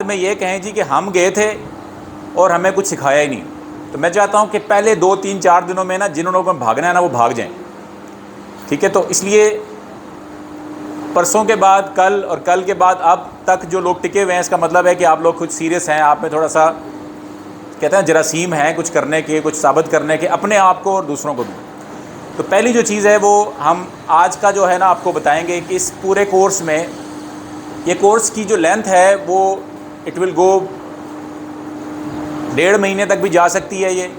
में ये कहें जी कि हम गए थे और हमें कुछ सिखाया ही नहीं। तो मैं चाहता हूँ कि पहले 2, 3, 4 दिनों में ना जिन लोगों को भागना है ना वो भाग जाएं, ठीक है। तो इसलिए परसों के बाद कल और कल के बाद अब तक जो लोग टिके हुए हैं, इसका मतलब है कि आप लोग कुछ सीरियस हैं, आप में थोड़ा सा कहते हैं जरासीम है कुछ करने के, कुछ साबित करने के, अपने आप को और दूसरों को भी। तो पहली जो चीज़ है वो हम आज का जो है ना आपको बताएंगे कि इस पूरे कोर्स में, ये कोर्स की जो लेंथ है वो इट विल गो 1.5 महीने तक भी जा सकती है ये,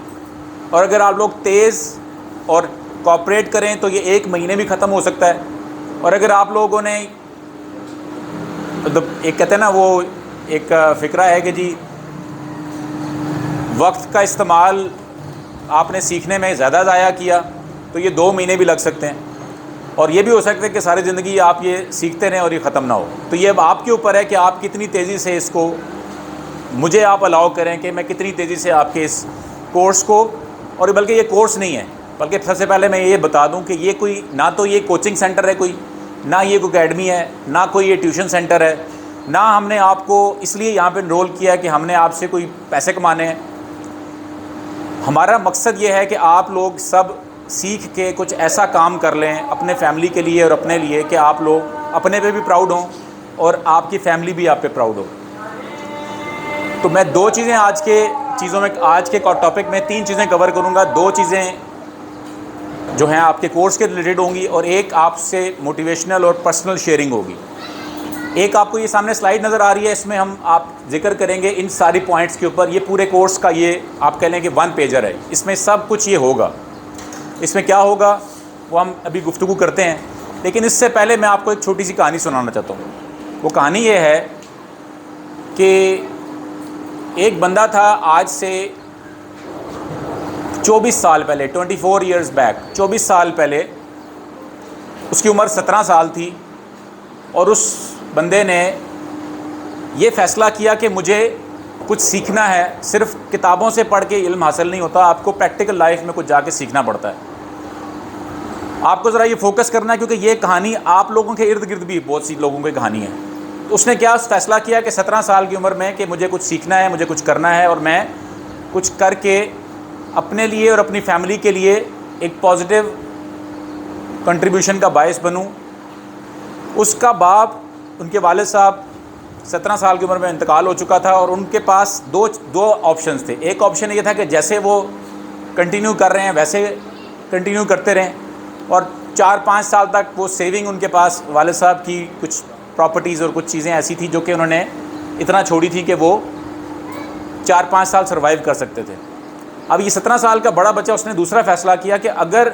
और अगर आप लोग तेज़ और कॉपरेट करें तो ये 1 महीने भी ख़त्म हो सकता है। और अगर आप लोगों ने मतलब एक कहते हैं ना वो एक फ़िक्रा है कि जी वक्त का इस्तेमाल आपने सीखने में ज़्यादा ज़ाया किया तो ये 2 महीने भी लग सकते हैं, और ये भी हो सकता है कि सारी ज़िंदगी आप ये सीखते रहें और ये ख़त्म ना हो। तो ये अब आपके ऊपर है कि आप कितनी तेज़ी से इसको, मुझे आप अलाउ करें कि मैं कितनी तेज़ी से आपके इस कोर्स को, और बल्कि ये कोर्स नहीं है, बल्कि सबसे पहले मैं ये बता दूं कि ये कोई ना तो ये कोचिंग सेंटर है, कोई ना ये कोई अकेडमी है, ना कोई ये ट्यूशन सेंटर है, ना हमने आपको इसलिए यहाँ पे इनरोल किया है कि हमने आपसे कोई पैसे कमाने हैं। हमारा मकसद ये है कि आप लोग सब सीख के कुछ ऐसा काम कर लें अपने फैमिली के लिए और अपने लिए कि आप लोग अपने पे भी प्राउड हों और आपकी फैमिली भी आप पे प्राउड हो। तो मैं 2 चीज़ें आज के टॉपिक में 3 चीज़ें कवर करूँगा। 2 चीज़ें जो हैं आपके कोर्स के रिलेटेड होंगी और एक आपसे मोटिवेशनल और पर्सनल शेयरिंग होगी। एक आपको ये सामने स्लाइड नज़र आ रही है, इसमें आप जिक्र करेंगे इन सारी पॉइंट्स के ऊपर। ये पूरे कोर्स का ये आप कह लें कि 1 पेजर है, इसमें सब कुछ ये होगा। इसमें क्या होगा वो हम अभी गुफ्तगू करते हैं, लेकिन इससे पहले मैं आपको एक छोटी सी कहानी सुनाना चाहता हूँ। वो कहानी ये है कि एक बंदा था, आज से 24 साल पहले, 24 ईयर्स बैक, 24 साल पहले उसकी उम्र 17 साल थी, और उस बंदे ने ये फ़ैसला किया कि मुझे कुछ सीखना है। सिर्फ किताबों से पढ़ के इल्म हासिल नहीं होता, आपको प्रैक्टिकल लाइफ में कुछ जाके सीखना पड़ता है। आपको ज़रा ये फोकस करना है, क्योंकि ये कहानी आप लोगों के इर्द गिर्द भी बहुत सी लोगों की कहानी है। तो उसने क्या फ़ैसला किया कि 17 साल की उम्र में कि मुझे कुछ सीखना है, मुझे कुछ करना है, और मैं कुछ करके अपने लिए और अपनी फैमिली के लिए एक पॉजिटिव कंट्रीब्यूशन का बायस बनूं। उसका बाप, उनके वालिद साहब 17 साल की उम्र में इंतकाल हो चुका था, और उनके पास दो ऑप्शंस थे। एक ऑप्शन ये था कि जैसे वो कंटिन्यू कर रहे हैं वैसे कंटिन्यू करते रहें, और 4-5 साल तक वो सेविंग उनके पास, वालिद साहब की कुछ प्रॉपर्टीज़ और कुछ चीज़ें ऐसी थी जो कि उन्होंने इतना छोड़ी थी कि वो 4-5 साल सर्वाइव कर सकते थे। अब ये 17 साल का बड़ा बच्चा, उसने दूसरा फ़ैसला किया कि अगर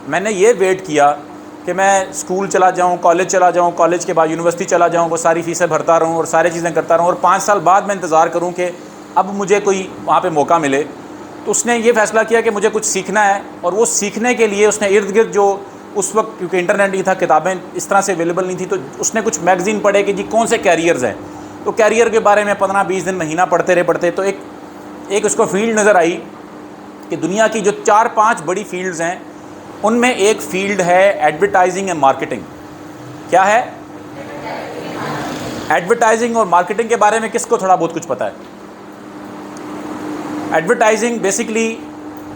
मैंने ये वेट किया कि मैं स्कूल चला जाऊँ, कॉलेज चला जाऊँ, कॉलेज के बाद यूनिवर्सिटी चला जाऊँ, वो सारी फ़ीसें भरता रहूँ और सारी चीज़ें करता रहूँ, और 5 साल बाद मैं इंतज़ार करूँ कि अब मुझे कोई वहाँ पे मौका मिले, तो उसने ये फ़ैसला किया कि मुझे कुछ सीखना है। और वो सीखने के लिए उसने इर्द गिर्द जो उस वक्त, क्योंकि इंटरनेट नहीं था, किताबें इस तरह से अवेलेबल नहीं थी, तो उसने कुछ मैगज़ीन पढ़े कि जी कौन से कैरियर्स हैं। तो कैरियर के बारे में 15-20 दिन, महीना पढ़ते तो एक उसको फील्ड नज़र आई कि दुनिया की जो 4-5 बड़ी फील्ड्स हैं उनमें एक फील्ड है एडवर्टाइजिंग एंड मार्केटिंग। क्या है? एडवर्टाइजिंग और मार्केटिंग के बारे में किसको थोड़ा बहुत कुछ पता है? एडवर्टाइजिंग बेसिकली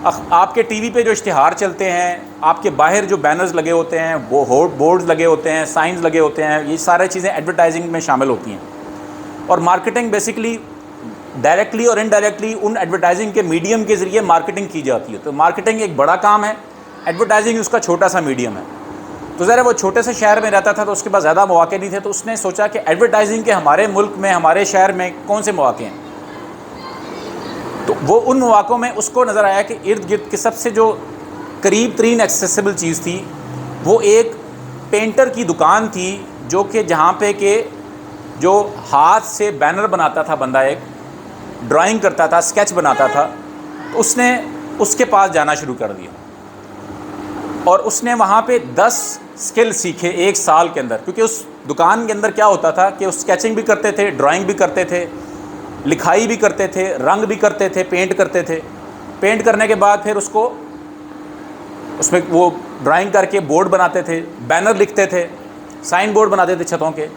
आपके टीवी पे जो इश्तिहार चलते हैं, आपके बाहर जो बैनर्स लगे होते हैं, वो बोर्ड्स लगे होते हैं, साइंस लगे होते हैं, ये सारी चीज़ें एडवर्टाइजिंग में शामिल होती हैं। और मार्केटिंग बेसिकली डायरेक्टली और इनडायरेक्टली उन एडवर्टाइजिंग के मीडियम के ज़रिए मार्केटिंग की जाती है। तो मार्केटिंग एक बड़ा काम है, एडवर्टाइजिंग उसका छोटा सा मीडियम है। तो ज़रा वो छोटे से शहर में रहता था, तो उसके पास ज़्यादा मौके नहीं थे, तो उसने सोचा कि एडवर्टाइजिंग के हमारे मुल्क में, हमारे शहर में कौन से मौके हैं। तो वो उन मौक़ों में उसको नज़र आया कि इर्द गिर्द के सबसे जो करीब तरीन एक्सेसिबल चीज़ थी वो एक पेंटर की दुकान थी, जो कि जहाँ पे के जो हाथ से बैनर बनाता था बंदा, एक ड्राइंग करता था, स्केच बनाता था, तो उसने उसके पास जाना शुरू कर दिया। और उसने वहाँ पे 10 स्किल सीखे 1 साल के अंदर, क्योंकि उस दुकान के अंदर क्या होता था कि उस स्केचिंग भी करते थे, ड्राइंग भी करते थे, लिखाई भी करते थे, रंग भी करते थे, पेंट करते थे। पेंट करने के बाद फिर उसको उसमें वो ड्राइंग करके बोर्ड बनाते थे, बैनर लिखते थे, साइन बोर्ड बनाते थे छतों के।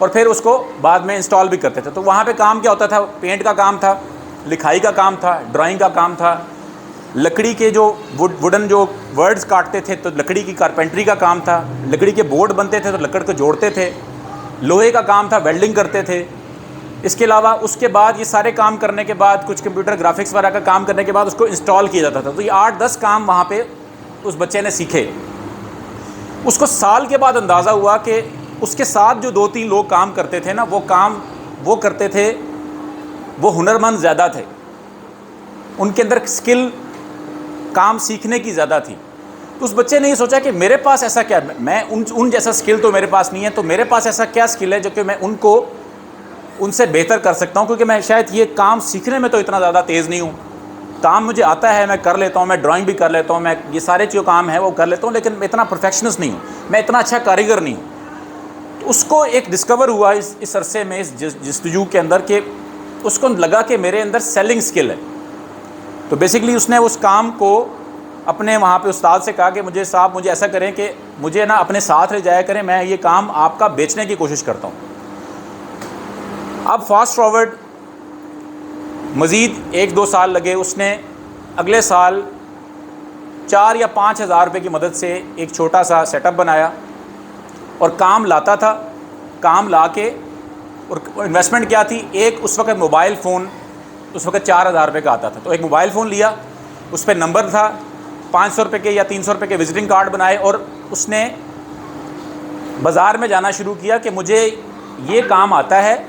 और फिर उसको बाद में इंस्टॉल भी करते थे। तो वहाँ पे काम क्या होता था, पेंट का काम था, लिखाई का काम था, ड्राइंग का काम था, लकड़ी के जो वुडन जो वर्ड्स काटते थे तो लकड़ी की कारपेंट्री का काम था, लकड़ी के बोर्ड बनते थे तो लकड़ को जोड़ते थे, लोहे का काम था, वेल्डिंग करते थे। इसके अलावा उसके बाद ये सारे काम करने के बाद कुछ कंप्यूटर ग्राफिक्स वगैरह का काम करने के बाद उसको इंस्टॉल किया जाता था। तो ये 8-10 काम वहाँ पे उस बच्चे ने सीखे। उसको साल के बाद अंदाज़ा हुआ कि उसके साथ जो 2-3 लोग काम करते थे ना, वो काम वो करते थे, वो हुनरमंद ज़्यादा थे, उनके अंदर स्किल काम सीखने की ज़्यादा थी। तो उस बच्चे ने ये सोचा कि मेरे पास ऐसा क्या, मैं उन जैसा स्किल तो मेरे पास नहीं है, तो मेरे पास ऐसा क्या स्किल है जो कि मैं उनको उनसे बेहतर कर सकता हूँ, क्योंकि मैं शायद ये काम सीखने में तो इतना ज़्यादा तेज़ नहीं हूँ, काम मुझे आता है, मैं कर लेता हूँ, मैं ड्राइंग भी कर लेता हूँ, मैं ये सारे जो काम है वो कर लेता हूँ, लेकिन मैं इतना परफेक्शनिस्ट नहीं हूँ, मैं इतना अच्छा कारीगर नहीं हूँ। तो उसको एक डिस्कवर हुआ इस अरसे में, इस जस्तजू के अंदर, कि उसको लगा कि मेरे अंदर सेलिंग स्किल है। तो बेसिकली उसने उस काम को अपने वहाँ पे उस्ताद से कहा कि मुझे साहब मुझे ऐसा करें कि मुझे ना अपने साथ ले जाया करें, मैं ये काम आपका बेचने की कोशिश करता हूँ। अब फास्ट फॉरवर्ड मज़ीद 1-2 साल लगे, उसने अगले साल 4 या 5 हज़ार रुपये की मदद से एक छोटा सा सेटअप बनाया और काम लाता था। काम ला के, और इन्वेस्टमेंट क्या थी, एक उस वक्त मोबाइल फ़ोन उस वक्त 4,000 रुपये का आता था, तो एक मोबाइल फ़ोन लिया, उस पर नंबर था, 500 रुपये के या 300 रुपये के विजिटिंग कार्ड बनाए, और उसने बाज़ार में जाना शुरू किया कि मुझे ये काम आता है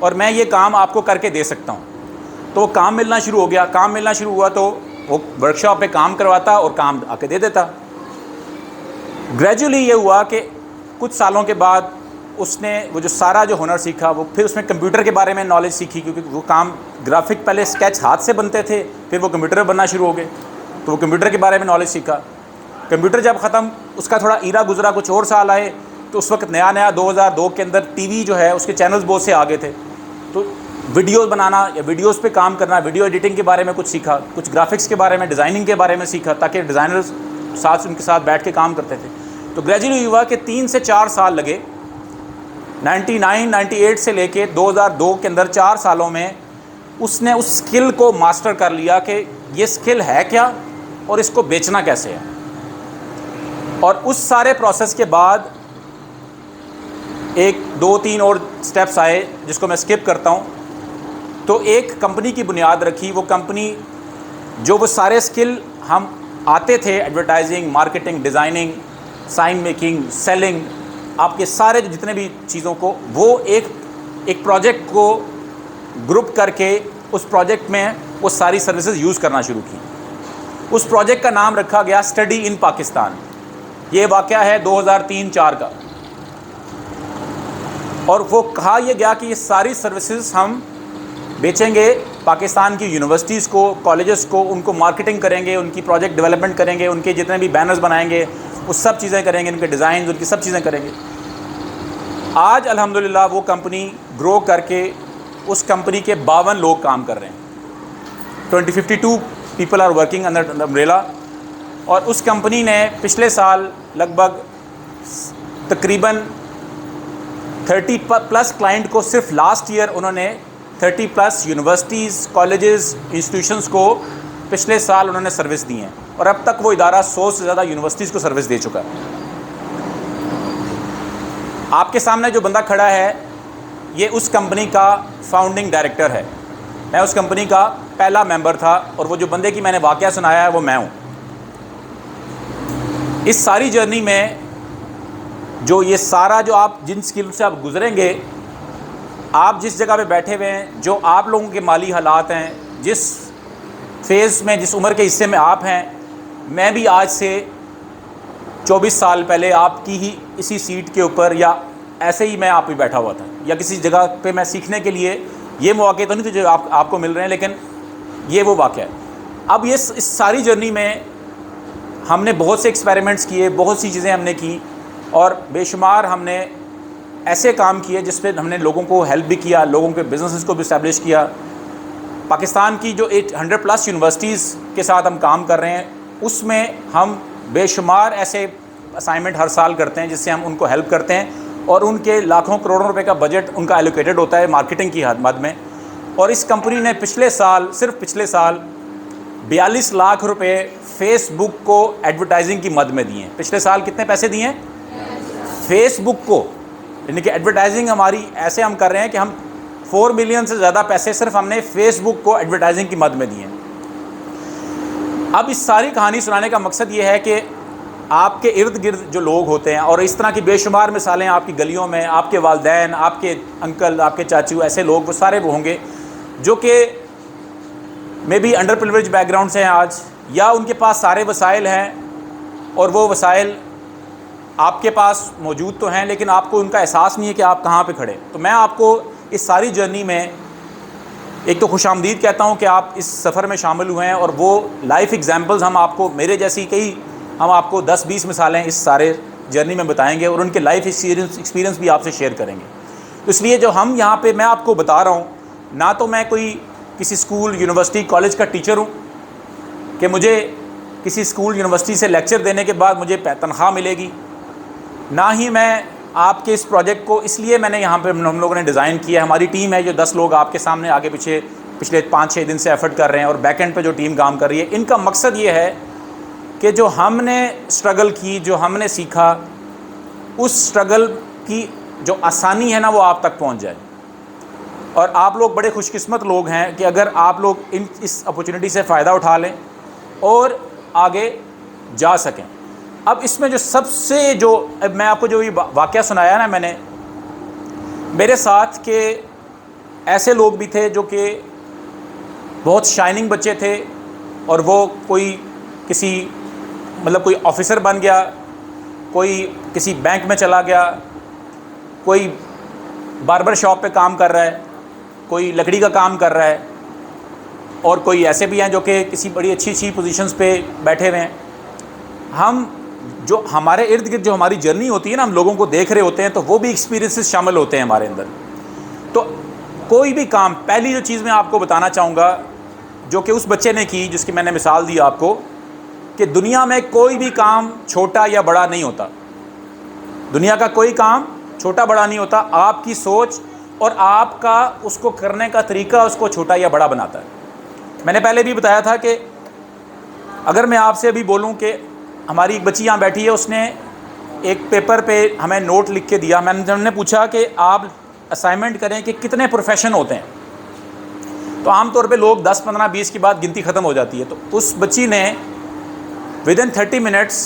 और मैं ये काम आपको करके दे सकता हूँ। तो वो काम मिलना शुरू हो गया। काम मिलना शुरू हुआ तो वो वर्कशॉप पे काम करवाता और काम आके दे देता। ग्रेजुअली ये हुआ कि कुछ सालों के बाद उसने वो जो सारा जो हुनर सीखा, वो फिर उसमें कंप्यूटर के बारे में नॉलेज सीखी, क्योंकि वो काम ग्राफिक पहले स्केच हाथ से बनते थे, फिर वो कंप्यूटर बनना शुरू हो गए, तो वो कंप्यूटर के बारे में नॉलेज सीखा। कंप्यूटर जब ख़त्म, उसका थोड़ा ईरा गुजरा, कुछ और साल आए, तो उस वक्त नया 2002 के अंदर टीवी जो है उसके चैनल्स बहुत से आ गए थे, तो वीडियोस बनाना या वीडियोस पे काम करना, वीडियो एडिटिंग के बारे में कुछ सीखा, कुछ ग्राफिक्स के बारे में, डिज़ाइनिंग के बारे में सीखा, ताकि डिज़ाइनर्स उनके साथ बैठ के काम करते थे। तो ग्रेजुअली हुआ कि 3 से 4 साल लगे, 98 से लेके 2002 के अंदर 4 सालों में उसने उस स्किल को मास्टर कर लिया कि ये स्किल है क्या और इसको बेचना कैसे है। और उस सारे प्रोसेस के बाद 1-2-3 और स्टेप्स आए जिसको मैं स्किप करता हूँ। तो एक कंपनी की बुनियाद रखी। वो कंपनी जो वो सारे स्किल हम आते थे, advertising, marketing, designing, sign making, selling, आपके सारे जितने भी चीज़ों को, वो एक प्रोजेक्ट को ग्रुप करके उस प्रोजेक्ट में वो सारी सर्विसेज यूज़ करना शुरू की। उस प्रोजेक्ट का नाम रखा गया स्टडी इन पाकिस्तान। ये वाक़या है 2003-4 का। और वो कहा यह गया कि ये सारी सर्विसेज हम बेचेंगे पाकिस्तान की यूनिवर्सिटीज़ को, कॉलेजेस को, उनको मार्केटिंग करेंगे, उनकी प्रोजेक्ट डेवलपमेंट करेंगे, उनके जितने भी बैनर्स बनाएंगे वो सब चीज़ें करेंगे, उनके डिज़ाइन, उनकी सब चीज़ें करेंगे। आज अल्हम्दुलिल्लाह वो कंपनी ग्रो करके उस कंपनी के 52 लोग काम कर रहे हैं। 52 people are working under the umbrella. और उस कंपनी ने पिछले साल लगभग तकरीबन 30+ क्लाइंट को, सिर्फ लास्ट ईयर उन्होंने 30+ यूनिवर्सिटीज़, कॉलेजेस, इंस्टीट्यूशंस को पिछले साल उन्होंने सर्विस दी हैं। और अब तक वो इदारा 100 से ज़्यादा यूनिवर्सिटीज़ को सर्विस दे चुका है। आपके सामने जो बंदा खड़ा है ये उस कंपनी का फाउंडिंग डायरेक्टर है। मैं उस कंपनी का पहला मेंबर था और वो जो बंदे की मैंने वाक़या सुनाया है वो मैं हूँ। इस सारी जर्नी में जो ये सारा जो आप जिन स्किल से आप गुजरेंगे, आप जिस जगह पे बैठे हुए हैं, जो आप लोगों के माली हालात हैं, जिस फेज़ में, जिस उम्र के हिस्से में आप हैं, मैं भी आज से 24 साल पहले आपकी ही इसी सीट के ऊपर या ऐसे ही मैं आप भी बैठा हुआ था, या किसी जगह पे मैं सीखने के लिए, ये मौके तो नहीं थे जो आपको मिल रहे हैं, लेकिन ये वो वाक़या है। अब ये इस सारी जर्नी में हमने बहुत से एक्सपेरिमेंट्स किए, बहुत सी चीज़ें हमने की और बेशुमार हमने ऐसे काम किए जिस पे हमने लोगों को हेल्प भी किया, लोगों के बिजनेसेस को भी इस्टेब्लिश किया। पाकिस्तान की जो 800+ यूनिवर्सिटीज़ के साथ हम काम कर रहे हैं, उसमें हम बेशुमार ऐसे असाइनमेंट हर साल करते हैं जिससे हम उनको हेल्प करते हैं और उनके लाखों करोड़ों रुपए का बजट उनका एलोकेटेड होता है मार्केटिंग की मद में। और इस कंपनी ने पिछले साल, सिर्फ पिछले साल 42 लाख रुपए फेसबुक को एडवर्टाइजिंग की मद में दिए हैं। पिछले साल कितने पैसे दिए हैं फेसबुक को, यानी कि एडवर्टाइजिंग हमारी ऐसे हम कर रहे हैं कि हम 4 मिलियन से ज़्यादा पैसे सिर्फ हमने फेसबुक को एडवर्टाइजिंग की मद में दिए हैं। अब इस सारी कहानी सुनाने का मकसद ये है कि आपके इर्द गिर्द जो लोग होते हैं, और इस तरह की बेशुमार मिसालें आपकी गलियों में, आपके वालदैन, आपके अंकल, आपके चाचू, ऐसे लोग वो सारे वो होंगे जो कि may be under privilege background से हैं आज, या उनके पास सारे वसाइल हैं और वो वसाइल आपके पास मौजूद तो हैं लेकिन आपको उनका एहसास नहीं है कि आप कहाँ पे खड़े। तो मैं आपको इस सारी जर्नी में एक तो खुशामदीद कहता हूँ कि आप इस सफ़र में शामिल हुए हैं, और वो लाइफ एग्जाम्पल्स हम आपको, मेरे जैसी कई, हम आपको 10-20 मिसालें इस सारे जर्नी में बताएंगे और उनके लाइफ एक्सपीरियंस भी आपसे शेयर करेंगे। तो इसलिए जो हम यहाँ पे मैं आपको बता रहा हूँ, ना तो मैं कोई किसी स्कूल, यूनिवर्सिटी, कॉलेज का टीचर हूँ कि मुझे किसी स्कूल, यूनिवर्सिटी से लेक्चर देने के बाद मुझे तनख्वाह मिलेगी, ना ही मैं आपके इस प्रोजेक्ट को, इसलिए मैंने यहाँ पे हम लोगों ने डिज़ाइन किया। हमारी टीम है जो 10 लोग आपके सामने आगे पीछे पिछले 5-6 दिन से एफर्ट कर रहे हैं, और बैक एंड पे जो टीम काम कर रही है, इनका मकसद ये है कि जो हमने स्ट्रगल की, जो हमने सीखा, उस स्ट्रगल की जो आसानी है ना वो आप तक पहुँच जाए। और आप लोग बड़े खुशकिस्मत लोग हैं कि अगर आप लोग इस अपॉर्चुनिटी से फ़ायदा उठा लें और आगे जा सकें। अब इसमें जो सबसे जो मैं आपको जो ये वाक़या सुनाया ना मैंने, मेरे साथ के ऐसे लोग भी थे जो कि बहुत शाइनिंग बच्चे थे, और वो कोई किसी मतलब कोई ऑफिसर बन गया, कोई किसी बैंक में चला गया, कोई बार्बर शॉप पे काम कर रहा है, कोई लकड़ी का काम कर रहा है, और कोई ऐसे भी हैं जो कि किसी बड़ी अच्छी पोजीशंस पे बैठे हुए हैं। हम जो हमारे इर्द गिर्द जो हमारी जर्नी होती है ना, हम लोगों को देख रहे होते हैं, तो वो भी एक्सपीरियंसेस शामिल होते हैं हमारे अंदर। तो कोई भी काम, पहली जो चीज़ मैं आपको बताना चाहूँगा जो कि उस बच्चे ने की, जिसकी मैंने मिसाल दी आपको, कि दुनिया में कोई भी काम छोटा या बड़ा नहीं होता। दुनिया का कोई काम छोटा बड़ा नहीं होता। आपकी सोच और आपका उसको करने का तरीका उसको छोटा या बड़ा बनाता है। मैंने पहले भी बताया था कि अगर मैं आपसे अभी बोलूं कि हमारी एक बच्ची यहाँ बैठी है, उसने एक पेपर पे हमें नोट लिख के दिया। मैंने पूछा कि आप असाइनमेंट करें कि कितने प्रोफेशन होते हैं। तो आमतौर पे लोग 10, 15, 20 की बाद गिनती ख़त्म हो जाती है। तो उस बच्ची ने विदिन 30 मिनट्स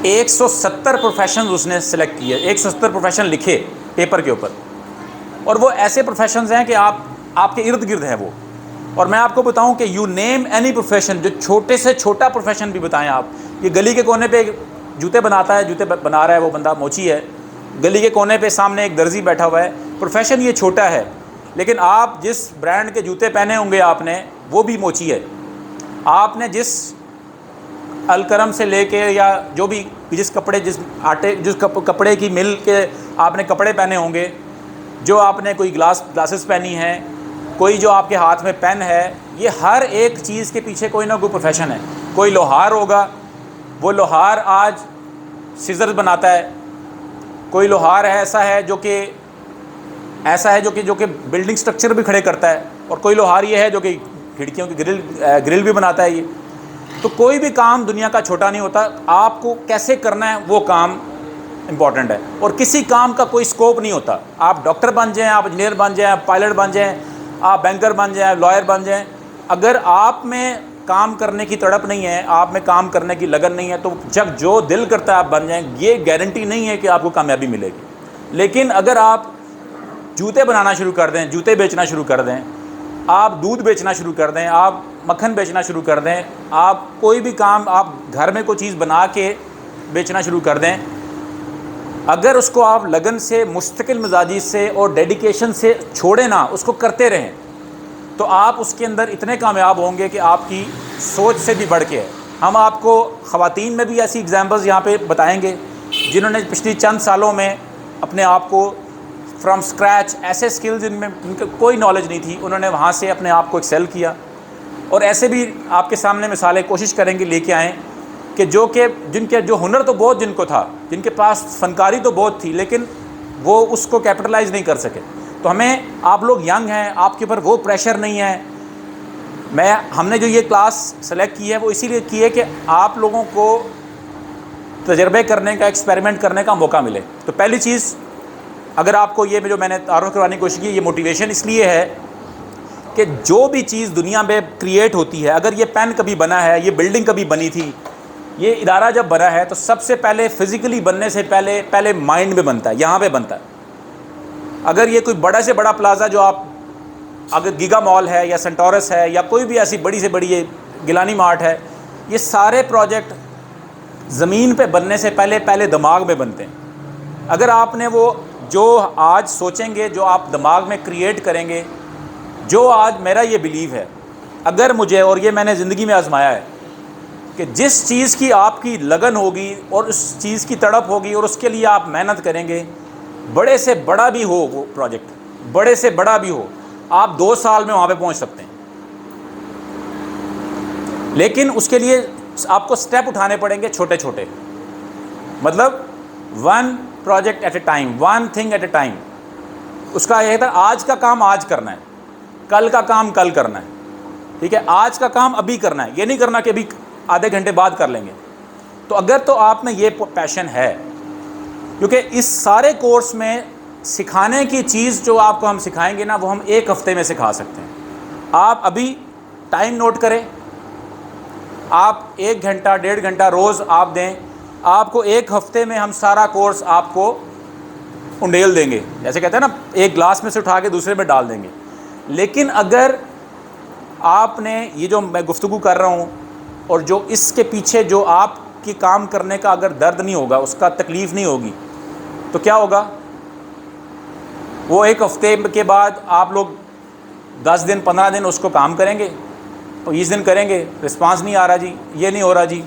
170 प्रोफेशन उसने सेलेक्ट किए, 170 प्रोफेशन लिखे पेपर के ऊपर। और वो ऐसे प्रोफेशंस हैं कि आपके इर्द गिर्द है वो। और मैं आपको बताऊं कि यू नेम एनी प्रोफेशन, जो छोटे से छोटा प्रोफेशन भी बताएं आप। ये गली के कोने पे जूते बनाता है, जूते बना रहा है वो बंदा, मोची है। गली के कोने पे सामने एक दर्जी बैठा हुआ है। प्रोफेशन ये छोटा है, लेकिन आप जिस ब्रांड के जूते पहने होंगे आपने, वो भी मोची है। आपने जिस अलकरम से लेके या जो भी जिस कपड़े, जिस आटे, जिस कपड़े की मिल के आपने कपड़े पहने होंगे, जो आपने कोई ग्लासेस पहनी हैं, कोई जो आपके हाथ में पेन है, ये हर एक चीज़ के पीछे कोई ना कोई प्रोफेशन है। कोई लोहार होगा, वो लोहार आज सीजर्स बनाता है। कोई लोहार ऐसा है जो कि बिल्डिंग स्ट्रक्चर भी खड़े करता है। और कोई लोहार ये है जो कि खिड़कियों की ग्रिल भी बनाता है। ये तो कोई भी काम दुनिया का छोटा नहीं होता। आपको कैसे करना है वो काम इम्पॉर्टेंट है, और किसी काम का कोई स्कोप नहीं होता। आप डॉक्टर बन जाएं, आप इंजीनियर बन जाएं, आप पायलट बन जाएं, आप बैंकर बन जाएं, लॉयर बन जाएं, अगर आप में काम करने की तड़प नहीं है, आप में काम करने की लगन नहीं है, तो जब जो दिल करता है आप बन जाएं। ये गारंटी नहीं है कि आपको कामयाबी मिलेगी। लेकिन अगर आप जूते बनाना शुरू कर दें, जूते बेचना शुरू कर दें, आप दूध बेचना शुरू कर दें, आप मक्खन बेचना शुरू कर दें, आप कोई भी काम, आप घर में कोई चीज़ बना के बेचना शुरू कर दें, अगर उसको आप लगन से, मुस्तकिल मिजाजी से और डेडिकेशन से छोड़े ना, उसको करते रहें, तो आप उसके अंदर इतने कामयाब होंगे कि आपकी सोच से भी बढ़ के है। हम आपको ख़वातीन में भी ऐसी एग्जांपल्स यहाँ पे बताएंगे जिन्होंने पिछली चंद सालों में अपने आप को फ्रॉम स्क्रैच, ऐसे स्किल्स जिनमें उनके कोई नॉलेज नहीं थी, उन्होंने वहाँ से अपने आप को एक्सेल किया। और ऐसे भी आपके सामने मिसालें कोशिश करेंगे लेके आएँ कि जिनके जो हुनर तो बहुत जिनको था, जिनके पास फनकारी तो बहुत थी, लेकिन वो उसको कैपिटलाइज नहीं कर सके। तो हमें, आप लोग यंग हैं, आपके ऊपर वो प्रेशर नहीं है। हमने जो ये क्लास सेलेक्ट की है वो इसीलिए की है कि आप लोगों को तजर्बे करने का, एक्सपेरिमेंट करने का मौका मिले। तो पहली चीज़, अगर आपको ये जो मैंने तारुफ करवाने की कोशिश की, ये मोटिवेशन इसलिए है कि जो भी चीज़ दुनिया में क्रिएट होती है, अगर ये पेन कभी बना है, ये बिल्डिंग कभी बनी थी, ये इदारा जब बना है, तो सबसे पहले फिज़िकली बनने से पहले माइंड में बनता है, यहाँ पे बनता है। अगर ये कोई बड़ा से बड़ा प्लाजा जो आप, अगर गीगा मॉल है या सेंटोरस है या कोई भी ऐसी बड़ी से बड़ी ये गिलानी मार्ट है, ये सारे प्रोजेक्ट ज़मीन पे बनने से पहले दिमाग में बनते हैं। अगर आपने वो जो आज सोचेंगे, जो आप दिमाग में क्रिएट करेंगे, जो आज मेरा ये बिलीव है, अगर मुझे, और ये मैंने ज़िंदगी में आजमाया है, कि जिस चीज़ की आपकी लगन होगी और उस चीज़ की तड़प होगी और उसके लिए आप मेहनत करेंगे, बड़े से बड़ा भी हो वो प्रोजेक्ट, बड़े से बड़ा भी हो, आप 2 साल में वहाँ पे पहुँच सकते हैं। लेकिन उसके लिए आपको स्टेप उठाने पड़ेंगे छोटे छोटे, मतलब 1 project at A time, 1 thing at A time. उसका यह था, आज का काम आज करना है, कल का काम कल करना है, ठीक है। आज का काम अभी करना है, ये नहीं करना कि अभी आधे घंटे बाद कर लेंगे। तो अगर तो आप में ये पैशन है, क्योंकि इस सारे कोर्स में सिखाने की चीज़ जो आपको हम सिखाएंगे ना, वो हम 1 हफ्ते में सिखा सकते हैं। आप अभी टाइम नोट करें, आप 1 घंटा 1.5 घंटा रोज़ आप दें, आपको 1 हफ्ते में हम सारा कोर्स आपको उंडेल देंगे। जैसे कहते हैं ना, एक गिलास में से उठा के दूसरे में डाल देंगे। लेकिन अगर आपने ये जो मैं गुफ्तगू कर रहा हूँ और जो इसके पीछे जो आपकी काम करने का अगर दर्द नहीं होगा, उसका तकलीफ़ नहीं होगी, तो क्या होगा? वो 1 हफ्ते के बाद आप लोग 10 दिन 15 दिन उसको काम करेंगे, 20 दिन करेंगे, रिस्पांस नहीं आ रहा जी, ये नहीं हो रहा जी,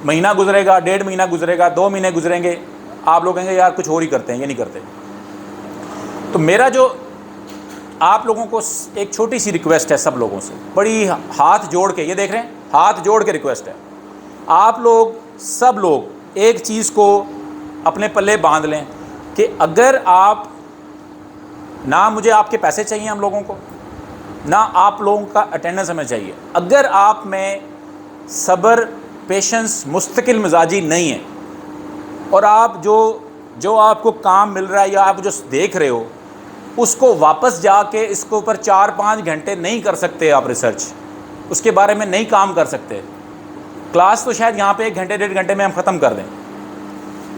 महीना गुजरेगा, 1.5 महीना गुजरेगा, 2 महीने गुजरेंगे, आप लोग कहेंगे यार कुछ और ही करते हैं, ये नहीं करते। तो मेरा जो आप लोगों को एक छोटी सी रिक्वेस्ट है, सब लोगों से बड़ी हाथ जोड़ के, ये देख रहे हैं, हाथ जोड़ के रिक्वेस्ट है, आप लोग सब लोग एक चीज़ को अपने पल्ले बांध लें कि अगर आप, ना मुझे आपके पैसे चाहिए हम लोगों को, ना आप लोगों का अटेंडेंस हमें चाहिए, अगर आप में सब्र, पेशेंस, मुस्तकिल मिजाजी नहीं है और आप जो आपको काम मिल रहा है या आप जो देख रहे हो उसको वापस जाके इसके ऊपर 4-5 घंटे नहीं कर सकते, आप रिसर्च उसके बारे में नहीं काम कर सकते। क्लास तो शायद यहाँ पे 1 घंटे 1.5 घंटे में हम ख़त्म कर दें,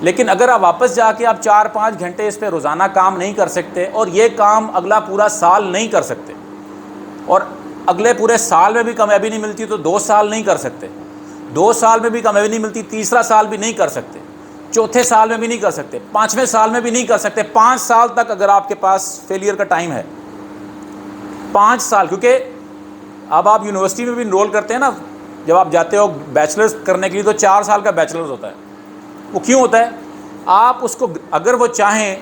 लेकिन अगर आप वापस जाके आप 4-5 घंटे इस पे रोज़ाना काम नहीं कर सकते और ये काम अगला पूरा साल नहीं कर सकते, और अगले पूरे साल में भी कामयाबी नहीं मिलती तो 2 साल नहीं कर सकते, 2 साल में भी कामयाबी नहीं मिलती, तीसरा साल भी नहीं कर सकते, चौथे साल में भी नहीं कर सकते, 5वें साल में भी नहीं कर सकते, 5 साल तक अगर आपके पास फेलियर का टाइम है, 5 साल। क्योंकि अब आप यूनिवर्सिटी में भी इनरोल करते हैं ना, जब आप जाते हो बैचलर्स करने के लिए तो 4 साल का बैचलर्स होता है। वो क्यों होता है? आप उसको अगर वो चाहें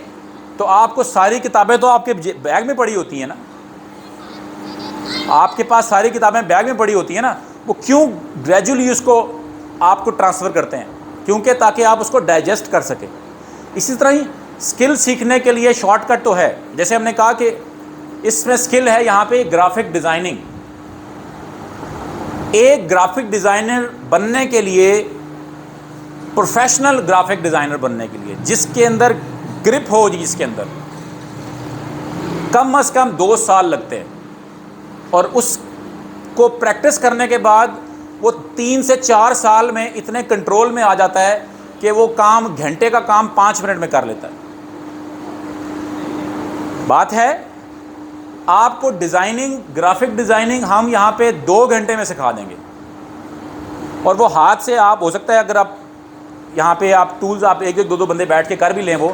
तो आपको सारी किताबें तो आपके बैग में पड़ी होती हैं ना, आपके पास सारी किताबें बैग में पड़ी होती हैं ना, वो क्यों ग्रेजुअली उसको आपको ट्रांसफ़र करते हैं? क्योंकि ताकि आप उसको डाइजेस्ट कर सकें। इसी तरह ही स्किल सीखने के लिए शॉर्टकट तो है, जैसे हमने कहा कि इसमें स्किल है यहाँ पे ग्राफिक डिज़ाइनिंग। एक ग्राफिक डिज़ाइनर बनने के लिए, प्रोफेशनल ग्राफिक डिज़ाइनर बनने के लिए, जिसके अंदर ग्रिप हो, जिसके अंदर कम से कम 2 साल लगते हैं, और उसको प्रैक्टिस करने के बाद वो 3 से 4 साल में इतने कंट्रोल में आ जाता है कि वो काम, घंटे का काम 5 मिनट में कर लेता है। बात है आपको डिज़ाइनिंग, ग्राफिक डिज़ाइनिंग हम यहाँ पे 2 घंटे में सिखा देंगे, और वो हाथ से आप, हो सकता है अगर आप यहाँ पे आप टूल्स, आप 1-1 2-2 बंदे बैठ के कर भी लें, वो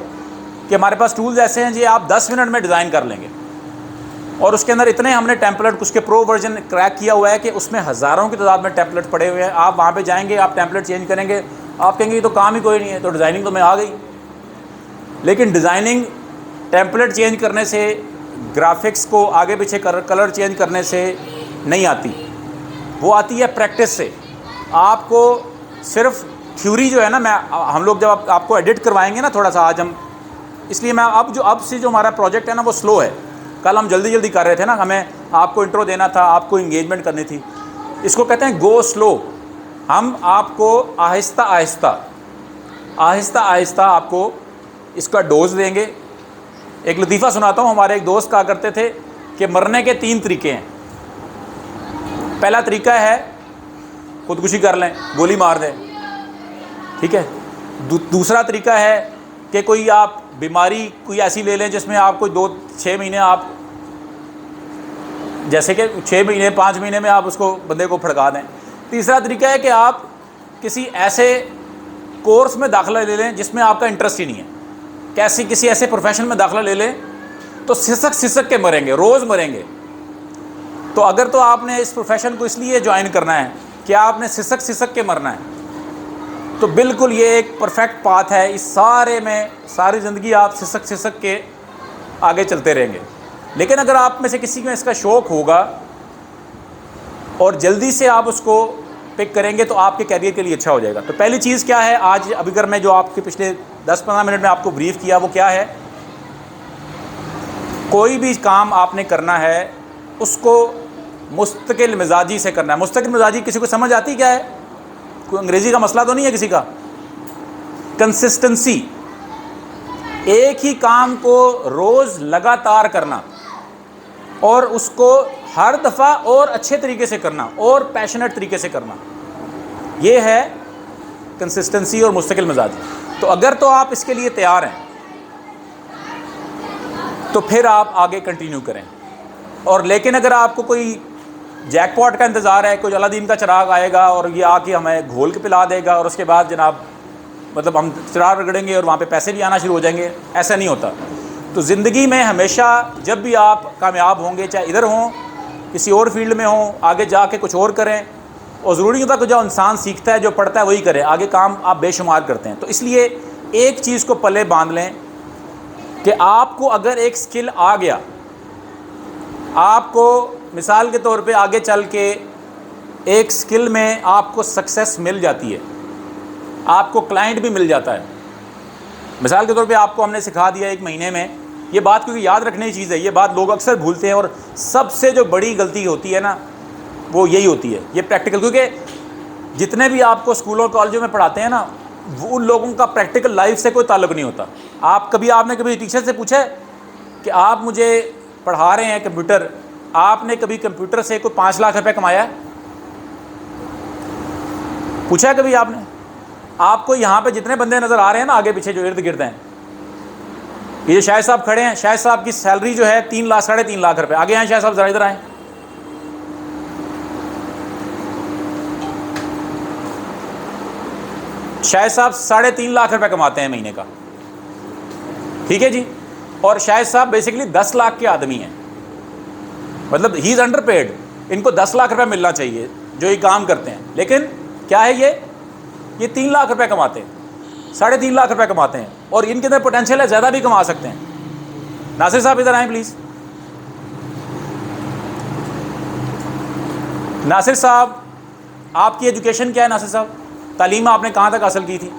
कि हमारे पास टूल्स ऐसे हैं जी, आप 10 मिनट में डिज़ाइन कर लेंगे। और उसके अंदर इतने हमने टेम्पलेट, उसके प्रो वर्जन क्रैक किया हुआ है कि उसमें हज़ारों की तादाद में टेम्पलेट पड़े हुए हैं। आप वहाँ पे जाएंगे, आप टेम्पलेट चेंज करेंगे, आप कहेंगे ये तो काम ही कोई नहीं है, तो डिज़ाइनिंग तो मैं आ गई। लेकिन डिज़ाइनिंग टेम्पलेट चेंज करने से, ग्राफिक्स को आगे पीछे कलर चेंज करने से नहीं आती, वो आती है प्रैक्टिस से। आपको सिर्फ थ्योरी जो है ना, हम लोग जब आपको एडिट करवाएंगे ना थोड़ा सा आज हम, इसलिए मैं अब से जो हमारा प्रोजेक्ट है ना वो स्लो है। कल हम जल्दी जल्दी कर रहे थे ना, हमें आपको इंट्रो देना था, आपको इंगेजमेंट करनी थी। इसको कहते हैं गो स्लो। हम आपको आहिस्ता आहिस्ता आपको इसका डोज देंगे। एक लतीफ़ा सुनाता हूँ। हमारे एक दोस्त कहा करते थे कि मरने के 3 तरीके हैं। पहला तरीका है खुदकुशी कर लें, गोली मार दें, ठीक है। दूसरा तरीका है कि कोई आप बीमारी कोई ऐसी ले लें जिसमें आप कोई 2-6 महीने आप, जैसे कि 6 महीने 5 महीने में आप उसको बंदे को फड़का दें। तीसरा तरीका है कि आप किसी ऐसे कोर्स में दाखिला ले लें जिसमें आपका इंटरेस्ट ही नहीं है। किसी ऐसे प्रोफेशन में दाखिला ले लें तो सिसक के मरेंगे, रोज़ मरेंगे। तो अगर तो आपने इस प्रोफेशन को इसलिए ज्वाइन करना है कि आपने सिसक के मरना है, तो बिल्कुल ये एक परफेक्ट पाथ है। इस सारे में सारी ज़िंदगी आप सिसक के आगे चलते रहेंगे। लेकिन अगर आप में से किसी में इसका शौक़ होगा और जल्दी से आप उसको पिक करेंगे तो आपके कैरियर के लिए अच्छा हो जाएगा। तो पहली चीज़ क्या है आज, अभी अगर मैं जो आपके पिछले 10-15 मिनट में आपको ब्रीफ किया वो क्या है, कोई भी काम आपने करना है उसको मुस्तकिल मिजाजी से करना है। मुस्तकिल मिजाजी किसी को समझ आती क्या है? कोई अंग्रेज़ी का मसला तो नहीं है किसी का। कंसिस्टेंसी, एक ही काम को रोज़ लगातार करना और उसको हर दफ़ा और अच्छे तरीके से करना और पैशनेट तरीके से करना, ये है कंसिस्टेंसी और मुस्तकिल मिजाजी। तो अगर तो आप इसके लिए तैयार हैं तो फिर आप आगे कंटिन्यू करें। और लेकिन अगर आपको कोई जैकपॉट का इंतज़ार है, कोई अलादीन का चिराग आएगा और ये आके हमें घोल के पिला देगा और उसके बाद जनाब मतलब हम चिराग रगड़ेंगे और वहाँ पे पैसे भी आना शुरू हो जाएंगे, ऐसा नहीं होता। तो ज़िंदगी में हमेशा जब भी आप कामयाब होंगे, चाहे इधर हों किसी और फील्ड में हों, आगे जाके कुछ और करें। और ज़रूरी होता है कि जो इंसान सीखता है, जो पढ़ता है वही करे, आगे काम आप बेशुमार करते हैं। तो इसलिए एक चीज़ को पल्ले बांध लें कि आपको अगर एक स्किल आ गया, आपको मिसाल के तौर पे आगे चल के एक स्किल में आपको सक्सेस मिल जाती है, आपको क्लाइंट भी मिल जाता है। मिसाल के तौर पे आपको हमने सिखा दिया 1 महीने में, ये बात क्योंकि याद रखने की चीज़ है, ये बात लोग अक्सर भूलते हैं और सबसे जो बड़ी गलती होती है ना वो यही होती है, ये प्रैक्टिकल। क्योंकि जितने भी आपको स्कूलों कॉलेजों में पढ़ाते हैं ना, वो उन लोगों का प्रैक्टिकल लाइफ से कोई ताल्लुक़ नहीं होता। आपने कभी टीचर से पूछा है कि आप मुझे पढ़ा रहे हैं कंप्यूटर, आपने कभी कंप्यूटर से कोई 5 लाख रुपए कमाया है? पूछा है कभी आपने? आपको यहाँ पे जितने बंदे नज़र आ रहे हैं ना आगे पीछे जो इर्द गिर्द हैं, ये शाहिद साहब खड़े हैं, शाहिद साहब की सैलरी जो है 3 लाख 3.5 लाख रुपए। आगे आए शाहिद साहब, ज़रा इधर आए। शाहिद साहब 3.5 लाख रुपए कमाते हैं महीने का, ठीक है जी। और शाहिद साहब बेसिकली 10 लाख के आदमी हैं, मतलब ही इज़ अंडर पेड। इनको 10 लाख रुपए मिलना चाहिए जो ये काम करते हैं, लेकिन क्या है ये 3 लाख रुपए कमाते हैं, 3.5 लाख रुपए कमाते हैं। और इनके अंदर पोटेंशियल है, ज़्यादा भी कमा सकते हैं। नासिर साहब इधर आए प्लीज़। नासिर साहब, आपकी एजुकेशन क्या है? नासिर साहब, तालीम आपने कहाँ तक हासिल की थी?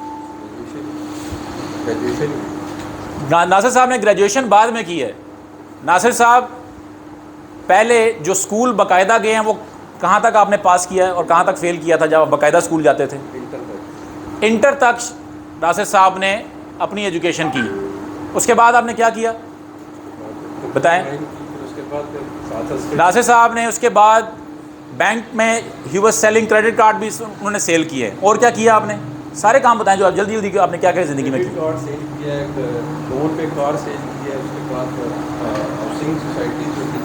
नासिर साहब ने ग्रेजुएशन बाद में की है। नासिर साहब पहले जो स्कूल बाकायदा गए हैं वो कहाँ तक आपने पास किया है और कहाँ तक फेल किया था जब आप बाकायदा स्कूल जाते थे? इंटर तक नासिर साहब ने अपनी एजुकेशन की। उसके बाद आपने क्या किया बताएं? नासिर साहब ने उसके बाद बैंक में he was selling credit card भी उन्होंने सेल किए। और क्या किया आपने? सारे काम बताएं जो आप जल्दी जल्दी आपने क्या क्या ज़िंदगी में किया। सेल किया, लोन पे कार सेल किया, उसके बाद हाउसिंग सोसाइटी जो की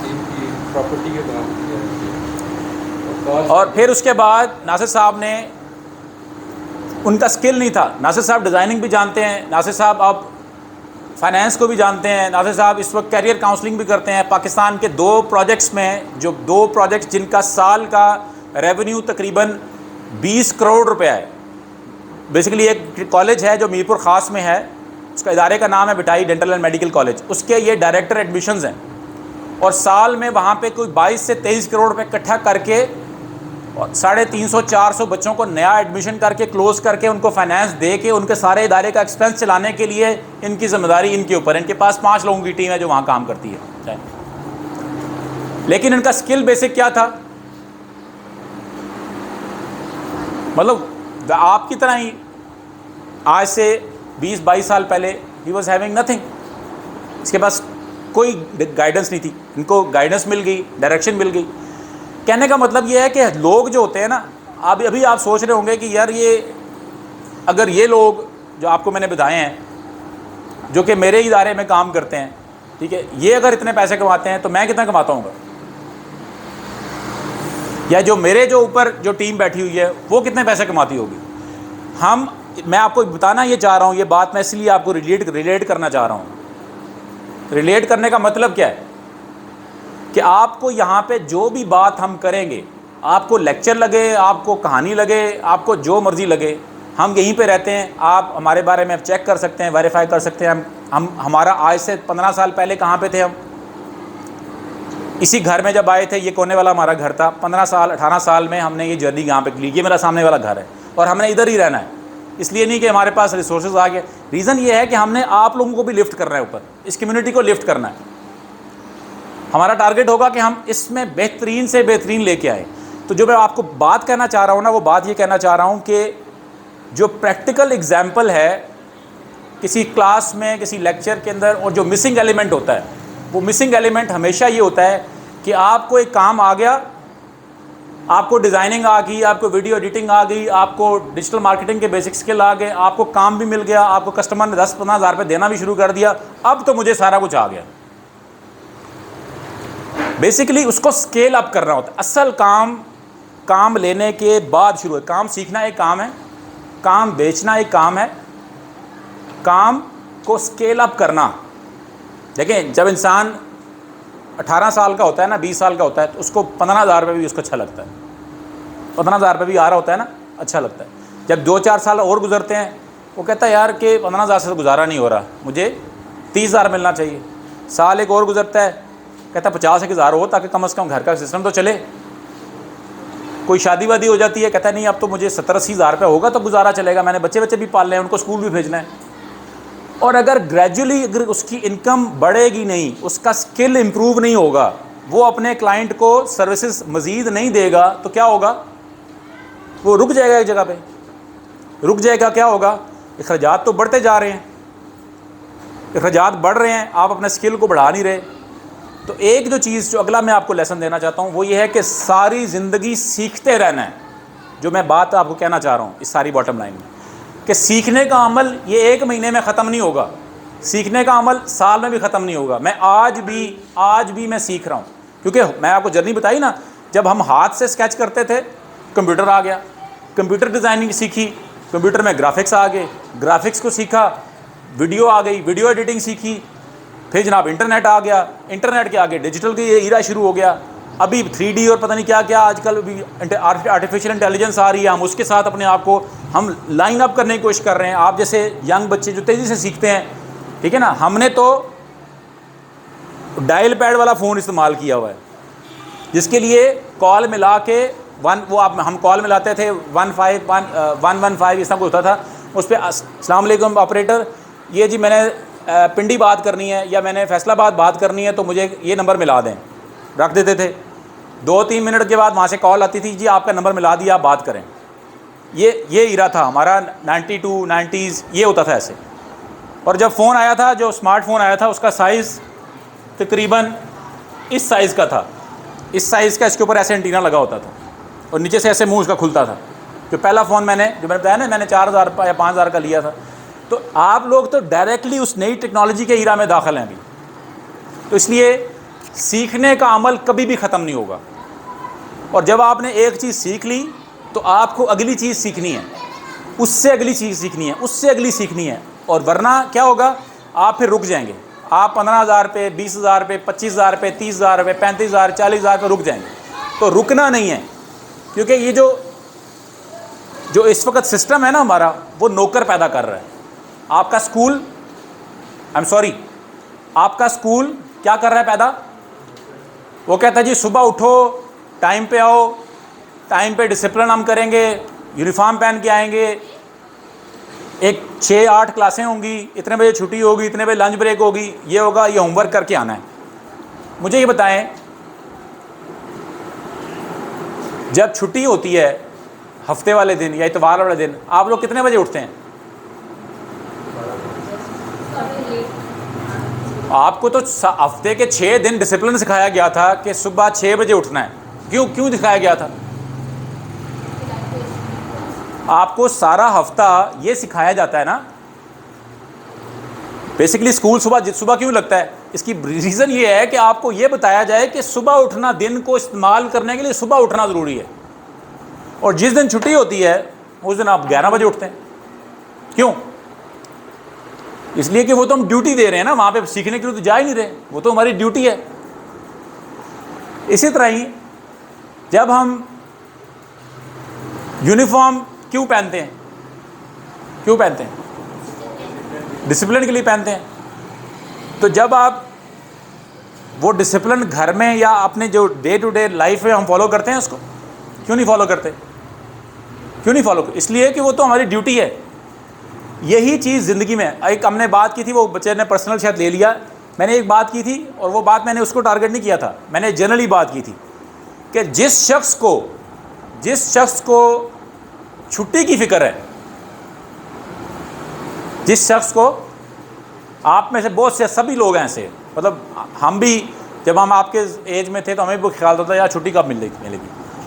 प्रॉपर्टी के काम किया। और फिर उसके बाद नासिर साहब ने, उनका स्किल नहीं था, नासिर साहब डिज़ाइनिंग भी जानते हैं, नासिर साहब अब फाइनेंस को भी जानते हैं, नासिर साहब इस वक्त कैरियर काउंसलिंग भी करते हैं। पाकिस्तान के 2 प्रोजेक्ट्स में, जो 2 प्रोजेक्ट्स जिनका साल का रेवेन्यू तकरीबन 20 करोड़ रुपया है। बेसिकली एक कॉलेज है जो मीरपुर ख़ास में है, उसका इदारे का नाम है बिटाई डेंटल एंड मेडिकल कॉलेज, उसके ये डायरेक्टर एडमिशन्स हैं और साल में वहाँ पे कोई 22 से 23 करोड़ रुपये इकट्ठा करके और 350-400 बच्चों को नया एडमिशन करके क्लोज करके उनको फाइनेंस दे के उनके सारे इदारे का एक्सपेंस चलाने के लिए इनकी जिम्मेदारी इनके ऊपर। इनके पास 5 लोगों की टीम है जो वहाँ काम करती है, लेकिन इनका स्किल बेसिक क्या था, मतलब आपकी तरह ही आज से 20-22 साल पहले ही वॉज हैविंग नथिंग। इसके पास कोई गाइडेंस नहीं थी, इनको गाइडेंस मिल गई, डायरेक्शन मिल गई। कहने का मतलब ये है कि लोग जो होते हैं ना, अभी आप सोच रहे होंगे कि यार ये अगर ये लोग जो आपको मैंने बताए हैं, जो कि मेरे इदारे में काम करते हैं, ठीक है, ये अगर इतने पैसे कमाते हैं तो मैं कितना कमाता हूँगा, या जो मेरे जो ऊपर जो टीम बैठी हुई है वो कितने पैसे कमाती होगी। मैं आपको बताना ये चाह रहा हूँ, ये बात मैं इसलिए आपको रिलेट करना चाह रहा हूँ। रिलेट करने का मतलब क्या है कि आपको यहाँ पे जो भी बात हम करेंगे, आपको लेक्चर लगे, आपको कहानी लगे, आपको जो मर्ज़ी लगे, हम यहीं पे रहते हैं। आप हमारे बारे में चेक कर सकते हैं, वेरीफाई कर सकते हैं। हमारा आज से 15 साल पहले कहाँ पे थे हम, इसी घर में जब आए थे, ये कोने वाला हमारा घर था। 18 साल में हमने ये जर्नी यहाँ पे की। ये मेरा सामने वाला घर है और हमने इधर ही रहना है। इसलिए नहीं कि हमारे पास रिसोर्सेज आ गए, रीज़न ये है कि हमने आप लोगों को भी लिफ्ट करना है, ऊपर इस कम्युनिटी को लिफ्ट करना है। हमारा टारगेट होगा कि हम इसमें बेहतरीन से बेहतरीन लेके आए। तो जो मैं आपको बात कहना चाह रहा हूँ ना, वो बात ये कहना चाह रहा हूँ कि जो प्रैक्टिकल एग्जाम्पल है किसी क्लास में, किसी लेक्चर के अंदर, और जो मिसिंग एलिमेंट होता है, वो मिसिंग एलिमेंट हमेशा ये होता है कि आपको एक काम आ गया, आपको डिज़ाइनिंग आ गई, आपको वीडियो एडिटिंग आ गई, आपको डिजिटल मार्केटिंग के बेसिक स्किल आ गए, आपको काम भी मिल गया, आपको कस्टमर ने 10-15 हज़ार रुपये देना भी शुरू कर दिया, अब तो मुझे सारा कुछ आ गया। बेसिकली उसको स्केल अप करना होता है। असल काम लेने के बाद शुरू है। काम सीखना एक काम है, काम बेचना एक काम है, काम को स्केल अप करना। देखें, जब इंसान 18 साल का होता है ना, 20 साल का होता है, तो उसको 15,000 रुपये भी उसको अच्छा लगता है। 15,000 रुपये भी आ रहा होता है ना, अच्छा लगता है। जब 2-4 साल और गुजरते हैं, वो कहता है यार कि 15,000 से तो गुजारा नहीं हो रहा, मुझे 30,000 मिलना चाहिए। साल एक और गुजरता है, कहता है 50,000 हो ताकि कम से कम घर का सिस्टम तो चले। कोई शादी वादी हो जाती है, कहता है नहीं अब तो मुझे 70-80 हज़ार रुपये होगा तो गुजारा चलेगा, मैंने बच्चे भी पालने हैं, उनको स्कूल भी भेजना है। और अगर ग्रेजुअली अगर उसकी इनकम बढ़ेगी नहीं, उसका स्किल इम्प्रूव नहीं होगा, वो अपने क्लाइंट को सर्विसेज मज़ीद नहीं देगा, तो क्या होगा, वो रुक जाएगा एक जगह पे, रुक जाएगा। क्या होगा, अखराजात तो बढ़ते जा रहे हैं, अखराजात बढ़ रहे हैं, आप अपने स्किल को बढ़ा नहीं रहे। तो एक जो चीज़, जो अगला मैं आपको लेसन देना चाहता हूँ, वो ये है कि सारी ज़िंदगी सीखते रहना है। जो मैं बात आपको कहना चाह रहा हूँ इस सारी बॉटम लाइन में, कि सीखने का अमल ये 1 महीने में ख़त्म नहीं होगा, सीखने का अमल साल में भी ख़त्म नहीं होगा। मैं आज भी मैं सीख रहा हूँ, क्योंकि मैं आपको जर्नी बताई ना, जब हम हाथ से स्केच करते थे, कंप्यूटर आ गया, कंप्यूटर डिज़ाइनिंग सीखी, कंप्यूटर में ग्राफिक्स आ गए, ग्राफिक्स को सीखा, वीडियो आ गई, वीडियो एडिटिंग सीखी, फिर जनाब इंटरनेट आ गया, इंटरनेट के आगे डिजिटल की ये ईरा शुरू हो गया। अभी 3D और पता नहीं क्या क्या आजकल भी आर्टिफिशियल इंटेलिजेंस आ रही है। हम उसके साथ अपने आप को हम लाइन अप करने की कोशिश कर रहे हैं। आप जैसे यंग बच्चे जो तेज़ी से सीखते हैं, ठीक है ना, हमने तो डायल पैड वाला फ़ोन इस्तेमाल किया हुआ है, जिसके लिए कॉल मिला के हम कॉल मिलाते थे 115 इस तरह कुछ होता था, उस पर अस्सलाम वालेकुम ऑपरेटर, ये जी मैंने पिंडी बात करनी है या मैंने फैसलाबाद बात करनी है तो मुझे ये नंबर मिला दें, रख देते थे। 2-3 मिनट के बाद वहाँ से कॉल आती थी, जी आपका नंबर मिला दिया, आप बात करें। ये ईरा था हमारा, 92 90s ये होता था ऐसे। और जब फ़ोन आया था, जो स्मार्टफोन आया था, उसका साइज़ तकरीबन इस साइज़ का था, इस साइज़ का, इसके ऊपर ऐसे एंटीना लगा होता था और नीचे से ऐसे मुँह उसका खुलता था। जो पहला फ़ोन मैंने बताया ना, मैंने 4,000 या 5,000 का लिया था। तो आप लोग तो डायरेक्टली उस नई टेक्नोलॉजी के ईरा में दाखिल हैं अभी। तो इसलिए सीखने का अमल कभी भी ख़त्म नहीं होगा। और जब आपने एक चीज़ सीख ली तो आपको अगली चीज़ सीखनी है, उससे अगली चीज़ सीखनी है, उससे अगली सीखनी है। और वरना क्या होगा, आप फिर रुक जाएंगे। आप 15,000 पे, 20,000 पे, 25,000 पे, 30,000 पे, 35,000, 40,000 पे रुक जाएंगे। तो रुकना नहीं है, क्योंकि ये जो इस वक्त सिस्टम है ना हमारा, वो नौकर पैदा कर रहा है। आपका स्कूल आपका स्कूल क्या कर रहा है पैदा, वो कहता है जी सुबह उठो, टाइम पे आओ, टाइम पे डिसिप्लिन हम करेंगे, यूनिफॉर्म पहन के आएंगे, एक 6-8 क्लासें होंगी, इतने बजे छुट्टी होगी, इतने बजे लंच ब्रेक होगी, ये होगा, ये होमवर्क करके आना है। मुझे ये बताएं, जब छुट्टी होती है हफ्ते वाले दिन या इतवार वाले दिन, आप लोग कितने बजे उठते हैं? आपको तो हफ्ते के 6 दिन डिसिप्लिन सिखाया गया था कि सुबह 6 बजे उठना है। क्यों दिखाया गया था? आपको सारा हफ्ता ये सिखाया जाता है ना। बेसिकली स्कूल सुबह क्यों लगता है? इसकी रीज़न ये है कि आपको ये बताया जाए कि सुबह उठना, दिन को इस्तेमाल करने के लिए सुबह उठना ज़रूरी है। और जिस दिन छुट्टी होती है उस दिन आप 11 बजे उठते हैं। क्यों? इसलिए कि वो तो हम ड्यूटी दे रहे हैं ना, वहाँ पे सीखने के लिए तो जा ही नहीं रहे, वो तो हमारी ड्यूटी है। इसी तरह ही जब हम यूनिफॉर्म क्यों पहनते हैं? डिसिप्लिन के लिए पहनते हैं। तो जब आप वो डिसिप्लिन घर में या अपने जो डे टू डे लाइफ में हम फॉलो करते हैं, उसको क्यों नहीं फॉलो करते? इसलिए कि वो तो हमारी ड्यूटी है। यही चीज़ ज़िंदगी में, एक हमने बात की थी, वो बच्चे ने पर्सनल शायद ले लिया, मैंने एक बात की थी और वो बात मैंने उसको टारगेट नहीं किया था, मैंने जनरली बात की थी कि जिस शख्स को छुट्टी की फ़िक्र है, जिस शख्स को, आप में से बहुत से सभी लोग हैं ऐसे, मतलब हम भी जब हम आपके एज में थे तो हमें भी ख्याल होता था यार छुट्टी कब मिलेगी,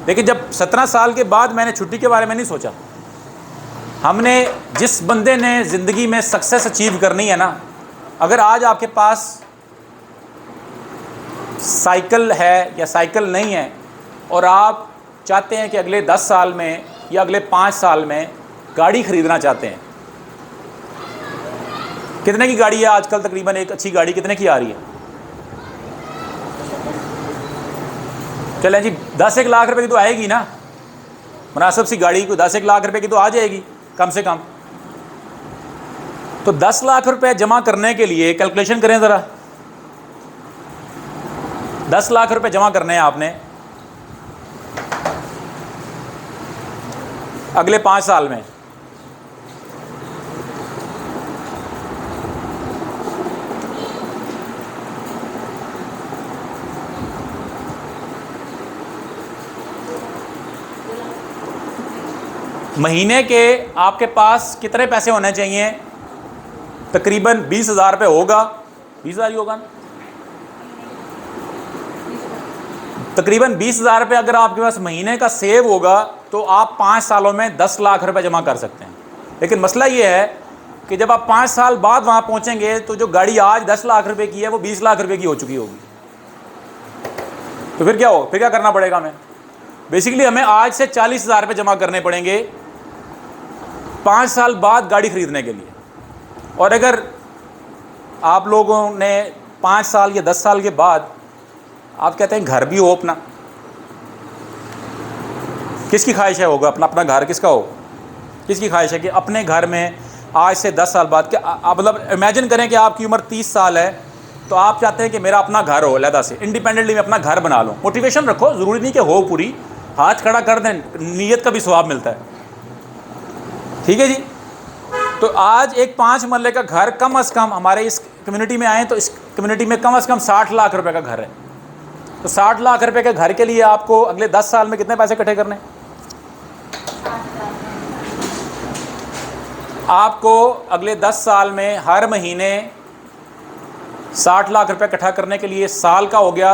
लेकिन जब 17 साल के बाद मैंने छुट्टी के बारे में नहीं सोचा। हमने, जिस बंदे ने ज़िंदगी में सक्सेस अचीव करनी है ना, अगर आज आपके पास साइकिल है या साइकिल नहीं है और आप चाहते हैं कि अगले 10 साल में या अगले 5 साल में गाड़ी ख़रीदना चाहते हैं, कितने की गाड़ी है आजकल? तकरीबन एक अच्छी गाड़ी कितने की आ रही है? चलें जी, 10-1 लाख रुपए की तो आएगी ना, मुनासिब सी गाड़ी को 10-1 लाख रुपए की तो आ जाएगी कम से कम। तो 10 लाख रुपए जमा करने के लिए कैलकुलेशन करें ज़रा, 10 लाख रुपए जमा करने हैं आपने अगले 5 साल में। महीने के आपके पास कितने पैसे होने चाहिए? तकरीबन 20,000 रुपये होगा, 20,000 ही होगा ना, तकरीबन 20,000 रुपये अगर आपके पास महीने का सेव होगा तो आप 5 सालों में 10 लाख रुपए जमा कर सकते हैं। लेकिन मसला ये है कि जब आप 5 साल बाद वहाँ पहुँचेंगे तो जो गाड़ी आज 10 लाख रुपए की है वो 20 लाख रुपए की हो चुकी होगी। तो फिर क्या करना पड़ेगा हमें? बेसिकली हमें आज से 40,000 रुपये जमा करने पड़ेंगे 5 साल बाद गाड़ी ख़रीदने के लिए। और अगर आप लोगों ने 5 साल या 10 साल के बाद आप कहते हैं घर भी हो अपना, किसकी ख्वाहिश है होगा अपना घर? किसका हो? किसकी ख्वाहिश है कि अपने घर में आज से 10 साल बाद क्या आप, मतलब इमेजिन करें कि आपकी उम्र 30 साल है तो आप चाहते हैं कि मेरा अपना घर हो, अलहदा से इंडिपेंडेंटली मैं अपना घर बना लूँ। मोटिवेशन रखो, ज़रूरी नहीं कि हो पूरी, हाथ खड़ा कर दें, नीयत का भी सवाब मिलता है। ठीक है जी। तो आज एक 5 मरले का घर कम अज़ कम, हमारे इस कम्युनिटी में आए तो इस कम्युनिटी में कम अज़ कम 60 लाख रुपए का घर है। तो 60 लाख रुपए के घर के लिए आपको अगले 10 साल में कितने पैसे इकट्ठे करने? आपको अगले 10 साल में हर महीने 60 लाख रुपए इकट्ठा करने के लिए साल का हो गया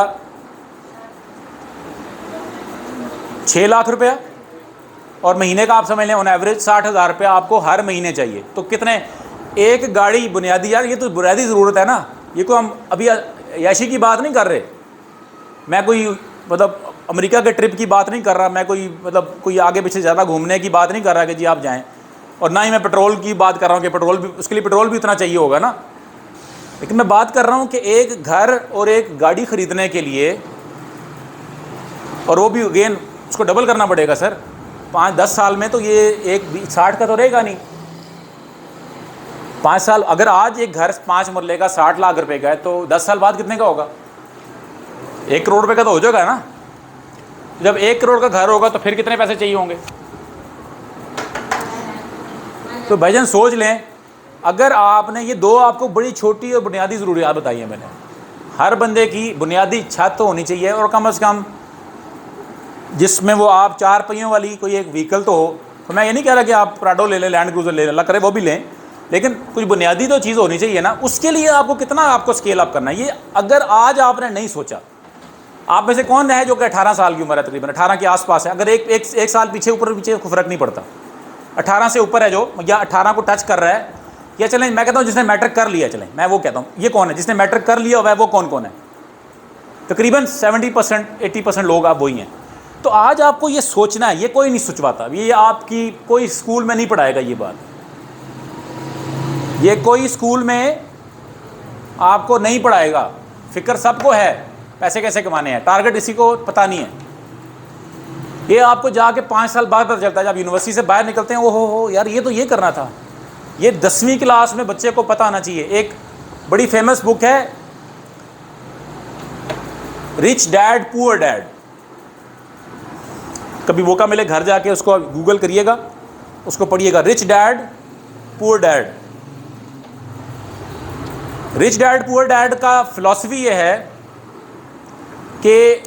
6 लाख रुपया, और महीने का आप समझ लें ऑन एवरेज 60,000 रुपया आपको हर महीने चाहिए। तो कितने? एक गाड़ी बुनियादी, यार ये तो बुनियादी ज़रूरत है ना, ये को हम अभी याशी की बात नहीं कर रहे, मैं कोई मतलब अमेरिका के ट्रिप की बात नहीं कर रहा, मैं कोई मतलब कोई आगे पीछे ज़्यादा घूमने की बात नहीं कर रहा कि जी आप जाएं, और ना ही मैं पेट्रोल की बात कर रहा हूँ कि पेट्रोल भी, उसके लिए पेट्रोल भी उतना चाहिए होगा ना। लेकिन मैं बात कर रहा हूँ कि एक घर और एक गाड़ी ख़रीदने के लिए, और वो भी अगेन उसको डबल करना पड़ेगा सर 5-10 साल में, तो ये एक 60 का तो रहेगा नहीं। 5 साल, अगर आज एक घर 5 मरले का 60 लाख रुपए का है तो 10 साल बाद कितने का होगा? 1 करोड़ रुपए का तो हो जाएगा ना। जब 1 करोड़ का घर होगा तो फिर कितने पैसे चाहिए होंगे? तो भाईजान सोच लें, अगर आपने ये 2 आपको बड़ी छोटी और बुनियादी ज़रूरियात बताई हैं मैंने, हर बंदे की बुनियादी छत तो होनी चाहिए, और कम से कम जिसमें वो आप 4 पहियों वाली कोई एक व्हीकल तो हो। तो मैं ये नहीं कह रहा कि आप प्राडो ले लें, लैंड क्रूज़र ले लें, अल्लाह करे वो भी लें, लेकिन कुछ बुनियादी तो चीज़ होनी चाहिए ना। उसके लिए आपको कितना आपको स्केल अप करना है, ये अगर आज आपने नहीं सोचा। आप में से कौन है जो कि 18 साल की उम्र है, तकरीबन 18 के आसपास है, अगर एक साल पीछे ऊपर पीछे कोई फ़र्क नहीं पड़ता, 18 से ऊपर है जो, या 18 को टच कर रहा है, या चलें मैं कहता हूँ जिसने मैट्रिक कर लिया, चलें मैं वो कहता हूँ, ये कौन है जिसने मैट्रिक कर लिया हुआ है, वो कौन कौन है? तकरीबन 70% 80% लोग आप वही हैं। तो आज आपको ये सोचना है, ये कोई नहीं सोचवाता, ये आपकी कोई स्कूल में नहीं पढ़ाएगा ये बात, ये कोई स्कूल में आपको नहीं पढ़ाएगा। फिक्र सबको है पैसे कैसे कमाने हैं, टारगेट इसी को पता नहीं है। ये आपको जाके 5 साल बाद पता चलता है, जब यूनिवर्सिटी से बाहर निकलते हैं, ओहो हो यार ये तो ये करना था। ये 10वीं क्लास में बच्चे को पता आना चाहिए। एक बड़ी फेमस बुक है रिच डैड पुअर डैड, कभी मौका मिले घर जाके उसको गूगल करिएगा, उसको पढ़िएगा, rich dad poor dad. Rich dad poor dad का फिलॉसफी ये है कि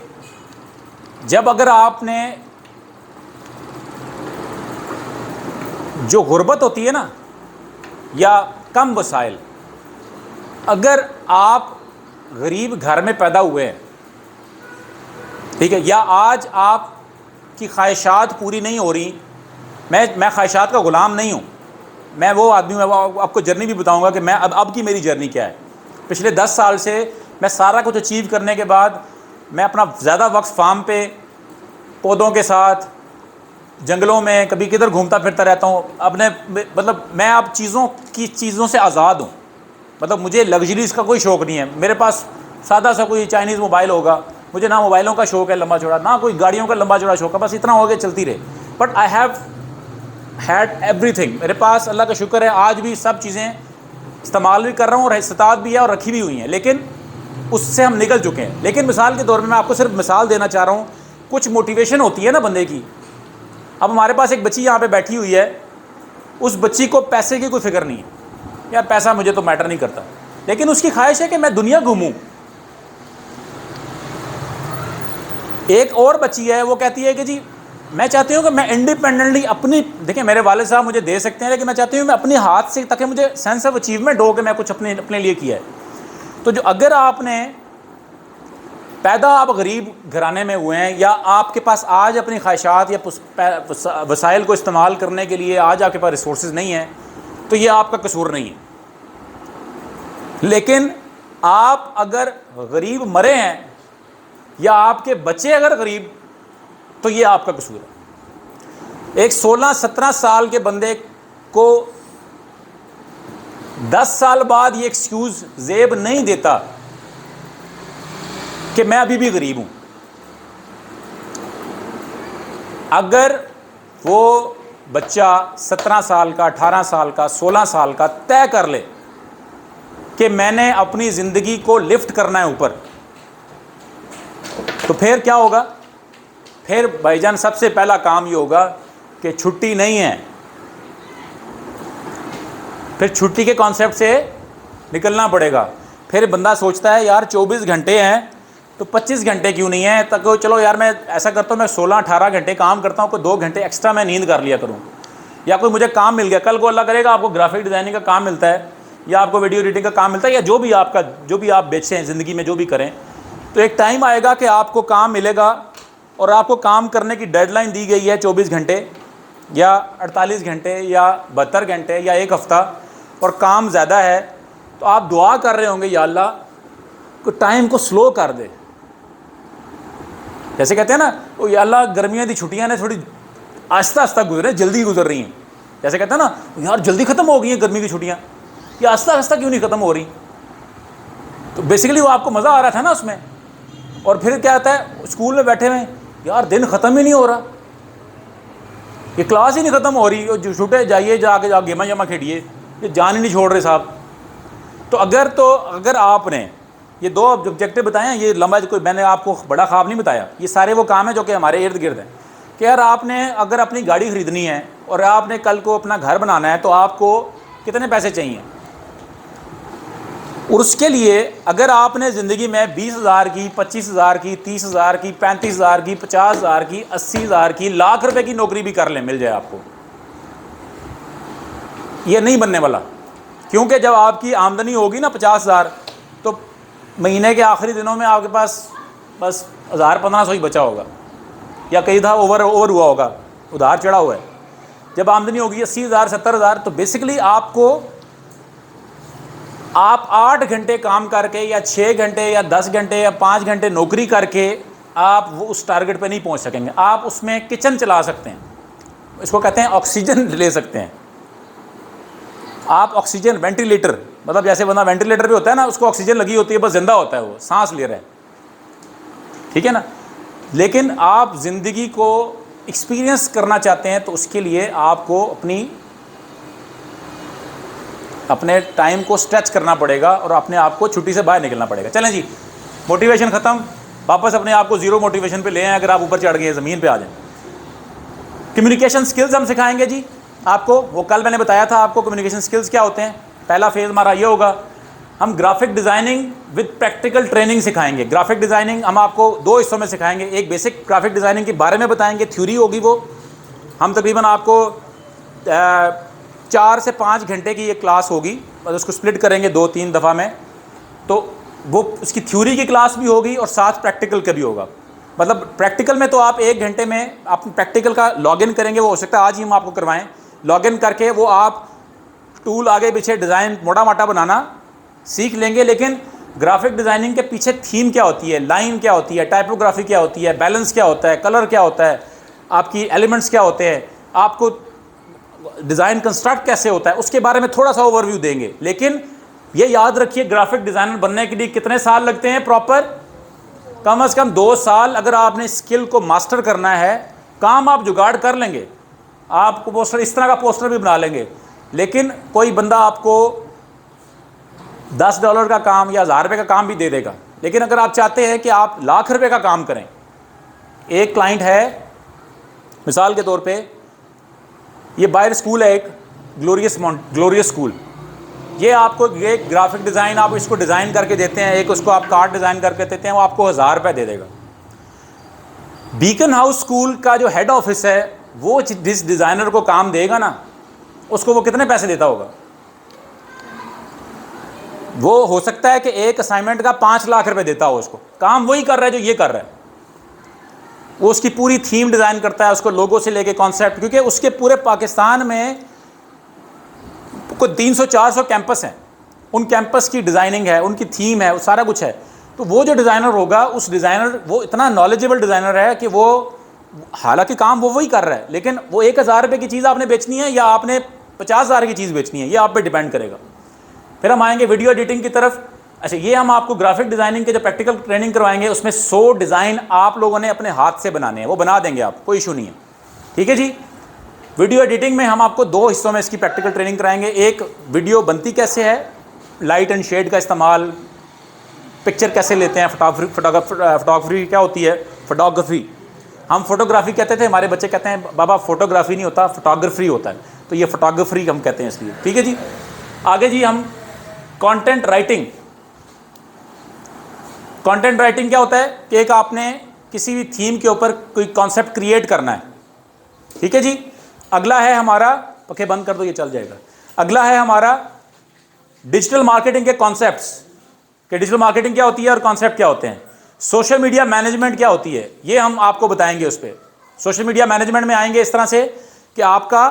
जब अगर आपने जो गुर्बत होती है ना, या कम वसाइल, अगर आप गरीब घर में पैदा हुए हैं, ठीक है, या आज आपकी ख्वाहिशात पूरी नहीं हो रही, मैं ख्वाहिशात का ग़ुलाम नहीं हूँ, मैं वो आदमी हूँ, मैं आपको जर्नी भी बताऊँगा कि मैं अब की मेरी जर्नी क्या है। पिछले 10 साल से मैं सारा कुछ अचीव करने के बाद मैं अपना ज़्यादा वक्त फार्म पे पौधों के साथ, जंगलों में, कभी किधर घूमता फिरता रहता हूँ अपने, मतलब मैं अब चीज़ों से आज़ाद हूँ। मतलब मुझे लग्जरीज़ का कोई शौक़ नहीं है। मेरे पास सादा सा कोई चाइनीज़ मोबाइल होगा, मुझे ना मोबाइलों का शौक़ है लंबा चौड़ा, ना कोई गाड़ियों का लंबा चौड़ा शौक़ है, बस इतना हो गया चलती रहे। But I have had everything, मेरे पास अल्लाह का शुक्र है आज भी सब चीज़ें इस्तेमाल भी कर रहा हूँ, और इस्तात भी है और रखी भी हुई हैं, लेकिन उससे हम निकल चुके हैं। लेकिन मिसाल के तौर में मैं आपको सिर्फ मिसाल देना चाह रहा हूँ, कुछ मोटिवेशन होती है ना बंदे की। अब हमारे पास एक बच्ची यहाँ पे बैठी हुई है, उस बच्ची को पैसे की कोई फिक्र नहीं है, यार पैसा मुझे तो मैटर नहीं करता, लेकिन उसकी ख्वाहिश है कि मैं दुनिया घूमूं। एक और बच्ची है, वो कहती है कि जी मैं चाहती हूँ कि मैं इंडिपेंडेंटली अपनी, देखिए मेरे वालिद साहब मुझे दे सकते हैं, लेकिन मैं चाहती हूँ मैं अपने हाथ से, ताकि मुझे सेंस ऑफ अचीवमेंट हो कि मैं कुछ अपने लिए किया है। तो जो अगर आपने पैदा आप गरीब घराने में हुए हैं, या आपके पास आज अपनी ख्वाहिशात या वसाइल को इस्तेमाल करने के लिए आज आपके पास रिसोर्सेज नहीं हैं, तो ये आपका कसूर नहीं है। लेकिन आप अगर गरीब मरे हैं, या आपके बच्चे अगर गरीब, तो ये आपका कसूर है। एक 16-17 साल के बंदे को 10 साल बाद ये एक्सक्यूज़ जेब नहीं देता कि मैं अभी भी गरीब हूं। अगर वो बच्चा 17 साल का, 18 साल का, 16 साल का तय कर ले कि मैंने अपनी ज़िंदगी को लिफ्ट करना है ऊपर, तो फिर क्या होगा? फिर भाईजान सबसे पहला काम ये होगा कि छुट्टी नहीं है, फिर छुट्टी के कॉन्सेप्ट से निकलना पड़ेगा। फिर बंदा सोचता है यार 24 घंटे हैं तो 25 घंटे क्यों नहीं है, तक चलो यार मैं ऐसा करता हूँ, मैं 16-18 घंटे काम करता हूँ, कोई 2 घंटे एक्स्ट्रा मैं नींद कर लिया करूँ, या कोई मुझे काम मिल गया, कल को अल्लाह करेगा आपको ग्राफिक डिज़ाइनिंग का काम मिलता है, या आपको वीडियो एडिटिंग का काम मिलता है, या जो भी आप बेचें ज़िंदगी में, जो भी करें, तो एक टाइम आएगा कि आपको काम मिलेगा, और आपको काम करने की डेडलाइन दी गई है 24 घंटे या 48 घंटे या 72 घंटे या 1 हफ़्ता, और काम ज़्यादा है, तो आप दुआ कर रहे होंगे या अल्लाह को टाइम को स्लो कर दे। जैसे कहते हैं ना, वो या अल्लाह गर्मियाँ की छुट्टियाँ ने थोड़ी आस्ता आस्ता गुजरे, जल्दी गुजर रही हैं। जैसे कहते हैं ना यार जल्दी ख़त्म हो गई हैं गर्मी की छुट्टियाँ, ये आस्ता आस्ता क्यों नहीं ख़त्म हो रही? तो बेसिकली वो आपको मज़ा आ रहा था ना उसमें, और फिर क्या आता है स्कूल में बैठे हुए यार दिन ख़त्म ही नहीं हो रहा, ये क्लास ही नहीं ख़त्म हो रही, जो छुट्टे जाइए जाके गेमा जमा खेलिए, ये जान ही नहीं छोड़ रहे साहब। तो अगर आपने ये 2 ऑब्जेक्टिव बताए हैं, ये लंबा कोई मैंने आपको बड़ा ख्वाब नहीं बताया, ये सारे वो काम है जो कि हमारे इर्द गिर्द हैं। कि यार आपने अगर अपनी गाड़ी ख़रीदनी है और आपने कल को अपना घर बनाना है तो आपको कितने पैसे चाहिए, और उसके लिए अगर आपने ज़िंदगी में 20,000 की, 25,000 की, 30,000 की, 35,000 की, 50,000 की, 80,000 की, लाख रुपए की नौकरी भी कर लें, मिल जाए आपको, ये नहीं बनने वाला। क्योंकि जब आपकी आमदनी होगी ना 50,000, तो महीने के आखिरी दिनों में आपके पास बस 1,000-1,500 ही बचा होगा, या कई था ओवर हुआ होगा, उधार चढ़ा हुआ है। जब आमदनी होगी 80,000, 70,000, तो बेसिकली आप 8 घंटे काम करके या 6 घंटे या 10 घंटे या 5 घंटे नौकरी करके आप वो उस टारगेट पे नहीं पहुंच सकेंगे। आप उसमें किचन चला सकते हैं, इसको कहते हैं ऑक्सीजन ले सकते हैं आप। ऑक्सीजन वेंटिलेटर, मतलब जैसे बंदा वेंटिलेटर भी होता है ना, उसको ऑक्सीजन लगी होती है, बस जिंदा होता है, वो सांस ले रहा है, ठीक है ना। लेकिन आप ज़िंदगी को एक्सपीरियंस करना चाहते हैं तो उसके लिए आपको अपने टाइम को स्ट्रेच करना पड़ेगा और अपने आप को छुट्टी से बाहर निकलना पड़ेगा। चलें जी, मोटिवेशन ख़त्म, वापस अपने आप को 0 मोटिवेशन पे ले आएँ। अगर आप ऊपर चढ़ गए, ज़मीन पे आ जाएं। कम्युनिकेशन स्किल्स हम सिखाएंगे जी आपको, वो कल मैंने बताया था आपको कम्युनिकेशन स्किल्स क्या होते हैं। पहला फेज़ हमारा ये होगा, हम graphic designing with practical training सिखाएंगे। ग्राफिक डिज़ाइनिंग हम आपको 2 हिस्सों में सिखाएंगे। एक बेसिक ग्राफिक डिज़ाइनिंग के बारे में बताएंगे, थ्योरी होगी वो, हम तकरीबन आपको 4 से 5 घंटे की ये क्लास होगी और उसको स्प्लिट करेंगे 2-3 दफ़ा में। तो वो उसकी थ्योरी की क्लास भी होगी और साथ प्रैक्टिकल का भी होगा। मतलब प्रैक्टिकल में तो आप 1 घंटे में आप प्रैक्टिकल का लॉगिन करेंगे, वो हो सकता है आज ही हम आपको करवाएं। लॉगिन करके वो आप टूल आगे पीछे डिज़ाइन मोटा माटा बनाना सीख लेंगे। लेकिन ग्राफिक डिज़ाइनिंग के पीछे थीम क्या होती है, लाइन क्या होती है, टाइपोग्राफी क्या होती है, बैलेंस क्या होता है, कलर क्या होता है, आपकी एलिमेंट्स क्या होते हैं, आपको डिज़ाइन कंस्ट्रक्ट कैसे होता है, उसके बारे में थोड़ा सा ओवरव्यू देंगे। लेकिन ये याद रखिए, ग्राफिक डिज़ाइनर बनने के लिए कितने साल लगते हैं प्रॉपर, कम से कम 2 साल। अगर आपने स्किल को मास्टर करना है, काम आप जुगाड़ कर लेंगे, आपको पोस्टर इस तरह का पोस्टर भी बना लेंगे। लेकिन कोई बंदा आपको $10 का काम या 1,000 रुपये का काम भी दे देगा। लेकिन अगर आप चाहते हैं कि आप लाख रुपए का काम करें, एक क्लाइंट है मिसाल के तौर पे, ये बायर स्कूल है एक ग्लोरियस स्कूल, ये आपको ये ग्राफिक डिज़ाइन आप इसको डिज़ाइन करके देते हैं, एक उसको आप कार्ड डिज़ाइन करके देते हैं, वो आपको 1,000 रुपये दे देगा। बीकन हाउस स्कूल का जो हेड ऑफिस है, वो जिस डिज़ाइनर को काम देगा ना, उसको वो कितने पैसे देता होगा। वो हो सकता है कि एक असाइनमेंट का 5 लाख रुपए देता हो उसको, काम वही कर रहा है जो ये कर रहा है। वो उसकी पूरी थीम डिज़ाइन करता है, उसको लोगो से लेके कॉन्सेप्ट, क्योंकि उसके पूरे पाकिस्तान में कोई 300-400 कैंपस हैं, उन कैंपस की डिज़ाइनिंग है, उनकी थीम है, सारा कुछ है। तो वो जो डिज़ाइनर होगा, उस डिज़ाइनर वो इतना नॉलेजेबल डिज़ाइनर है कि वो हालांकि काम वो वही कर रहा है, लेकिन वो 1,000 रुपये की चीज़ आपने बेचनी है या आपने 50,000 की चीज़ बेचनी है, ये आप पे डिपेंड करेगा। फिर हम आएंगे वीडियो एडिटिंग की तरफ। अच्छा, ये हम आपको ग्राफिक डिज़ाइनिंग के जो प्रैक्टिकल ट्रेनिंग करवाएंगे, उसमें 100 डिज़ाइन आप लोगों ने अपने हाथ से बनाने हैं, वो बना देंगे आप, कोई इशू नहीं है, ठीक है जी। वीडियो एडिटिंग में हम आपको 2 हिस्सों में इसकी प्रैक्टिकल ट्रेनिंग कराएंगे। एक, वीडियो बनती कैसे है, लाइट एंड शेड का इस्तेमाल, पिक्चर कैसे लेते हैं, फोटोग्राफी क्या होती है, फोटोग्राफी हम फोटोग्राफी कहते थे, हमारे बच्चे कहते हैं बाबा फोटोग्राफी नहीं होता, फोटोग्राफी होता है, तो ये फोटोग्राफी हम कहते हैं इसलिए, ठीक है जी। आगे जी, हम कंटेंट राइटिंग। कंटेंट राइटिंग क्या होता है कि एक आपने किसी भी थीम के ऊपर कोई कॉन्सेप्ट क्रिएट करना है, ठीक है जी। अगला है हमारा, पखे बंद कर दो ये चल जाएगा। अगला है हमारा डिजिटल मार्केटिंग के कॉन्सेप्ट्स, कि डिजिटल मार्केटिंग क्या होती है और कॉन्सेप्ट क्या होते हैं। सोशल मीडिया मैनेजमेंट क्या होती है, ये हम आपको बताएंगे उस पर। सोशल मीडिया मैनेजमेंट में आएंगे इस तरह से कि आपका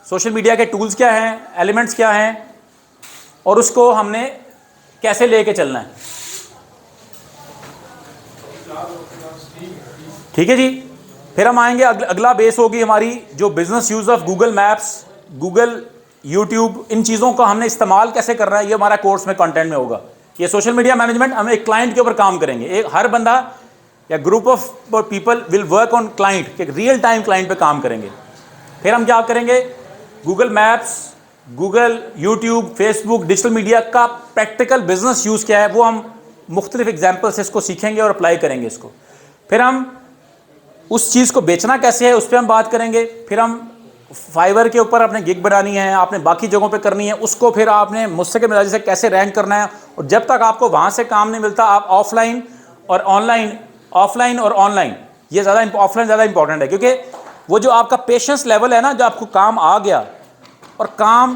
सोशल मीडिया के टूल्स क्या हैं, एलिमेंट्स क्या हैं, और उसको हमने कैसे लेके चलना है, ठीक है जी। फिर हम आएंगे, अगला बेस होगी हमारी जो business use of Google maps, Google, YouTube, इन चीज़ों का हमने इस्तेमाल कैसे करना है, ये हमारा कोर्स में कंटेंट में होगा। ये सोशल मीडिया मैनेजमेंट हम एक क्लाइंट के ऊपर काम करेंगे, एक हर बंदा या group of people will work on client, के रियल टाइम क्लाइंट पे काम करेंगे। फिर हम क्या करेंगे, Google maps, Google, YouTube, Facebook, digital media का प्रैक्टिकल बिजनेस यूज़ क्या है वो हम मुख्तलिफ एग्जाम्पल से इसको सीखेंगे और अप्लाई करेंगे इसको। फिर हम उस चीज़ को बेचना कैसे है उस पर हम बात करेंगे। फिर हम फाइवर के ऊपर अपने गिग बनानी है, आपने बाकी जगहों पे करनी है, उसको फिर आपने मुस्तकिल मिजाज से कैसे रैंक करना है। और जब तक आपको वहाँ से काम नहीं मिलता, आप ऑफलाइन और ऑनलाइन, ये ज़्यादा ऑफलाइन ज़्यादा इंपॉर्टेंट है, क्योंकि वो जो आपका पेशेंस लेवल है ना, जो आपको काम आ गया और काम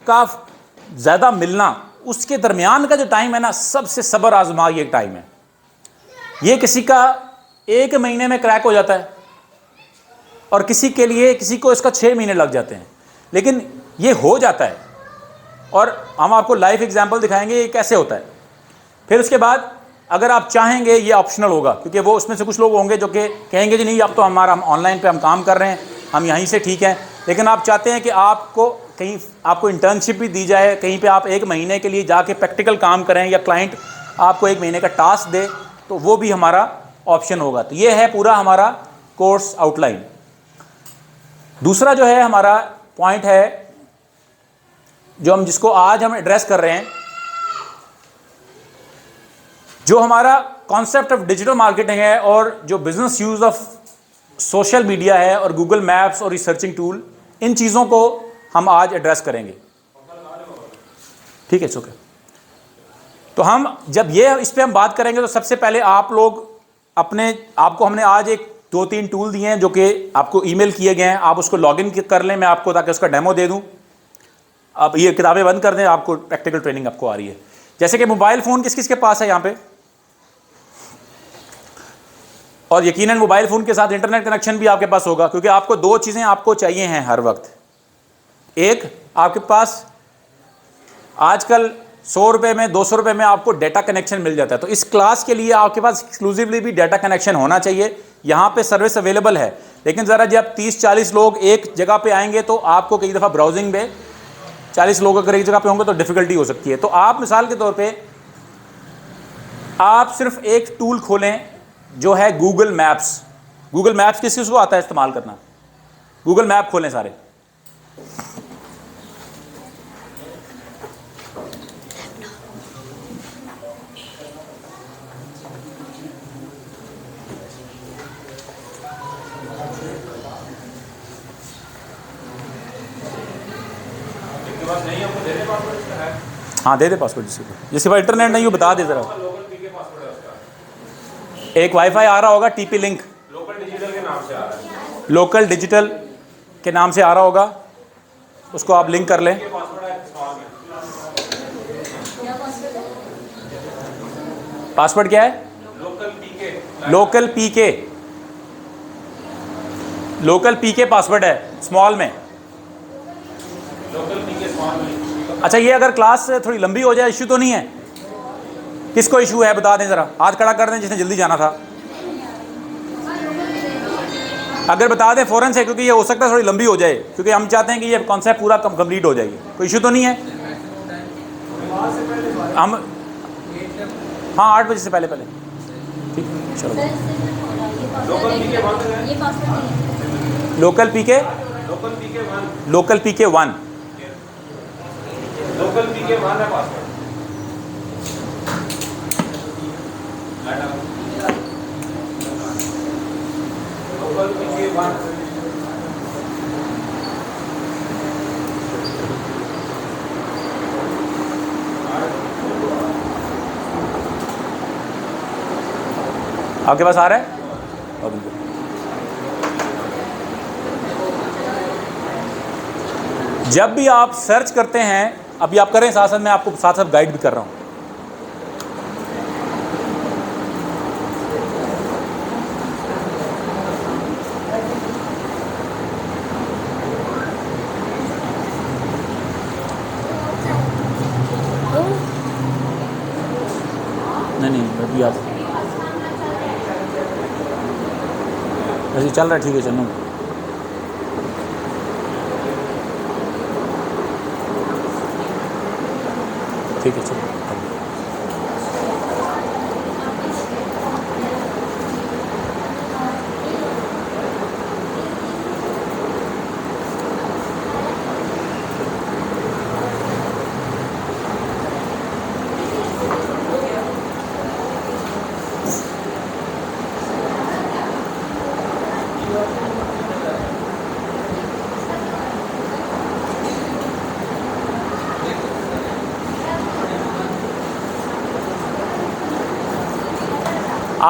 का ज़्यादा मिलना, उसके दरमियान का जो टाइम है ना, सबसे सब्र आजमा ये टाइम है। ये किसी का 1 महीने में क्रैक हो जाता है और किसी को इसका 6 महीने लग जाते हैं, लेकिन ये हो जाता है। और हम आपको लाइव एग्जांपल दिखाएंगे ये कैसे होता है। फिर उसके बाद अगर आप चाहेंगे, ये ऑप्शनल होगा, क्योंकि वो उसमें से कुछ लोग होंगे जो कि कहेंगे जी नहीं, अब तो हम ऑनलाइन पे हम काम कर रहे हैं, हम यहीं से ठीक हैं, लेकिन आप चाहते हैं कि आपको इंटर्नशिप भी दी जाए, कहीं पे आप 1 महीने के लिए जाके प्रैक्टिकल काम करें, या क्लाइंट आपको 1 महीने का टास्क दे, तो वो भी हमारा ऑप्शन होगा। तो ये है पूरा हमारा कोर्स आउटलाइन। दूसरा जो है हमारा पॉइंट है, जिसको आज हम एड्रेस कर रहे हैं, जो हमारा कॉन्सेप्ट ऑफ डिजिटल मार्केटिंग है और जो business use of social media है और गूगल मैप्स और रिसर्चिंग टूल, इन चीज़ों को हम आज एड्रेस करेंगे। ठीक है, ओके। तो हम जब इस पे हम बात करेंगे, तो सबसे पहले आप लोग आपको हमने आज 2-3 टूल दिए हैं जो कि आपको ईमेल किए गए हैं, आप उसको लॉगिन कर लें, मैं आपको ताकि उसका डेमो दे दूं। आप ये किताबें बंद कर दें, आपको प्रैक्टिकल ट्रेनिंग आपको आ रही है। जैसे कि मोबाइल फ़ोन किस किस के पास है यहाँ पे, और यकीनन मोबाइल फ़ोन के साथ इंटरनेट कनेक्शन भी आपके पास होगा, क्योंकि आपको 2 चीज़ें आपको चाहिए हैं हर वक्त। एक, आपके पास आजकल 100 रुपये में, 200 रुपये में आपको डाटा कनेक्शन मिल जाता है। तो इस क्लास के लिए आपके पास एक्सक्लूसिवली भी डाटा कनेक्शन होना चाहिए। यहाँ पे सर्विस अवेलेबल है, लेकिन ज़रा जब 30-40 लोग एक जगह पे आएंगे, तो आपको कई दफ़ा ब्राउजिंग में 40 लोग अगर एक जगह पे होंगे तो डिफ़िकल्टी हो सकती है। तो आप मिसाल के तौर पे आप सिर्फ एक टूल खोलें जो है गूगल मैप्स। गूगल मैप्स किस किस को आता है इस्तेमाल करना? गूगल मैप खोलें सारे। हाँ, दे दे पासवर्ड जिसके पास इंटरनेट नहीं हो, बता दे ज़रा। एक वाईफाई आ रहा होगा, टीपी लिंक, लोकल डिजिटल के नाम से आ रहा है, लोकल डिजिटल के नाम से आ रहा होगा, उसको आप लिंक कर लें। पासवर्ड क्या है? लोकल पीके पासवर्ड है, स्मॉल में। अच्छा, ये अगर क्लास थोड़ी लंबी हो जाए, इशू तो नहीं है? किसको इशू है बता दें ज़रा, हाथ खड़ा कर दें जिसने जल्दी जाना था। अगर बता दें फ़ौरन से, क्योंकि ये हो सकता है थोड़ी लंबी हो जाए, क्योंकि हम चाहते हैं कि ये कॉन्सेप्ट पूरा कंप्लीट हो जाएगी। कोई इशू तो नहीं है? हम हाँ, 8 बजे से पहले ठीक, चलो। लोकल पीके 1 है पासवर्ड। आपके पास आ रहा है? जब भी आप सर्च करते हैं, अभी आप करें साथ साथ, मैं आपको साथ साथ गाइड भी कर रहा हूं। नहीं अभी आप ऐसे चल रहा है, ठीक है, चलो। ठीक है, चलो।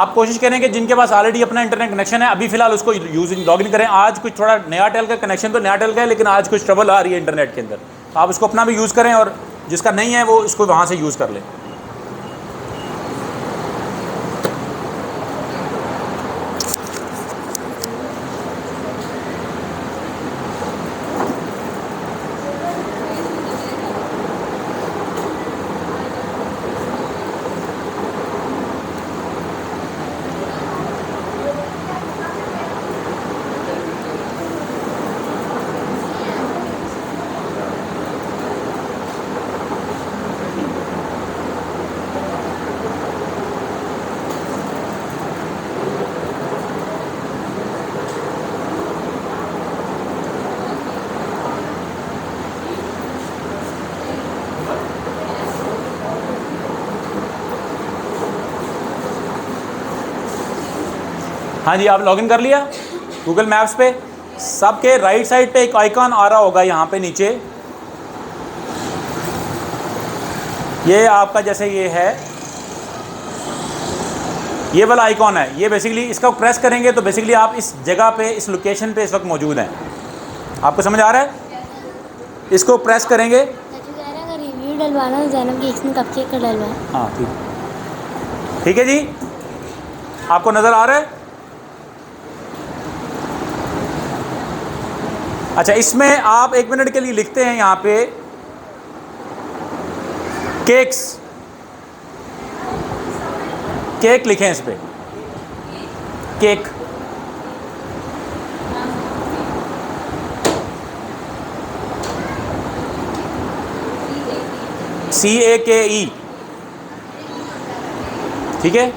आप कोशिश करें कि जिनके पास ऑलरेडी अपना इंटरनेट कनेक्शन है अभी फ़िलहाल उसको लॉगिन करें। आज कुछ थोड़ा नया टेल का कनेक्शन तो नया टेल का है, लेकिन आज कुछ ट्रबल आ रही है इंटरनेट के अंदर, तो आप उसको अपना भी यूज़ करें और जिसका नहीं है वो इसको वहाँ से यूज़ कर लें। हाँ जी, आप लॉगिन कर लिया गूगल मैप्स पे। सबके राइट साइड पे एक आइकॉन आ रहा होगा यहाँ पे नीचे, ये आपका जैसे ये है, ये वाला आइकॉन है, ये बेसिकली इसका प्रेस करेंगे तो बेसिकली आप इस जगह पे, इस लोकेशन पे इस वक्त मौजूद हैं। आपको समझ आ रहा है? इसको प्रेस करेंगे। रिव्यू डलवाना है ज़ैनब की, इसमें कब चेक कर डलवाएं? हाँ ठीक है जी, आपको नज़र आ रहा है? अच्छा, इसमें आप 1 मिनट के लिए लिखते हैं यहाँ पे केक्स, केक लिखें इस पे, केक। CAKE, ठीक है,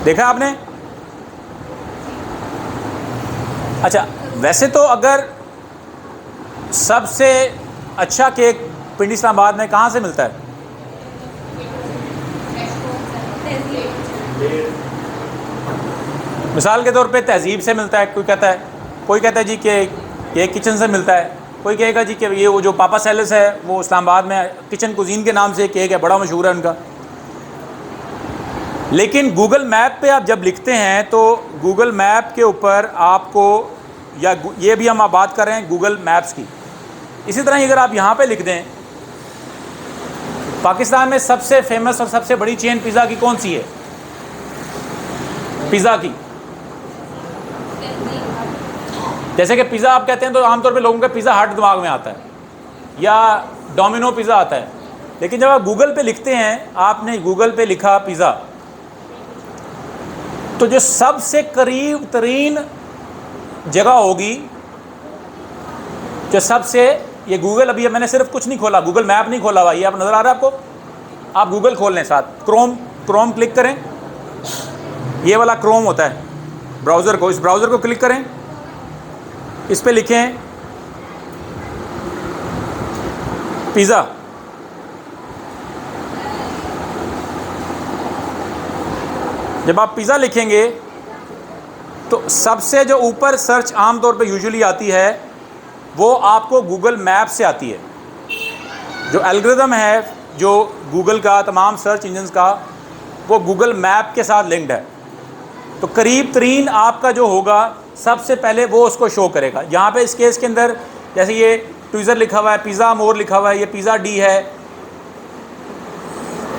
देखा आपने? अच्छा, वैसे तो अगर सबसे अच्छा केक पिंडी इस्लामाबाद में कहाँ से मिलता है? मिसाल के तौर पे तहजीब से मिलता है, कोई कहता है जी कि केक किचन से मिलता है, कोई कहेगा जी कि ये वो जो पापा सेलस है वो इस्लामाबाद में किचन कुजीन के नाम से केक है, बड़ा मशहूर है उनका। लेकिन गूगल मैप पे आप जब लिखते हैं तो गूगल मैप के ऊपर आपको, या ये भी हम आप बात कर रहे हैं गूगल मैप्स की, इसी तरह अगर आप यहाँ पे लिख दें पाकिस्तान में सबसे फेमस और सबसे बड़ी चेन पिज़्ज़ा की कौन सी है? पिज़्ज़ा की, जैसे कि पिज़्ज़ा आप कहते हैं तो आमतौर पे लोगों का पिज़्ज़ा हट दिमाग में आता है या डोमिनो पिज़्ज़ा आता है, लेकिन जब आप गूगल पे लिखते हैं, आपने गूगल पे लिखा पिज़्ज़ा, तो जो सबसे करीब तरीन जगह होगी, जो सबसे, ये गूगल, अभी मैंने सिर्फ कुछ नहीं खोला, गूगल मैप नहीं खोला हुआ, ये आप नज़र आ रहा है आपको? आप गूगल खोल लें साथ, क्रोम क्लिक करें, ये वाला क्रोम होता है ब्राउज़र को, इस ब्राउज़र को क्लिक करें, इस पे लिखें पिज़्ज़ा, जब आप पिज़्ज़ा लिखेंगे तो सबसे जो ऊपर सर्च आमतौर पे यूजुअली आती है वो आपको गूगल मैप से आती है। जो एल्गोरिथम है जो गूगल का, तमाम सर्च इंजन्स का, वो गूगल मैप के साथ लिंक्ड है, तो करीब तरीन आपका जो होगा सबसे पहले वो उसको शो करेगा। यहाँ पे इस केस के अंदर जैसे ये ट्विज़र लिखा हुआ है, पिज़्ज़ा मोर लिखा हुआ है, ये पिज़्ज़ा डी है,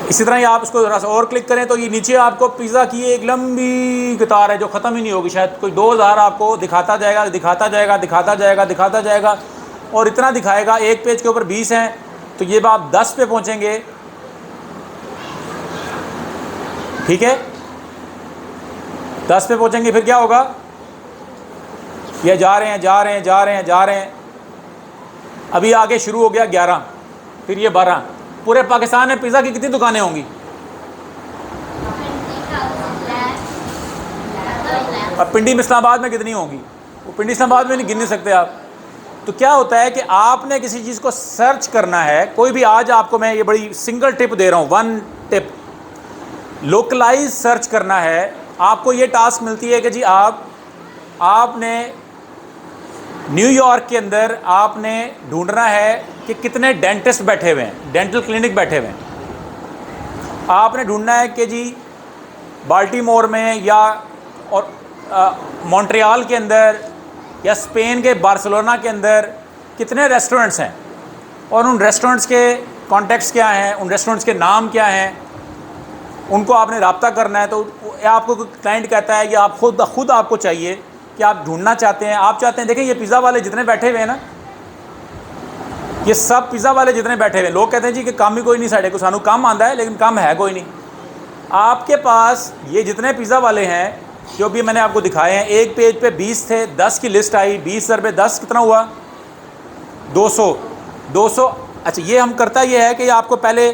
इसी तरह ही आप इसको ज़रा सा और क्लिक करें तो ये नीचे आपको पिज़्ज़ा की एक लंबी कतार है जो ख़त्म ही नहीं होगी, शायद कोई 2000 आपको दिखाता जाएगा और इतना दिखाएगा, एक पेज के ऊपर 20 हैं, तो ये आप 10 पे पहुँचेंगे, ठीक है, 10 पे पहुँचेंगे, फिर क्या होगा? ये जा रहे हैं, अभी आगे शुरू हो गया 11, फिर ये 12। पूरे पाकिस्तान में पिज़्ज़ा की कितनी दुकानें होंगी? अब पिंडी इस्लामाबाद में कितनी होंगी? वो पिंडी इस्लामाबाद में नहीं गिन नहीं सकते आप। तो क्या होता है कि आपने किसी चीज़ को सर्च करना है, कोई भी, आज आपको मैं ये बड़ी सिंगल टिप दे रहा हूँ, 1 टिप, लोकलाइज सर्च करना है। आपको ये टास्क मिलती है कि जी आपने न्यूयॉर्क के अंदर आपने ढूंढना है कि कितने डेंटिस्ट बैठे हुए हैं, डेंटल क्लिनिक बैठे हुए हैं। आपने ढूंढना है कि जी बाल्टीमोर में या और मॉन्ट्रियल के अंदर या स्पेन के बार्सिलोना के अंदर कितने रेस्टोरेंट्स हैं और उन रेस्टोरेंट्स के कॉन्टेक्ट्स क्या हैं, उन रेस्टोरेंट्स के नाम क्या हैं, उनको आपने रब्ता करना है। तो आपको क्लाइंट कहता है कि आप खुद आपको चाहिए कि आप ढूंढना चाहते हैं, आप चाहते हैं। देखिए ये पिज़्ज़ा वाले जितने बैठे हुए हैं ना, ये सब पिज़्ज़ा वाले जितने बैठे हुए हैं, लोग कहते हैं जी कि काम ही कोई नहीं साढ़े को, सानू काम आंदा है लेकिन काम है कोई नहीं। आपके पास ये जितने पिज़्ज़ा वाले हैं जो भी मैंने आपको दिखाए हैं, एक पेज पे 20 थे, 10 की लिस्ट आई, 20 रुपये 10 कितना हुआ 200। अच्छा ये हम करता ये है कि आपको पहले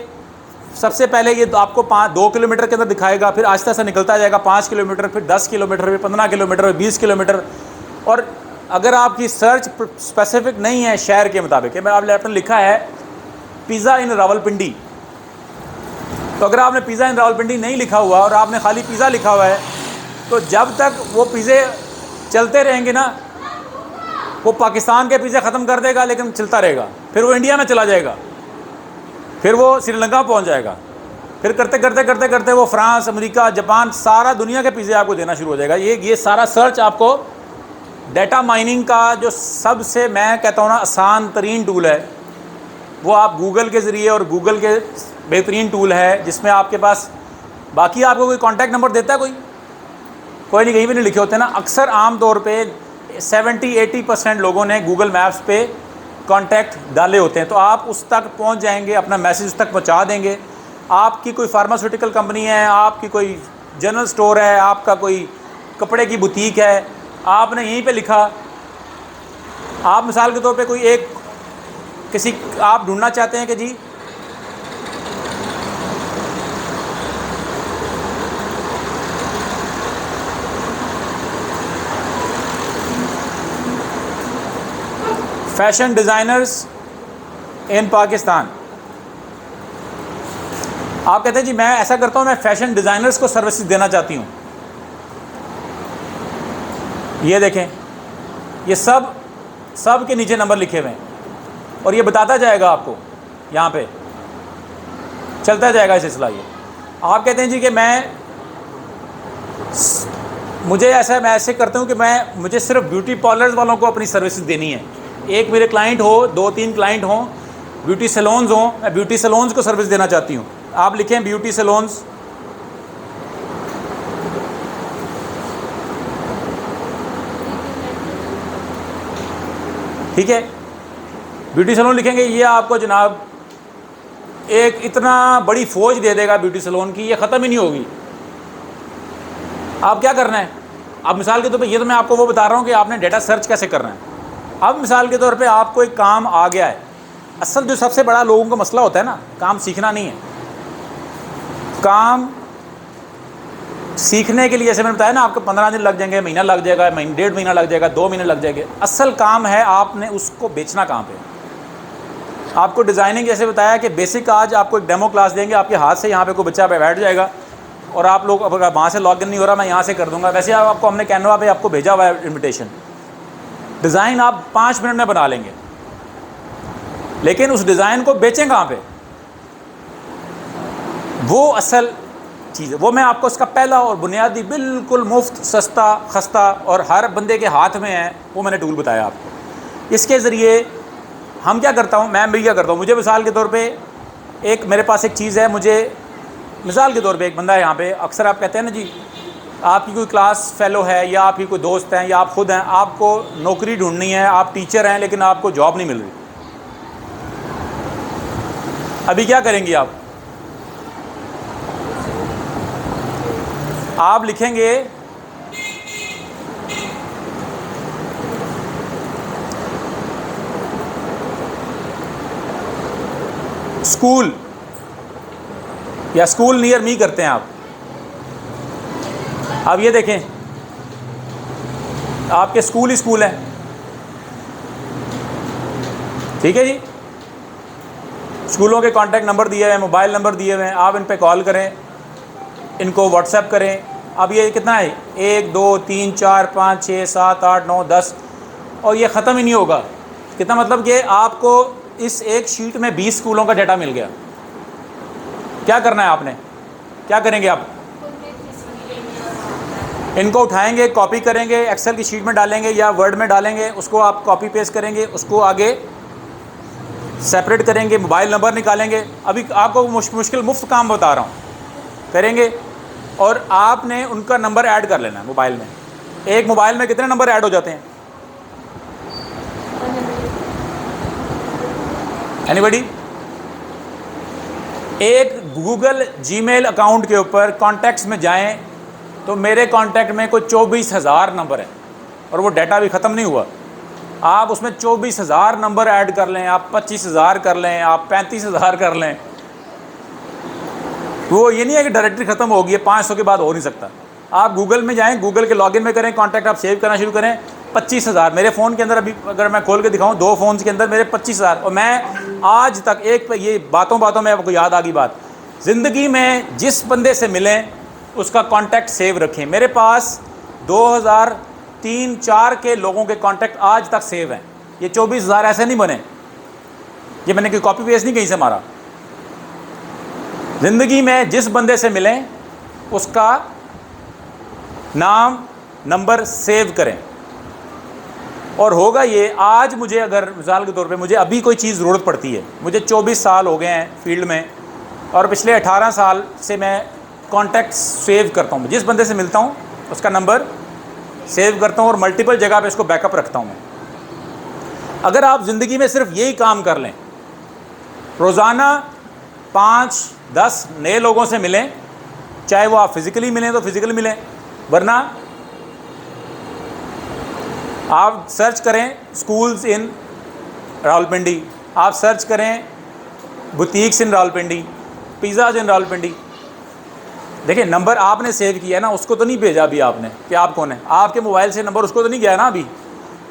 सबसे पहले ये आपको 2 किलोमीटर के अंदर दिखाएगा, फिर आहिस्ता से निकलता जाएगा 5 किलोमीटर, फिर 10 किलोमीटर, फिर 15 किलोमीटर, फिर 20 किलोमीटर। और अगर आपकी सर्च स्पेसिफिक नहीं है शहर के मुताबिक, मैं आपने लिखा है पिज़्ज़ा इन रावलपिंडी, तो अगर आपने पिज़्ज़ा इन रावलपिंडी नहीं लिखा हुआ और आपने खाली पिज़्ज़ा लिखा हुआ है, तो जब तक वो पिज़्ज़े चलते रहेंगे ना, वो पाकिस्तान के पिज़्ज़े ख़त्म कर देगा लेकिन चलता रहेगा, फिर वो इंडिया में चला जाएगा, फिर वो श्रीलंका पहुंच जाएगा, फिर करते करते करते करते वो फ्रांस, अमेरिका, जापान, सारा दुनिया के पिज़्ज़े आपको देना शुरू हो जाएगा। ये सारा सर्च आपको डेटा माइनिंग का जो सबसे मैं कहता हूँ ना आसान तरीन टूल है, वो आप गूगल के ज़रिए, और गूगल के बेहतरीन टूल है जिसमें आपके पास बाकी आपको कोई कॉन्टैक्ट नंबर देता है कोई नहीं, कहीं भी नहीं लिखे होते ना। अक्सर आम तौर पे 70-80% लोगों ने गूगल मैप्स पे कॉन्टैक्ट डाले होते हैं, तो आप उस तक पहुंच जाएंगे, अपना मैसेज उस तक पहुंचा देंगे। आपकी कोई फार्मास्यूटिकल कंपनी है, आपकी कोई जनरल स्टोर है, आपका कोई कपड़े की बुटीक है, आपने यहीं पे लिखा, आप मिसाल के तौर पे कोई एक किसी आप ढूंढना चाहते हैं कि जी फैशन डिज़ाइनर्स इन पाकिस्तान, आप कहते हैं जी मैं ऐसा करता हूँ, मैं फ़ैशन डिज़ाइनर्स को सर्विसेज देना चाहती हूँ। ये देखें, ये सब के नीचे नंबर लिखे हुए हैं और ये बताता जाएगा आपको, यहाँ पे चलता जाएगा ये सिलसिला। ये आप कहते हैं जी कि मैं ऐसे करता हूँ कि मुझे सिर्फ ब्यूटी पार्लर्स वालों को अपनी सर्विसेज देनी है। एक मेरे क्लाइंट हो, 2-3 क्लाइंट हों, ब्यूटी सैलून्स हों, मैं ब्यूटी सैलून्स को सर्विस देना चाहती हूँ। आप लिखें ब्यूटी सैलून्स, ठीक है, ब्यूटी सैलून लिखेंगे, ये आपको जनाब एक इतना बड़ी फ़ौज दे देगा ब्यूटी सैलून की, ये ख़त्म ही नहीं होगी। आप क्या करना है, अब मिसाल के तौर पे ये तो मैं आपको वो बता रहा हूँ कि आपने डेटा सर्च कैसे करना है। अब मिसाल के तौर पे आपको एक काम आ गया है, असल जो सबसे बड़ा लोगों का मसला होता है ना, काम सीखना नहीं है। काम सीखने के लिए जैसे मैंने बताया ना, आपको 15 दिन लग जाएंगे, महीना लग जाएगा, 1.5 महीना लग जाएगा, 2 महीने लग जाएंगे। असल काम है आपने उसको बेचना कहाँ पे। आपको डिज़ाइनिंग जैसे बताया कि बेसिक, आज आपको एक डेमो क्लास देंगे, आपके हाथ से यहाँ पे कोई बच्चा पे बैठ जाएगा और आप लोग, अगर वहाँ से लॉगिन नहीं हो रहा, मैं यहाँ से कर दूँगा। वैसे आपको हमने कैनवा पे आपको भेजा हुआ है इन्विटेशन। डिज़ाइन आप 5 मिनट में बना लेंगे, लेकिन उस डिज़ाइन को बेचें कहाँ पे, वो असल चीज़ है। वो मैं आपको इसका पहला और बुनियादी, बिल्कुल मुफ्त, सस्ता, खस्ता और हर बंदे के हाथ में है, वो मैंने टूल बताया आपको। इसके ज़रिए हम क्या करता हूँ, मैं भी क्या करता हूँ, मुझे मिसाल के तौर पे एक मेरे पास एक चीज़ है, मुझे मिसाल के तौर पे एक बंदा है यहाँ पे, अक्सर आप कहते हैं ना जी, आपकी कोई क्लास फेलो है या आपकी कोई दोस्त हैं या आप ख़ुद हैं, आपको नौकरी ढूंढनी है, आप टीचर हैं लेकिन आपको जॉब नहीं मिल रही, अभी क्या करेंगी आप लिखेंगे स्कूल या स्कूल नियर मी करते हैं आप। अब ये देखें, आपके स्कूल ही स्कूल है, ठीक है जी। स्कूलों के कॉन्टैक्ट नंबर दिए हुए हैं, मोबाइल नंबर दिए हुए हैं, आप इन पे कॉल करें, इनको व्हाट्सएप करें। अब ये कितना है, 1 2 3 4 5 6 7 8 9 10, और ये ख़त्म ही नहीं होगा। कितना मतलब कि आपको इस एक शीट में 20 स्कूलों का डाटा मिल गया। क्या करना है आपने, क्या करेंगे आप, इनको उठाएंगे, कॉपी करेंगे, एक्सेल की शीट में डालेंगे या वर्ड में डालेंगे, उसको आप कॉपी पेस्ट करेंगे, उसको आगे सेपरेट करेंगे, मोबाइल नंबर निकालेंगे। अभी आपको मुश्किल मुफ्त काम बता रहा हूँ, करेंगे और आपने उनका नंबर ऐड कर लेना है मोबाइल में। एक मोबाइल में कितने नंबर ऐड हो जाते हैं? एनीबॉडी? एक गूगल जीमेल अकाउंट के ऊपर कॉन्टैक्ट्स में जाएं तो मेरे कॉन्टैक्ट में कोई 24,000 नंबर है और वो डाटा भी ख़त्म नहीं हुआ। आप उसमें 24,000 नंबर ऐड कर लें, आप 25,000 कर लें, आप 35,000 कर लें, वो ये नहीं है कि डायरेक्टरी ख़त्म होगी, 500 के बाद हो नहीं सकता। आप गूगल में जाएं, गूगल के लॉगिन में करें, कॉन्टैक्ट आप सेव करना शुरू करें। 25,000 मेरे फ़ोन के अंदर, अभी अगर मैं खोल के दिखाऊं 2 फ़ोन्स के अंदर मेरे 25,000। और मैं आज तक एक ये बातों में आपको याद आ गई बात, ज़िंदगी में जिस बंदे से मिलें उसका कॉन्टैक्ट सेव रखें। मेरे पास 2003-4 के लोगों के कॉन्टैक्ट आज तक सेव हैं। ये 24,000 ऐसे नहीं बने, ये मैंने कोई कॉपी पेस्ट नहीं कहीं से मारा। ज़िंदगी में जिस बंदे से मिलें उसका नाम नंबर सेव करें। और होगा ये, आज मुझे अगर मिसाल के तौर पे मुझे अभी कोई चीज़ ज़रूरत पड़ती है, मुझे 24 साल हो गए हैं फील्ड में और पिछले 18 साल से मैं कॉन्टैक्ट सेव करता हूँ। जिस बंदे से मिलता हूँ उसका नंबर सेव करता हूँ और मल्टीपल जगह पे इसको बैकअप रखता हूँ मैं। अगर आप ज़िंदगी में सिर्फ यही काम कर लें, रोज़ाना 5-10 नए लोगों से मिलें, चाहे वो आप फिज़िकली मिलें तो फिज़िकली मिलें, वरना आप सर्च करें स्कूल्स इन रावलपिंडी, आप सर्च करें बुटीक्स इन रावलपिंडी, पिज़्ज़ाज इन रावलपिंडी। देखिए नंबर आपने सेव किया है ना, उसको तो नहीं भेजा अभी आपने कि आप कौन है, आपके मोबाइल से नंबर उसको तो नहीं गया ना अभी।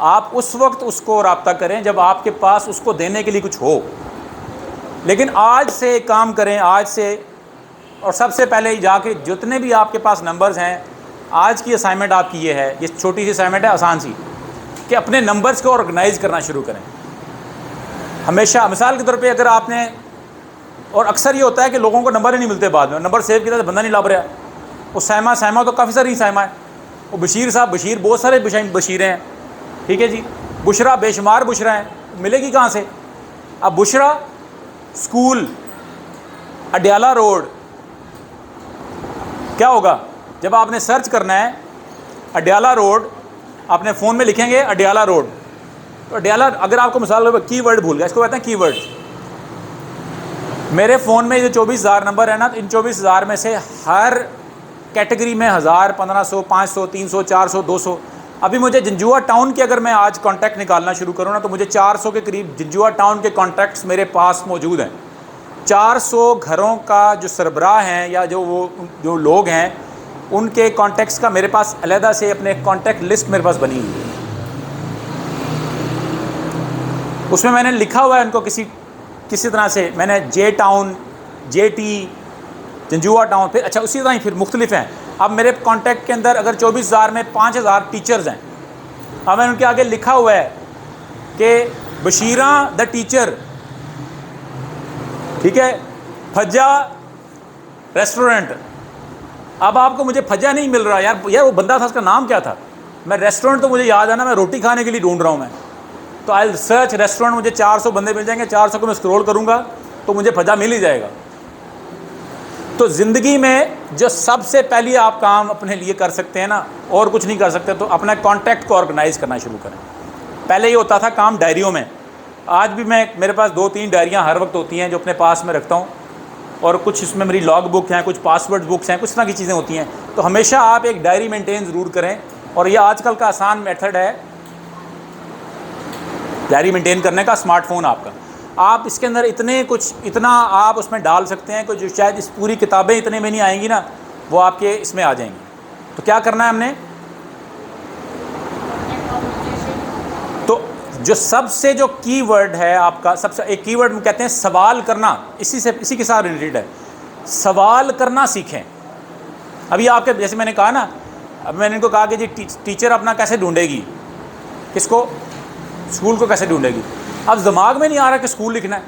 आप उस वक्त उसको रब्ता करें जब आपके पास उसको देने के लिए कुछ हो। लेकिन आज से काम करें, आज से, और सबसे पहले जाके जितने भी आपके पास नंबर्स हैं, आज की असाइनमेंट आपकी ये है, ये छोटी सी असाइनमेंट है, आसान सी, कि अपने नंबर्स को ऑर्गेनाइज़ करना शुरू करें। हमेशा मिसाल के तौर पे अगर आपने, और अक्सर ये होता है कि लोगों को नंबर ही नहीं मिलते, बाद में नंबर सेव किया तो बंदा नहीं लाभ रहा। वो साइमा तो काफ़ी सारी साइमा है, वो बशीर साहब, बशीर बहुत सारे बशीरें हैं, ठीक है जी, बुशरा बेशुमार बुशरा हैं, मिलेगी कहाँ से? अब बुशरा स्कूल अडयाला रोड, क्या होगा जब आपने सर्च करना है अडयाला रोड, अपने फ़ोन में लिखेंगे अडयाला रोड, तो अडयाला, अगर आपको मिसाल कीवर्ड भूल गया, इसको कहते हैं कीवर्ड। मेरे फ़ोन में ये 24,000 नंबर है ना, तो इन 24,000 में से हर कैटेगरी में 1000, 1500, 500, 300, 400, 200। अभी मुझे जंजुआ टाउन के अगर मैं आज कॉन्टैक्ट निकालना शुरू करूँ ना, तो मुझे 400 के करीब जंजुआ टाउन के कॉन्टैक्ट्स मेरे पास मौजूद हैं। 400 घरों का जो सरबराह हैं या जो लोग हैं, उनके कॉन्टैक्ट्स का मेरे पास अलहदा से अपने कॉन्टैक्ट लिस्ट मेरे पास बनी हुई है। उसमें मैंने लिखा हुआ है उनको किसी तरह से, मैंने जे टाउन, JT, जंजुआ टाउन, फिर अच्छा उसी तरह ही फिर मुख्तलिफ हैं। अब मेरे कॉन्टैक्ट के अंदर अगर 24,000 में 5,000 टीचर्स हैं, अब मैंने उनके आगे लिखा हुआ है कि बशीरा द टीचर, ठीक है, फज्जा रेस्टोरेंट। अब आपको मुझे फज्जा नहीं मिल रहा यार वो बंदा था, उसका नाम क्या था? मैं रेस्टोरेंट तो मुझे याद है ना, मैं रोटी खाने के लिए ढूंढ रहा हूँ मैं, तो आई सर्च रेस्टोरेंट, मुझे 400 बंदे मिल जाएंगे, 400 को मैं स्क्रॉल करूँगा तो मुझे फज्जा मिल ही जाएगा। तो ज़िंदगी में जो सबसे पहले आप काम अपने लिए कर सकते हैं ना, और कुछ नहीं कर सकते, तो अपना कॉन्टैक्ट को ऑर्गेनाइज़ करना शुरू करें। पहले ये होता था काम डायरियों में, आज भी मेरे पास 2-3 डायरियाँ हर वक्त होती हैं जो अपने पास में रखता हूँ, और कुछ इसमें मेरी लॉग बुक हैं, कुछ पासवर्ड बुक्स हैं, कुछ तरह की चीज़ें होती हैं। तो हमेशा आप एक डायरी मेंटेन ज़रूर करें, और ये आजकल का आसान मेथड है डायरी मेंटेन करने का, स्मार्टफोन आपका। आप इसके अंदर इतना आप उसमें डाल सकते हैं कि जो शायद इस पूरी किताबें इतने में नहीं आएंगी ना, वो आपके इसमें आ जाएंगी। तो क्या करना है हमने, तो जो सबसे जो कीवर्ड है आपका, सबसे एक कीवर्ड में कहते हैं सवाल करना, इसी के साथ रिलेटेड है। सवाल करना सीखें। अभी आपके जैसे मैंने कहा ना, अब मैंने इनको कहा कि जी टीचर अपना कैसे ढूंढेगी, किसको, स्कूल को कैसे ढूंढेगी। अब दिमाग में नहीं आ रहा कि स्कूल लिखना है,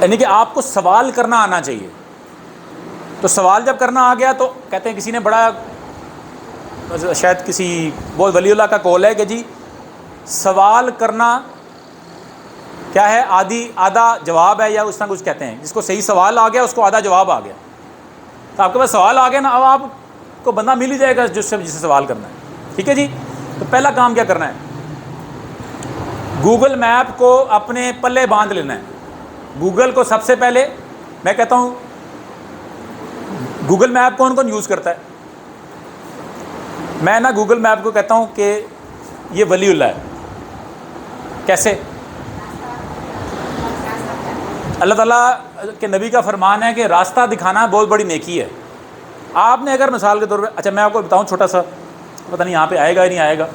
यानी कि आपको सवाल करना आना चाहिए। तो सवाल जब करना आ गया तो कहते हैं किसी ने बड़ा, शायद किसी बहुत वलीउल्लाह का कॉल है कि जी सवाल करना क्या है, आधा जवाब है या उस तरह कुछ कहते हैं, जिसको सही सवाल आ गया उसको आधा जवाब आ गया। तो आपके पास सवाल आ गया ना, अब आपको बंदा मिल ही जाएगा जिससे सवाल करना है। ठीक है जी। तो पहला काम क्या करना है, गूगल मैप को अपने पल्ले बांध लेना है। गूगल को सबसे पहले, मैं कहता हूँ गूगल मैप कौन कौन यूज़ करता है? मैं ना गूगल मैप को कहता हूँ कि ये वलीउल्लाह है। कैसे? अल्लाह ताला के नबी का फरमान है कि रास्ता दिखाना बहुत बड़ी नेकी है। आपने अगर मिसाल के तौर पे, अच्छा मैं आपको बताऊँ छोटा सा, पता नहीं यहाँ पे आएगा या नहीं आएगा,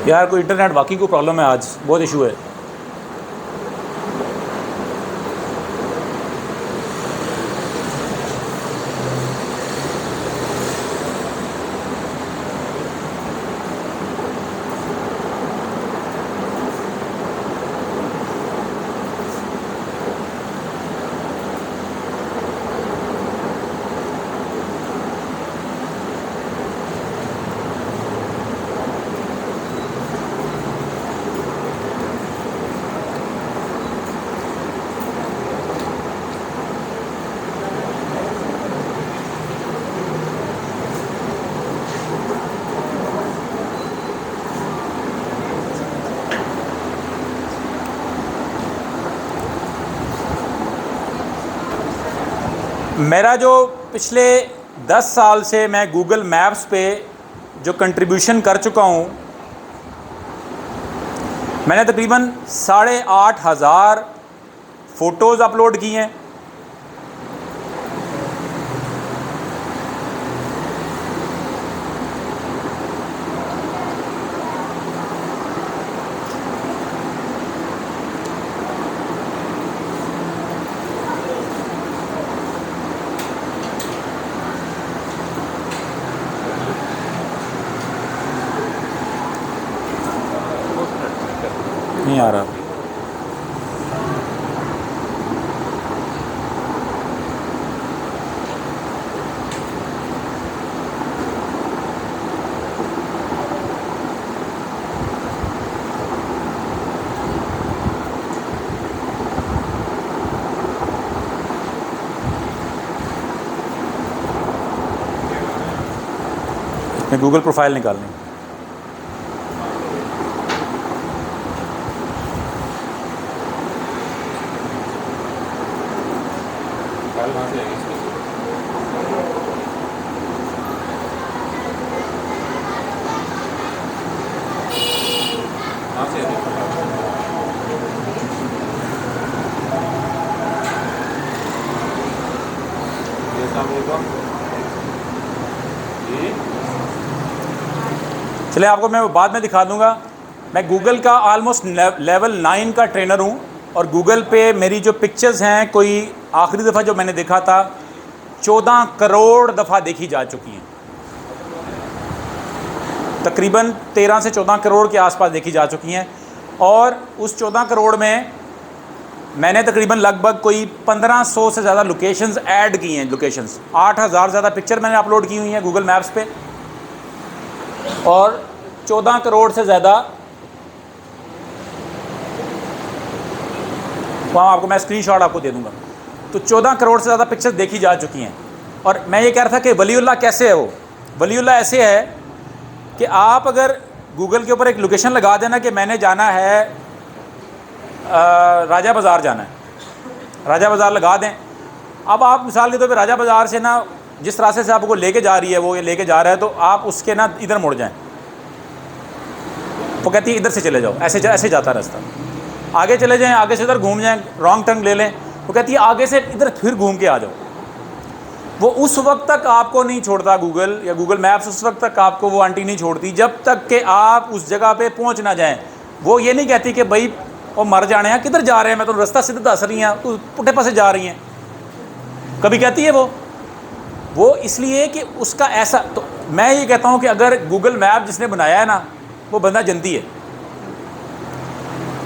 यार कोई इंटरनेट वाकई को प्रॉब्लम है, आज बहुत इशू है। मेरा जो पिछले 10 साल से मैं गूगल मैप्स पे जो कंट्रीब्यूशन कर चुका हूँ, मैंने तकरीबन 8,500 फ़ोटोज़ अपलोड की हैं। नहीं आ रहा। मैं गूगल प्रोफाइल निकालनी। चले आपको मैं बाद में दिखा दूंगा। मैं गूगल का ऑलमोस्ट लेवल 9 का ट्रेनर हूँ और गूगल पे मेरी जो पिक्चर्स हैं, कोई आखिरी दफ़ा जो मैंने देखा था 14 करोड़ दफ़ा देखी जा चुकी हैं। तकरीबन 13 से 14 करोड़ के आसपास देखी जा चुकी हैं। और उस 14 करोड़ में मैंने तकरीबन लगभग कोई 1500 से ज़्यादा लोकेशंस ऐड की हैं। लोकेशंस 8,000 से ज़्यादा पिक्चर मैंने अपलोड की हुई हैं गूगल मैप्स पे, और 14 करोड़ से ज़्यादा, वहाँ आपको मैं स्क्रीनशॉट आपको दे दूँगा, तो 14 करोड़ से ज़्यादा पिक्चर्स देखी जा चुकी हैं। और मैं ये कह रहा था कि वलीउल्लाह कैसे है वो। वलीउल्लाह ऐसे है कि आप अगर गूगल के ऊपर एक लोकेशन लगा देना कि मैंने जाना है राजा बाज़ार जाना है, राजा बाज़ार लगा दें। अब आप मिसाल के तौर पे राजा बाज़ार से ना जिस रास्ते से आपको लेके जा रही है वो ये लेके जा रहा है, तो आप उसके ना इधर मुड़ जाएं। वो कहती है इधर से चले जाओ, ऐसे जाता रास्ता, आगे चले जाएं, आगे से इधर घूम जाएं, रॉन्ग टर्न ले लें। वो कहती है आगे से इधर फिर घूम के आ जाओ। वो उस वक्त तक आपको नहीं छोड़ता गूगल या गूगल मैप्स, उस वक्त तक आपको वो आंटी नहीं छोड़ती जब तक कि आप उस जगह पे पहुंच ना जाएं। वो ये नहीं कहती कि भाई वो मर जाने हैं, किधर जा रहे हैं, मैं तो रास्ता सीधा दस रही हैं, तो पुट्ठे पासे जा रही हैं, कभी कहती है वो इसलिए कि उसका ऐसा। तो मैं ये कहता हूँ कि अगर गूगल मैप जिसने बनाया है ना वो बंदा जनती है,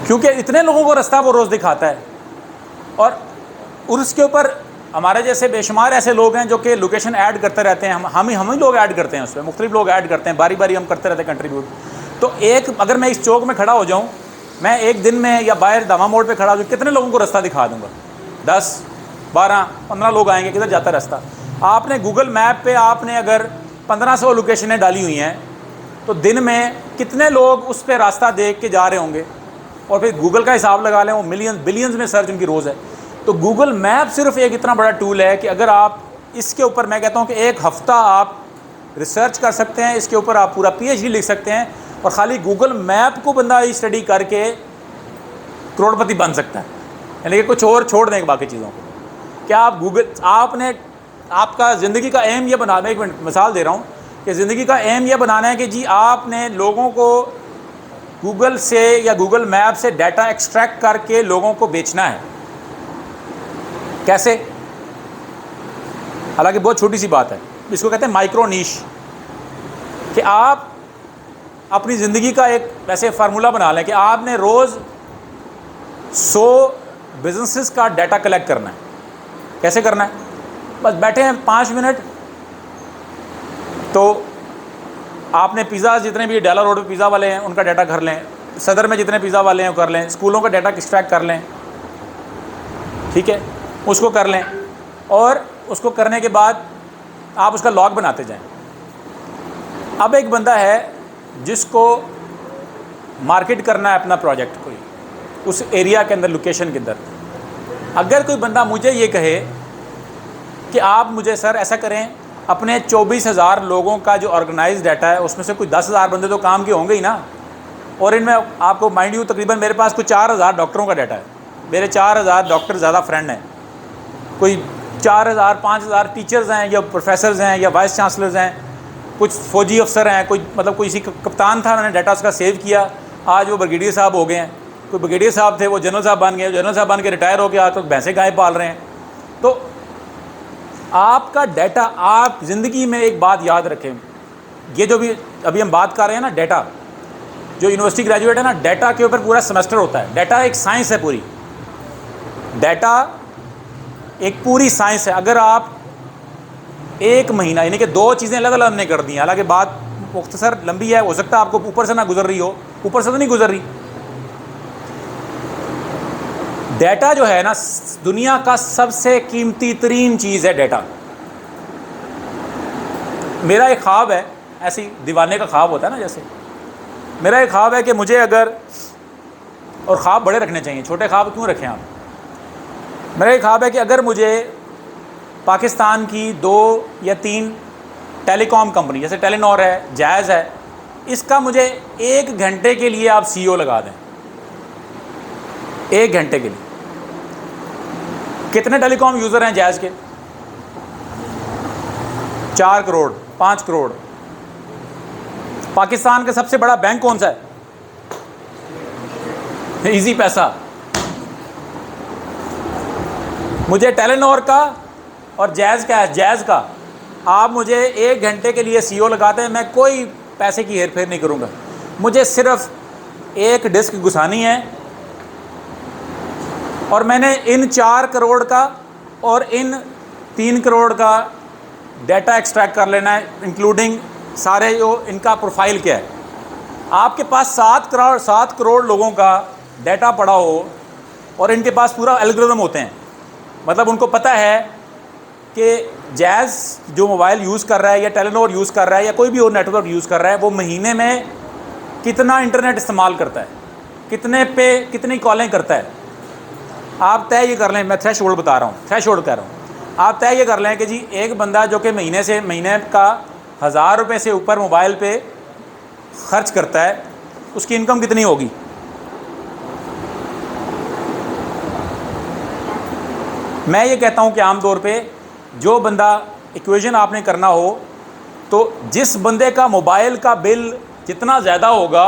क्योंकि इतने लोगों को रास्ता वो रोज़ दिखाता है। और उसके ऊपर हमारे जैसे बेशुमार ऐसे लोग हैं जो कि लोकेशन ऐड करते रहते हैं, हम ही लोग ऐड करते हैं, उस पर मुख्तलिफ लोग ऐड करते हैं, बारी बारी हम करते रहते हैं कंट्रीब्यूट। तो एक अगर मैं इस चौक में खड़ा हो जाऊँ, मैं एक दिन में या बाहर दामा मोड़ पे खड़ा हो, कितने लोगों को रास्ता दिखा दूंगा? 10, 12, 15 लोग आएंगे, किधर जाता रास्ता। आपने गूगल मैप पे आपने अगर 1500 लोकेशनें डाली हुई हैं, तो दिन में कितने लोग उस पर रास्ता देख के जा रहे होंगे? और फिर गूगल का हिसाब लगा लें, वो बिलियंस में सर्च उनकी रोज़ है। तो गूगल मैप सिर्फ एक इतना बड़ा टूल है कि अगर आप इसके ऊपर, मैं कहता हूँ कि एक हफ़्ता आप रिसर्च कर सकते हैं, इसके ऊपर आप पूरा PhD लिख सकते हैं, और ख़ाली गूगल मैप को बंदा स्टडी करके करोड़पति बन सकता है। यानी कि कुछ और छोड़ देंगे बाकी चीज़ों को। क्या आप आपका ज़िंदगी का एम ये बना, मैं एक मिनट मिसाल दे रहा हूँ कि ज़िंदगी का एम ये बनाना है कि जी आपने लोगों को गूगल से या गूगल मैप से डाटा एक्सट्रैक्ट करके लोगों को बेचना है। कैसे? हालांकि बहुत छोटी सी बात है, इसको कहते हैं माइक्रो नीश, कि आप अपनी ज़िंदगी का एक वैसे फार्मूला बना लें कि आपने रोज़ 100 बिजनेसेस का डाटा कलेक्ट करना है। कैसे करना है? बस बैठे हैं 5 मिनट, तो आपने पिज़्ज़ा, जितने भी डाला रोड पे पिज़्ज़ा वाले हैं उनका डाटा कर लें, सदर में जितने पिज़्ज़ा वाले हैं वो कर लें, स्कूलों का डाटा एक्सट्रैक्ट कर लें, ठीक है, उसको कर लें, और उसको करने के बाद आप उसका लॉग बनाते जाएं। अब एक बंदा है जिसको मार्केट करना है अपना प्रोजेक्ट, कोई उस एरिया के अंदर, लोकेशन के अंदर। अगर कोई बंदा मुझे ये कहे कि आप मुझे सर ऐसा करें, अपने 24,000 लोगों का जो ऑर्गेनाइज डाटा है उसमें से कोई 10,000 बंदे तो काम के होंगे ही ना, और इनमें आपको माइंड यू तकरीबन मेरे पास कोई 4,000 डॉक्टरों का डाटा है, मेरे 4,000 डॉक्टर ज़्यादा फ्रेंड हैं, कोई 4,000 5,000 टीचर्स हैं या प्रोफेसर्स हैं या वाइस चांसलर्स हैं, कुछ फौजी अफसर हैं, कोई मतलब कोई इसी कप्तान था, उन्होंने डाटा उसका सेव किया, आज वो ब्रिगेडियर साहब हो गए हैं, कोई ब्रिगेडियर साहब थे वो जनरल साहब बन गए, जनरल साहब बन के रिटायर हो गया, तो भैंसे गाय पाल रहे हैं। तो आपका डाटा, आप ज़िंदगी में एक बात याद रखें, ये जो भी अभी हम बात कर रहे हैं ना, डाटा, जो यूनिवर्सिटी ग्रेजुएट है ना, डाटा के ऊपर पूरा सेमेस्टर होता है। डाटा एक साइंस है पूरी, डाटा एक पूरी साइंस है। अगर आप एक महीना, यानी कि 2 चीज़ें अलग अलग हमने कर दी हैं, हालांकि बात मुख्तसर लंबी है, हो सकता है आपको ऊपर से ना गुजर रही हो, ऊपर से तो नहीं गुजर रही। डाटा जो है ना, दुनिया का सबसे कीमती तरीन चीज़ है डाटा। मेरा एक ख्वाब है, ऐसी दीवाने का ख्वाब होता है ना, जैसे मेरा एक ख्वाब है कि मुझे अगर, और ख्वाब बड़े रखने चाहिए, छोटे ख्वाब क्यों रखें आप। मेरा एक ख्वाब है कि अगर मुझे पाकिस्तान की 2 या 3 टेलीकॉम कंपनी, जैसे टेलीनॉर है, जैज़ है, इसका मुझे 1 घंटे के लिए आप CEO लगा दें, 1 घंटे के लिए। कितने टेलीकॉम यूज़र हैं जैज़ के? 4 करोड़, 5 करोड़। पाकिस्तान का सबसे बड़ा बैंक कौन सा है? इजी पैसा। मुझे टेलीनॉर का और जैज़ का है, जैज़ का आप मुझे 1 घंटे के लिए CEO लगाते हैं, मैं कोई पैसे की हेर फेर नहीं करूँगा, मुझे सिर्फ एक डिस्क घुसानी है, और मैंने इन 4 करोड़ का और इन 3 करोड़ का डाटा एक्सट्रैक्ट कर लेना है, इंक्लूडिंग सारे जो इनका प्रोफाइल क्या है। आपके पास 7 करोड़ लोगों का डाटा पड़ा हो, और इनके पास पूरा एल्गोरिथम होते हैं, मतलब उनको पता है कि जैज़ जो मोबाइल यूज़ कर रहा है या टेलीनॉर यूज़ कर रहा है या कोई भी और नेटवर्क यूज़ कर रहा है, वो महीने में कितना इंटरनेट इस्तेमाल करता है, कितने पे कितनी कॉलें करता है। आप तय ये कर लें, मैं थ्रेशोल्ड बता रहा हूँ, थ्रेशोल्ड कह रहा हूँ, आप तय ये कर लें कि जी एक बंदा जो कि महीने का 1000 रुपये से ऊपर मोबाइल पे ख़र्च करता है, उसकी इनकम कितनी होगी। मैं ये कहता हूँ कि आम तौर पे जो बंदा इक्वेशन आपने करना हो तो जिस बंदे का मोबाइल का बिल जितना ज़्यादा होगा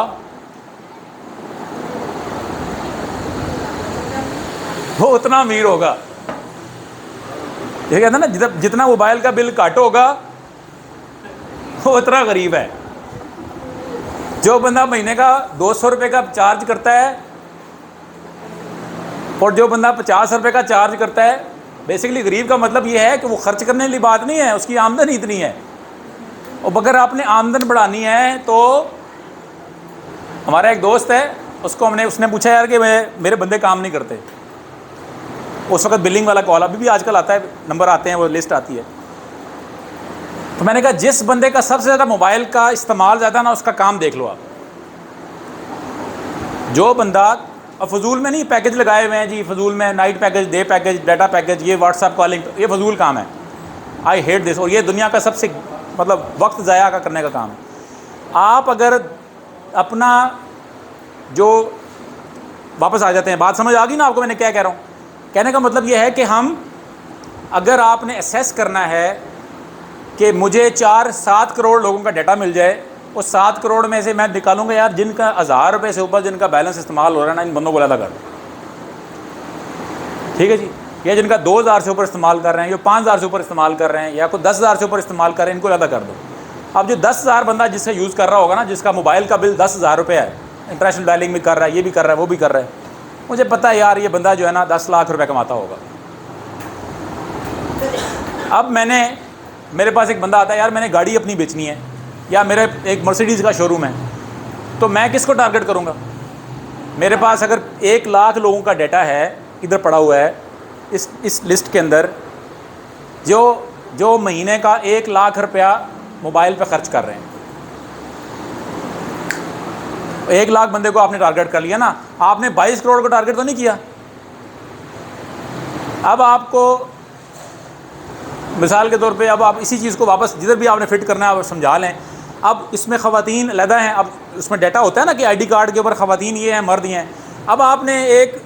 वो उतना अमीर होगा। ये कहता है ना, जितना मोबाइल का बिल घट होगा वो उतना गरीब है। जो बंदा महीने का 200 रुपये का चार्ज करता है और जो बंदा 50 रुपये का चार्ज करता है, बेसिकली गरीब का मतलब ये है कि वो खर्च करने वाली बात नहीं है, उसकी आमदन ही इतनी है। और अगर आपने आमदन बढ़ानी है तो हमारा एक दोस्त है, उसने पूछा यार कि मेरे बंदे काम नहीं करते। उस वक्त बिलिंग वाला कॉल अभी भी आजकल आता है, नंबर आते हैं, वो लिस्ट आती है। तो मैंने कहा जिस बंदे का सबसे ज़्यादा मोबाइल का इस्तेमाल ज़्यादा ना, उसका काम देख लो आप। जो बंदा अब फजूल में नहीं पैकेज लगाए हुए हैं जी, फजूल में night package, day package, data package, ये व्हाट्सएप कॉलिंग, ये फजूल काम है। I hate this. और ये दुनिया का सबसे मतलब वक्त ज़ाया करने का काम है। आप अगर अपना जो वापस आ जाते हैं, बात समझ आ गई ना आपको मैंने क्या कह रहा हूँ। कहने का मतलब ये है कि हम अगर आपने असेस करना है कि मुझे 4-7 करोड़ लोगों का डाटा मिल जाए, उस 7 करोड़ में से मैं निकालूंगा यार जिनका 1000 रुपये से ऊपर जिनका बैलेंस इस्तेमाल हो रहा है ना, इन बंदों को अलग कर, ठीक है जी। या जिनका 2000 से ऊपर इस्तेमाल कर रहे हैं, या 5000 से ऊपर इस्तेमाल कर रहे हैं, या कोई 10,000 से ऊपर इस्तेमाल कर रहे हैं, इनको ज़्यादा कर दो। अब जो 10,000 बंदा जिससे यूज़ कर रहा होगा ना, जिसका मोबाइल का बिल 10,000 रुपये है, इंटरनेशनल डायलिंग भी कर रहा है, ये भी कर रहा है, वो भी कर रहा है, मुझे पता है यार ये बंदा जो है ना 10 लाख रुपये कमाता होगा। अब मेरे पास एक बंदा आता है, यार मैंने गाड़ी अपनी बेचनी है, या मेरा एक मर्सिडीज़ का शोरूम है, तो मैं किसको टारगेट करूँगा। मेरे पास अगर 1 लाख लोगों का डाटा है इधर पड़ा हुआ है इस लिस्ट के अंदर, जो महीने का 1 लाख रुपया मोबाइल पे खर्च कर रहे हैं, 1 लाख बंदे को आपने टारगेट कर लिया ना, आपने 22 करोड़ को टारगेट तो नहीं किया। अब आपको मिसाल के तौर पे अब आप इसी चीज़ को वापस जिधर भी आपने फिट करना है आप समझा लें। अब इसमें ख़वातीन अलहदा हैं, अब उसमें डाटा होता है ना कि आईडी कार्ड के ऊपर ख़वातीन ये हैं, मर्द ये हैं। अब आपने एक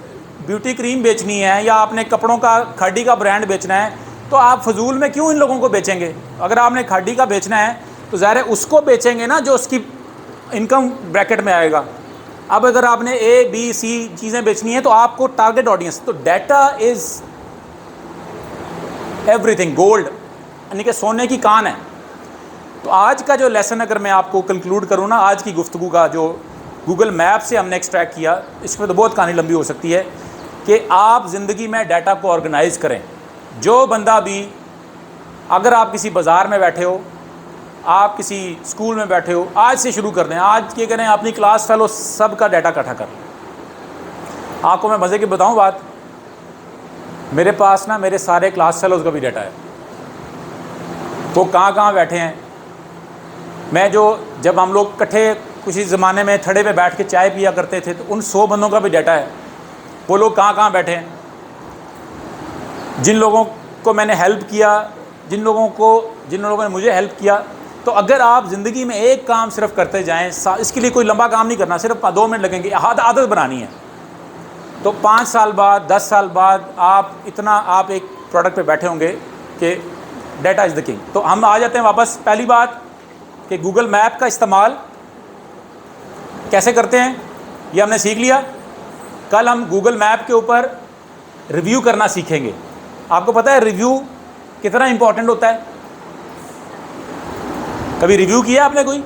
ब्यूटी क्रीम बेचनी है या आपने कपड़ों का खाड़ी का ब्रांड बेचना है, तो आप फजूल में क्यों इन लोगों को बेचेंगे। अगर आपने खाड़ी का बेचना है तो ज़ाहिर है उसको बेचेंगे ना जो उसकी इनकम ब्रैकेट में आएगा। अब अगर आपने A-B-C चीज़ें बेचनी है तो आपको टारगेट ऑडियंस, तो डाटा इज़ एवरीथिंग, गोल्ड यानी कि सोने की कान है। तो आज का जो लेसन अगर मैं आपको कंक्लूड करूँ ना, आज की गुफ्तगू का जो गूगल मैप से हमने एक्सट्रैक्ट किया, इसमें तो बहुत कहानी लंबी हो सकती है कि आप ज़िंदगी में डाटा को ऑर्गेनाइज़ करें। जो बंदा भी, अगर आप किसी बाज़ार में बैठे हो, आप किसी स्कूल में बैठे हो, आज से शुरू कर दें, आज क्या करें, अपनी क्लास फेलो सब का डाटा इकट्ठा कर लें। आपको मैं मज़े की बताऊँ बात, मेरे पास ना मेरे सारे क्लास फेलोज़ का भी डाटा है, वो कहाँ कहाँ बैठे हैं। मैं जब हम लोग इकट्ठे किसी ज़माने में थड़े पे बैठ के चाय पिया करते थे, तो उन 100 बंदों का भी डाटा है, वो लोग कहाँ कहाँ बैठे हैं, जिन लोगों को मैंने हेल्प किया, जिन लोगों ने मुझे हेल्प किया। तो अगर आप ज़िंदगी में एक काम सिर्फ करते जाएं, इसके लिए कोई लंबा काम नहीं करना, सिर्फ 2 मिनट लगेंगे, आदत बनानी है, तो 5 साल बाद 10 साल बाद आप एक प्रोडक्ट पे बैठे होंगे कि डाटा इज़ द किंग। तो हम आ जाते हैं वापस, पहली बात कि गूगल मैप का इस्तेमाल कैसे करते हैं ये हमने सीख लिया। कल हम गूगल मैप के ऊपर रिव्यू करना सीखेंगे। आपको पता है रिव्यू कितना इम्पोर्टेंट होता है? कभी रिव्यू किया आपने? कोई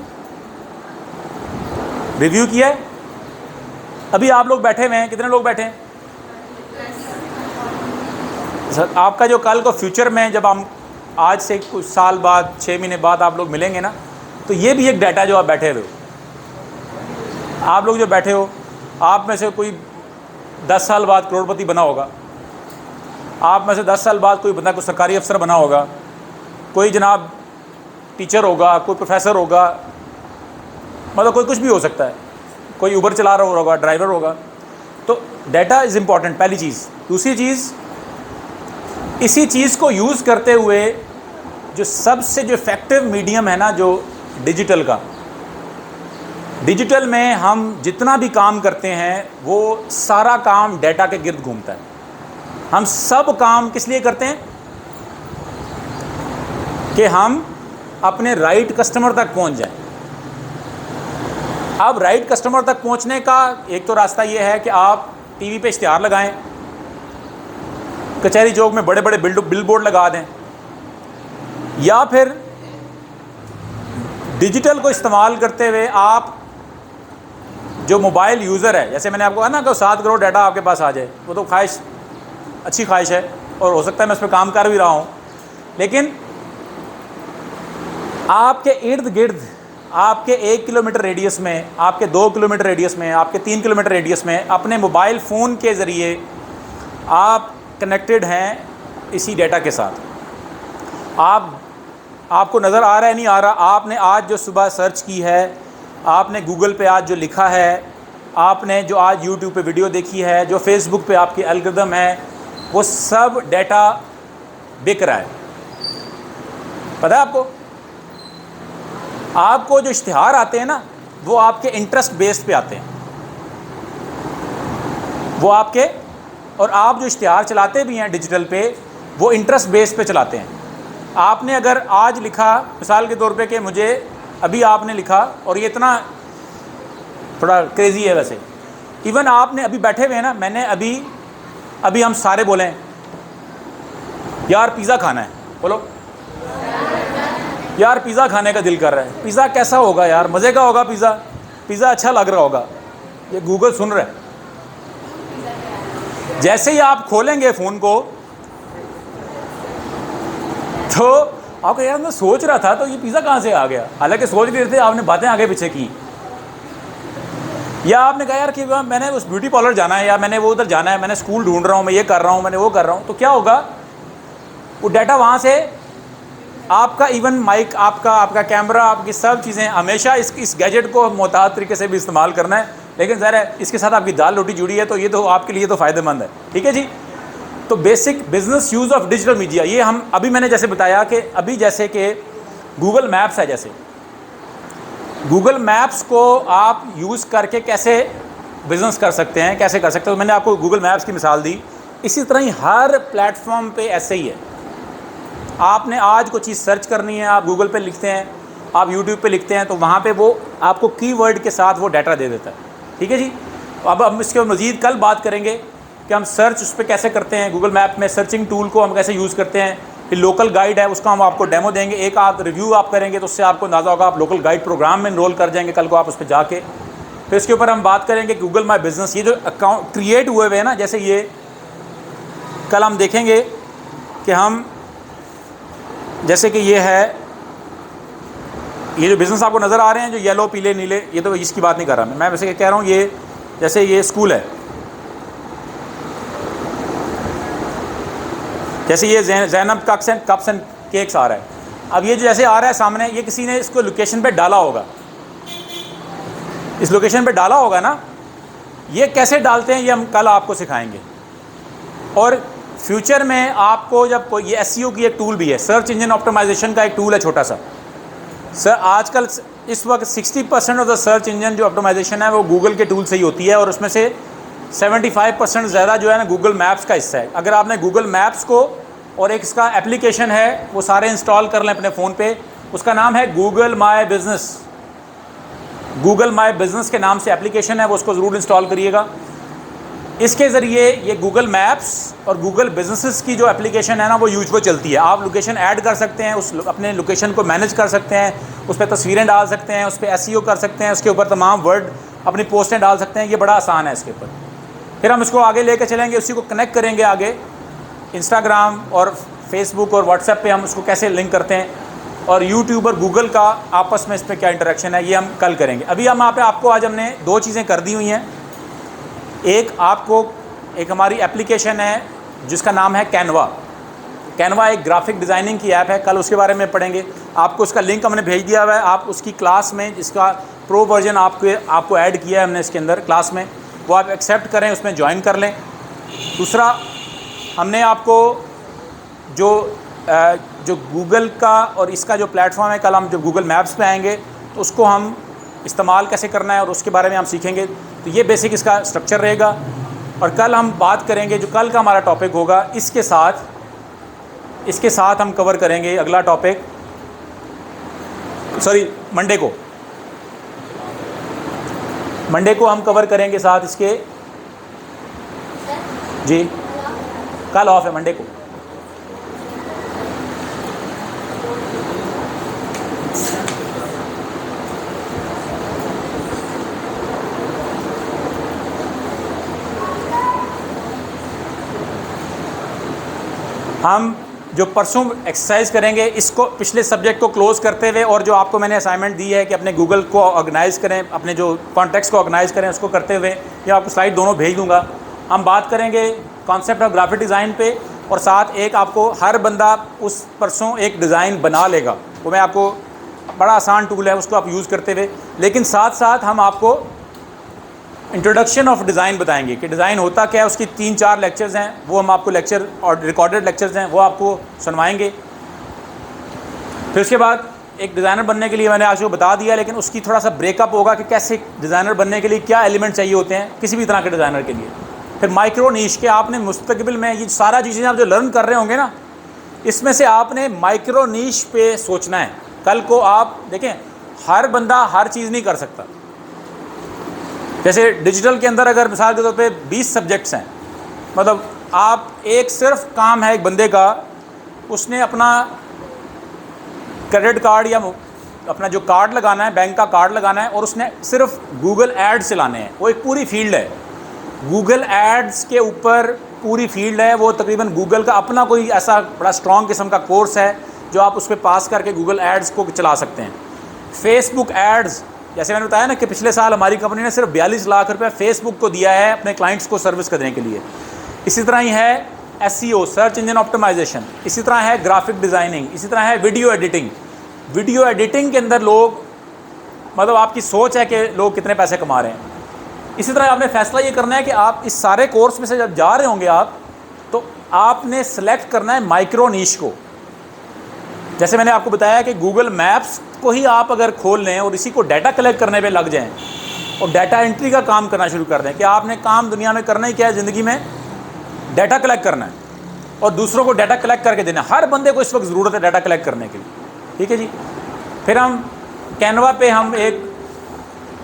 रिव्यू किया है? अभी आप लोग बैठे हुए हैं, कितने लोग बैठे हैं? सर आपका जो कल को फ्यूचर में जब हम आज से कुछ साल बाद 6 महीने बाद आप लोग मिलेंगे ना, तो ये भी एक डाटा जो आप बैठे हुए हो। आप लोग जो बैठे हो, आप में से कोई 10 साल बाद करोड़पति बना होगा, आप में से 10 साल बाद कोई बंदा कोई सरकारी अफसर बना होगा, कोई जनाब टीचर होगा, कोई प्रोफेसर होगा, मतलब कोई कुछ भी हो सकता है। कोई उबर चला रहा होगा, ड्राइवर होगा। तो डाटा इज़ इम्पॉर्टेंट, पहली चीज़। दूसरी चीज़, इसी चीज़ को यूज़ करते हुए जो सबसे जो इफ़ेक्टिव मीडियम है ना, जो डिजिटल का, डिजिटल में हम जितना भी काम करते हैं वो सारा काम डाटा के गिर्द घूमता है। हम सब काम किस लिए करते हैं कि हम अपने राइट कस्टमर तक पहुंच जाएं। अब राइट कस्टमर तक पहुंचने का एक तो रास्ता ये है कि आप टीवी पे इश्तिहार लगाएं, कचहरी चौक में बड़े बड़े बिलबोर्ड लगा दें, या फिर डिजिटल को इस्तेमाल करते हुए आप जो मोबाइल यूज़र है, जैसे मैंने आपको कहा ना कि 7 करोड़ डाटा आपके पास आ जाए, वो तो ख्वाहिश, अच्छी ख्वाहिश है और हो सकता है मैं उस पर काम कर भी रहा हूँ, लेकिन आपके इर्द गिर्द, आपके 1 किलोमीटर रेडियस में, आपके 2 किलोमीटर रेडियस में, आपके 3 किलोमीटर रेडियस में अपने मोबाइल फ़ोन के ज़रिए आप कनेक्टेड हैं इसी डाटा के साथ। आपको नज़र आ रहा है नहीं आ रहा, आपने आज जो सुबह सर्च की है, आपने गूगल पे आज जो लिखा है, आपने जो आज यूट्यूब पे वीडियो देखी है, जो फेसबुक पे आपकी एल्गोरिथम है, वो सब डाटा बिक रहा है। पता है आपको? आपको जो इश्तिहार आते हैं ना, वो आपके इंटरेस्ट बेस्ड पे आते हैं, वो आपके, और आप जो इश्तिहार चलाते भी हैं डिजिटल पे, वो इंटरेस्ट बेस्ड पे चलाते हैं। आपने अगर आज लिखा, मिसाल के तौर पे, कि मुझे अभी आपने लिखा, और ये इतना थोड़ा क्रेज़ी है वैसे, इवन आपने अभी बैठे हुए हैं ना, मैंने अभी हम सारे बोलें यार पिज़्ज़ा खाना है, बोलो यार पिज़्ज़ा खाने का दिल कर रहा है, पिज़्ज़ा कैसा होगा यार, मज़े का होगा पिज़्ज़ा अच्छा लग रहा होगा, ये गूगल सुन रहा है। जैसे ही आप खोलेंगे फ़ोन को तो आपको यार मैं सोच रहा था तो ये पिज़्ज़ा कहाँ से आ गया, हालांकि सोच नहीं रहे थे, आपने बातें आगे पीछे की, या आपने कहा यार कि मैंने उस ब्यूटी पार्लर जाना है, या मैंने वो उधर जाना है, मैंने स्कूल ढूंढ रहा हूँ, मैं ये कर रहा हूँ, मैंने वो कर रहा हूँ। तो क्या होगा, वो डाटा वहाँ से आपका, इवन माइक, आपका कैमरा, आपकी सब चीज़ें, हमेशा इस गैजेट को मोहतात तरीके से भी इस्तेमाल करना है, लेकिन ज़रा इसके साथ आपकी दाल रोटी जुड़ी है तो ये तो आपके लिए तो फ़ायदेमंद है। ठीक है जी। तो basic business use of digital media, ये हम अभी मैंने जैसे बताया कि अभी जैसे कि गूगल मैप्स है, जैसे गूगल मैप्स को आप यूज़ करके कैसे बिज़नेस कर सकते हैं, कैसे कर सकते हो, मैंने आपको गूगल मैप्स की मिसाल दी। इसी तरह ही हर प्लेटफॉर्म पे ऐसे ही है। आपने आज कोई चीज़ सर्च करनी है, आप गूगल पे लिखते हैं, आप यूट्यूब पे लिखते हैं, तो वहाँ पे वो आपको कीवर्ड के साथ वो डाटा दे देता है। ठीक है जी। अब हम इसके मज़ीद कल बात करेंगे कि हम सर्च उस पर कैसे करते हैं, गूगल मैप में सर्चिंग टूल को हम कैसे यूज़ करते हैं। फिर लोकल गाइड है, उसका हम आपको डेमो देंगे, एक आध रिव्यू आप करेंगे तो उससे आपको अंदाज़ा होगा, आप लोकल गाइड प्रोग्राम में इनरोल कर जाएंगे कल को आप उस पर जाके। फिर इसके ऊपर हम बात करेंगे गूगल माई बिज़नेस, ये जो अकाउंट क्रिएट हुए हुए हैं ना, जैसे ये कल हम देखेंगे कि हम, जैसे कि ये है, ये जो बिज़नेस आपको नज़र आ रहे हैं जो येलो पीले नीले, ये तो इसकी बात नहीं कर रहा मैं वैसे कह रहा हूँ, ये जैसे ये स्कूल है, जैसे ये ज़ैनब कप्स एंड केक्स आ रहा है। अब ये जो जैसे आ रहा है सामने, ये किसी ने इसको लोकेशन पे डाला होगा, इस लोकेशन पे डाला होगा ना, ये कैसे डालते हैं ये हम कल आपको सिखाएंगे। और फ्यूचर में आपको जब कोई, ये एसईओ की एक टूल भी है, सर्च इंजन ऑप्टिमाइजेशन का एक टूल है छोटा सा। सर आजकल इस वक्त 60% ऑफ द सर्च इंजन जो ऑप्टिमाइजेशन है वो गूगल के टूल से ही होती है, और उसमें से 75% ज़्यादा जो है ना गूगल मैप्स का हिस्सा है। अगर आपने गूगल मैप्स को, और एक इसका एप्लीकेशन है वो सारे इंस्टॉल कर लें अपने फ़ोन पे, उसका नाम है गूगल माई बिज़नेस। गूगल माई बिज़नेस के नाम से एप्लीकेशन है, वो उसको ज़रूर इंस्टॉल करिएगा। इसके ज़रिए ये गूगल मैप्स और गूगल बिजनेसेस की जो एप्लीकेशन है ना वो यूज पर चलती है। आप लोकेशन ऐड कर सकते हैं, उस अपने लोकेशन को मैनेज कर सकते हैं, उस पर तस्वीरें डाल सकते हैं, उस पर एसईओ कर सकते हैं, उसके ऊपर तमाम वर्ड अपनी पोस्टें डाल सकते हैं। ये बड़ा आसान है इसके ऊपर। फिर हम इसको आगे लेकर चलेंगे, उसी को कनेक्ट करेंगे आगे इंस्टाग्राम और फेसबुक और व्हाट्सएप पे हम उसको कैसे लिंक करते हैं, और यूट्यूब और गूगल का आपस में इस पर क्या इंटरेक्शन है ये हम कल करेंगे। अभी हम आपको आज हमने 2 चीज़ें कर दी हुई हैं। एक हमारी एप्लीकेशन है जिसका नाम है कैनवा। कैनवा एक ग्राफिक डिज़ाइनिंग की ऐप है, कल उसके बारे में पढ़ेंगे। आपको उसका लिंक हमने भेज दिया हुआ है, आप उसकी क्लास में, जिसका प्रो वर्जन आपको ऐड किया है हमने इसके अंदर क्लास में, वो आप एक्सेप्ट करें, उसमें ज्वाइन कर लें। दूसरा, हमने आपको जो गूगल का और इसका जो प्लेटफॉर्म है, कल हम जब गूगल मैप्स पे आएंगे तो उसको हम इस्तेमाल कैसे करना है और उसके बारे में हम सीखेंगे। तो ये बेसिक इसका स्ट्रक्चर रहेगा। और कल हम बात करेंगे, जो कल का हमारा टॉपिक होगा, इसके साथ हम कवर करेंगे अगला टॉपिक, सॉरी मंडे को हम कवर करेंगे साथ इसके। जी, कल ऑफ है, मंडे को। हम जो परसों एक्सरसाइज करेंगे, इसको पिछले सब्जेक्ट को क्लोज करते हुए, और जो आपको मैंने असाइनमेंट दी है कि अपने गूगल को ऑर्गेनाइज़ करें, अपने जो कॉन्टेक्स्ट को ऑर्गेनाइज़ करें, उसको करते हुए ये आपको स्लाइड दोनों भेज दूंगा। हम बात करेंगे कॉन्सेप्ट ऑफ ग्राफिक डिज़ाइन पे, और साथ एक आपको हर बंदा उस परसों एक डिज़ाइन बना लेगा। वो मैं आपको, बड़ा आसान टूल है, उसको आप यूज़ करते हुए, लेकिन साथ साथ हम आपको इंट्रोडक्शन ऑफ डिज़ाइन बताएंगे कि डिज़ाइन होता क्या है। उसकी 3-4 लेक्चर्स हैं, वो हम आपको लेक्चर और रिकॉर्डेड लेक्चर्स हैं, वो आपको सुनवाएंगे। फिर उसके बाद एक डिज़ाइनर बनने के लिए मैंने आज को बता दिया, लेकिन उसकी थोड़ा सा ब्रेकअप होगा कि कैसे डिज़ाइनर बनने के लिए क्या एलिमेंट चाहिए होते हैं किसी भी तरह के डिज़ाइनर के लिए। फिर माइक्रो नीश के आपने मुस्तकबिल में ये सारा चीज़ें आप जो लर्न कर रहे होंगे ना, इसमें से आपने माइक्रो नीश पे सोचना है। कल को आप देखें, हर बंदा हर चीज़ नहीं कर सकता। जैसे डिजिटल के अंदर अगर मिसाल के तौर पे 20 सब्जेक्ट्स हैं, मतलब आप एक सिर्फ काम है एक बंदे का, उसने अपना क्रेडिट कार्ड या अपना जो कार्ड लगाना है, बैंक का कार्ड लगाना है, और उसने सिर्फ गूगल एड्स चलाने हैं। वो एक पूरी फील्ड है, गूगल एड्स के ऊपर पूरी फील्ड है। वो तकरीबन गूगल का अपना कोई ऐसा बड़ा स्ट्रॉन्ग किस्म का कोर्स है जो आप उस पर पास करके गूगल एड्स को चला सकते हैं। फेसबुक एड्स, जैसे मैंने बताया ना कि पिछले साल हमारी कंपनी ने सिर्फ 42 लाख रुपए फेसबुक को दिया है अपने क्लाइंट्स को सर्विस करने के लिए। इसी तरह ही है SEO, सर्च इंजन ऑप्टिमाइजेशन। इसी तरह है ग्राफिक डिज़ाइनिंग। इसी तरह है वीडियो एडिटिंग। वीडियो एडिटिंग के अंदर लोग, मतलब आपकी सोच है कि लोग कितने पैसे कमा रहे हैं। इसी तरह आपने फैसला ये करना है कि आप इस सारे कोर्स में से जब जा रहे होंगे आप, तो आपने सेलेक्ट करना है माइक्रो नीश को। जैसे मैंने आपको बताया कि गूगल मैप्स को ही आप अगर खोल लें और इसी को डाटा कलेक्ट करने पे लग जाएं और डाटा एंट्री का काम करना शुरू कर दें कि आपने काम दुनिया में करना ही क्या है, ज़िंदगी में डाटा कलेक्ट करना है और दूसरों को डाटा कलेक्ट करके देना। हर बंदे को इस वक्त ज़रूरत है डाटा कलेक्ट करने के लिए, ठीक है जी। फिर हम कैनवा पे हम एक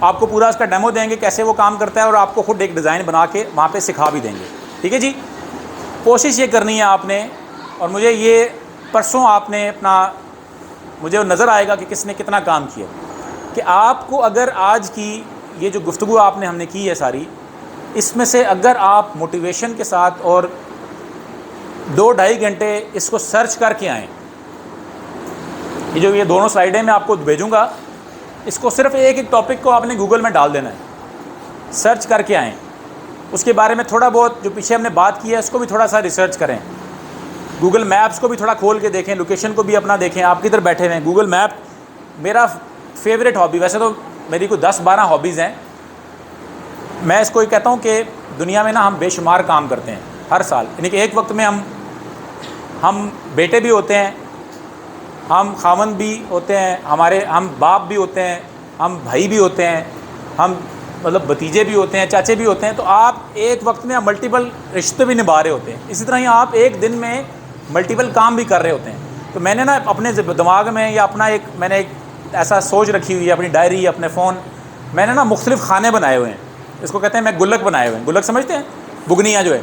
आपको पूरा उसका डेमो देंगे कैसे वो काम करता है, और आपको खुद एक डिज़ाइन बना के वहाँ पे सिखा भी देंगे, ठीक है जी। कोशिश ये करनी है आपने, और मुझे ये परसों आपने अपना, मुझे नज़र आएगा कि किसने कितना काम किया, कि आपको अगर आज की ये जो गुफ्तगू आपने हमने की है सारी, इसमें से अगर आप मोटिवेशन के साथ और 2-2.5 घंटे इसको सर्च करके आएँ, ये दोनों स्लाइडें मैं आपको भेजूँगा, इसको सिर्फ एक टॉपिक को आपने गूगल में डाल देना है, सर्च करके आएँ, उसके बारे में थोड़ा बहुत जो पीछे हमने बात की है उसको भी थोड़ा सा रिसर्च करें। गूगल मैप्स को भी थोड़ा खोल के देखें, लोकेशन को भी अपना देखें। आप किधर बैठे हुए हैं, गूगल मैप मेरा फेवरेट हॉबी, वैसे तो मेरी कोई 10-12 हॉबीज़ हैं। मैं इसको ये कहता हूँ कि दुनिया में ना हम बेशुमार काम करते हैं हर साल, यानी कि एक वक्त में हम बेटे भी होते हैं, हम खामन भी होते हैं, हम बाप भी होते हैं, हम भाई भी होते हैं, हम मतलब भतीजे भी होते हैं, चाचे भी होते हैं। तो आप एक वक्त में मल्टीपल रिश्ते भी निभा रहे होते हैं। इसी तरह ही आप एक दिन में मल्टीपल काम भी कर रहे होते हैं। तो मैंने ना अपने दिमाग में या मैंने एक ऐसा सोच रखी हुई है, अपनी डायरी, अपने फ़ोन, मैंने ना मुख्तलिफ़ खाने बनाए हुए हैं। इसको कहते हैं मैं गुल्लक बनाए हुए हैं। गुल्लक समझते हैं, बुगनिया जो है।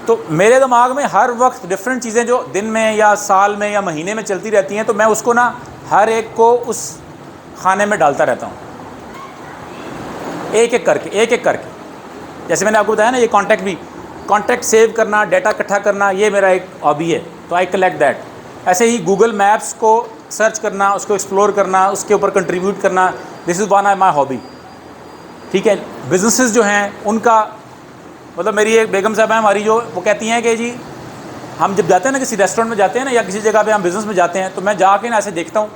तो मेरे दिमाग में हर वक्त डिफरेंट चीज़ें जो दिन में या साल में या महीने में चलती रहती हैं, तो मैं उसको ना हर एक को उस खाने में डालता रहता हूँ, एक एक करके। जैसे मैंने आपको बताया ना, ये कॉन्टैक्ट सेव करना, डाटा इकट्ठा करना, ये मेरा एक हॉबी है, तो आई कलेक्ट दैट। ऐसे ही गूगल मैप्स को सर्च करना, उसको एक्सप्लोर करना, उसके ऊपर कंट्रीब्यूट करना, this is one of my hobby, ठीक है। बिजनेसेस जो हैं उनका, मतलब मेरी एक बेगम साहब हैं हमारी, जो वो कहती हैं कि जी हम जब जाते हैं ना किसी रेस्टोरेंट में जाते हैं ना, या किसी जगह पे हम बिज़नेस में जाते हैं, तो मैं जाके ना ऐसे देखता हूँ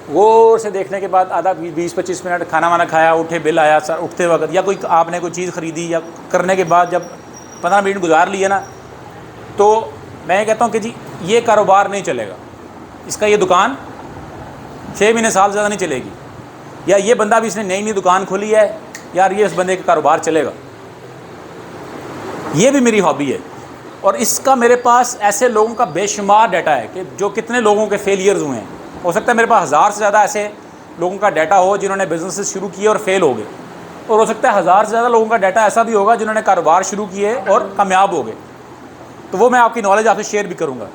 गौर से देखने के बाद आधा 20-25 मिनट खाना वाना खाया, उठे, बिल आया सर उठते वक्त, या कोई आपने कोई चीज़ ख़रीदी या करने के बाद जब 15 मिनट गुजार लिए ना, तो मैं कहता हूँ कि जी ये कारोबार नहीं चलेगा, इसका ये दुकान 6 महीने साल ज़्यादा नहीं चलेगी, या ये बंदा भी इसने नई नई दुकान खोली है यार, ये इस बंदे का कारोबार चलेगा। ये भी मेरी हॉबी है और इसका मेरे पास ऐसे लोगों का बेशुमार डाटा है कि जो कितने लोगों के फेलियर्स हुए हैं। हो सकता है मेरे पास 1000 से ज़्यादा ऐसे लोगों का डाटा हो जिन्होंने बिजनेस शुरू किए और फेल हो गए, और हो सकता है 1000 से ज़्यादा लोगों का डाटा ऐसा भी होगा जिन्होंने कारोबार शुरू किए और कामयाब हो गए। तो वो मैं आपकी नॉलेज आपसे शेयर भी करूँगा।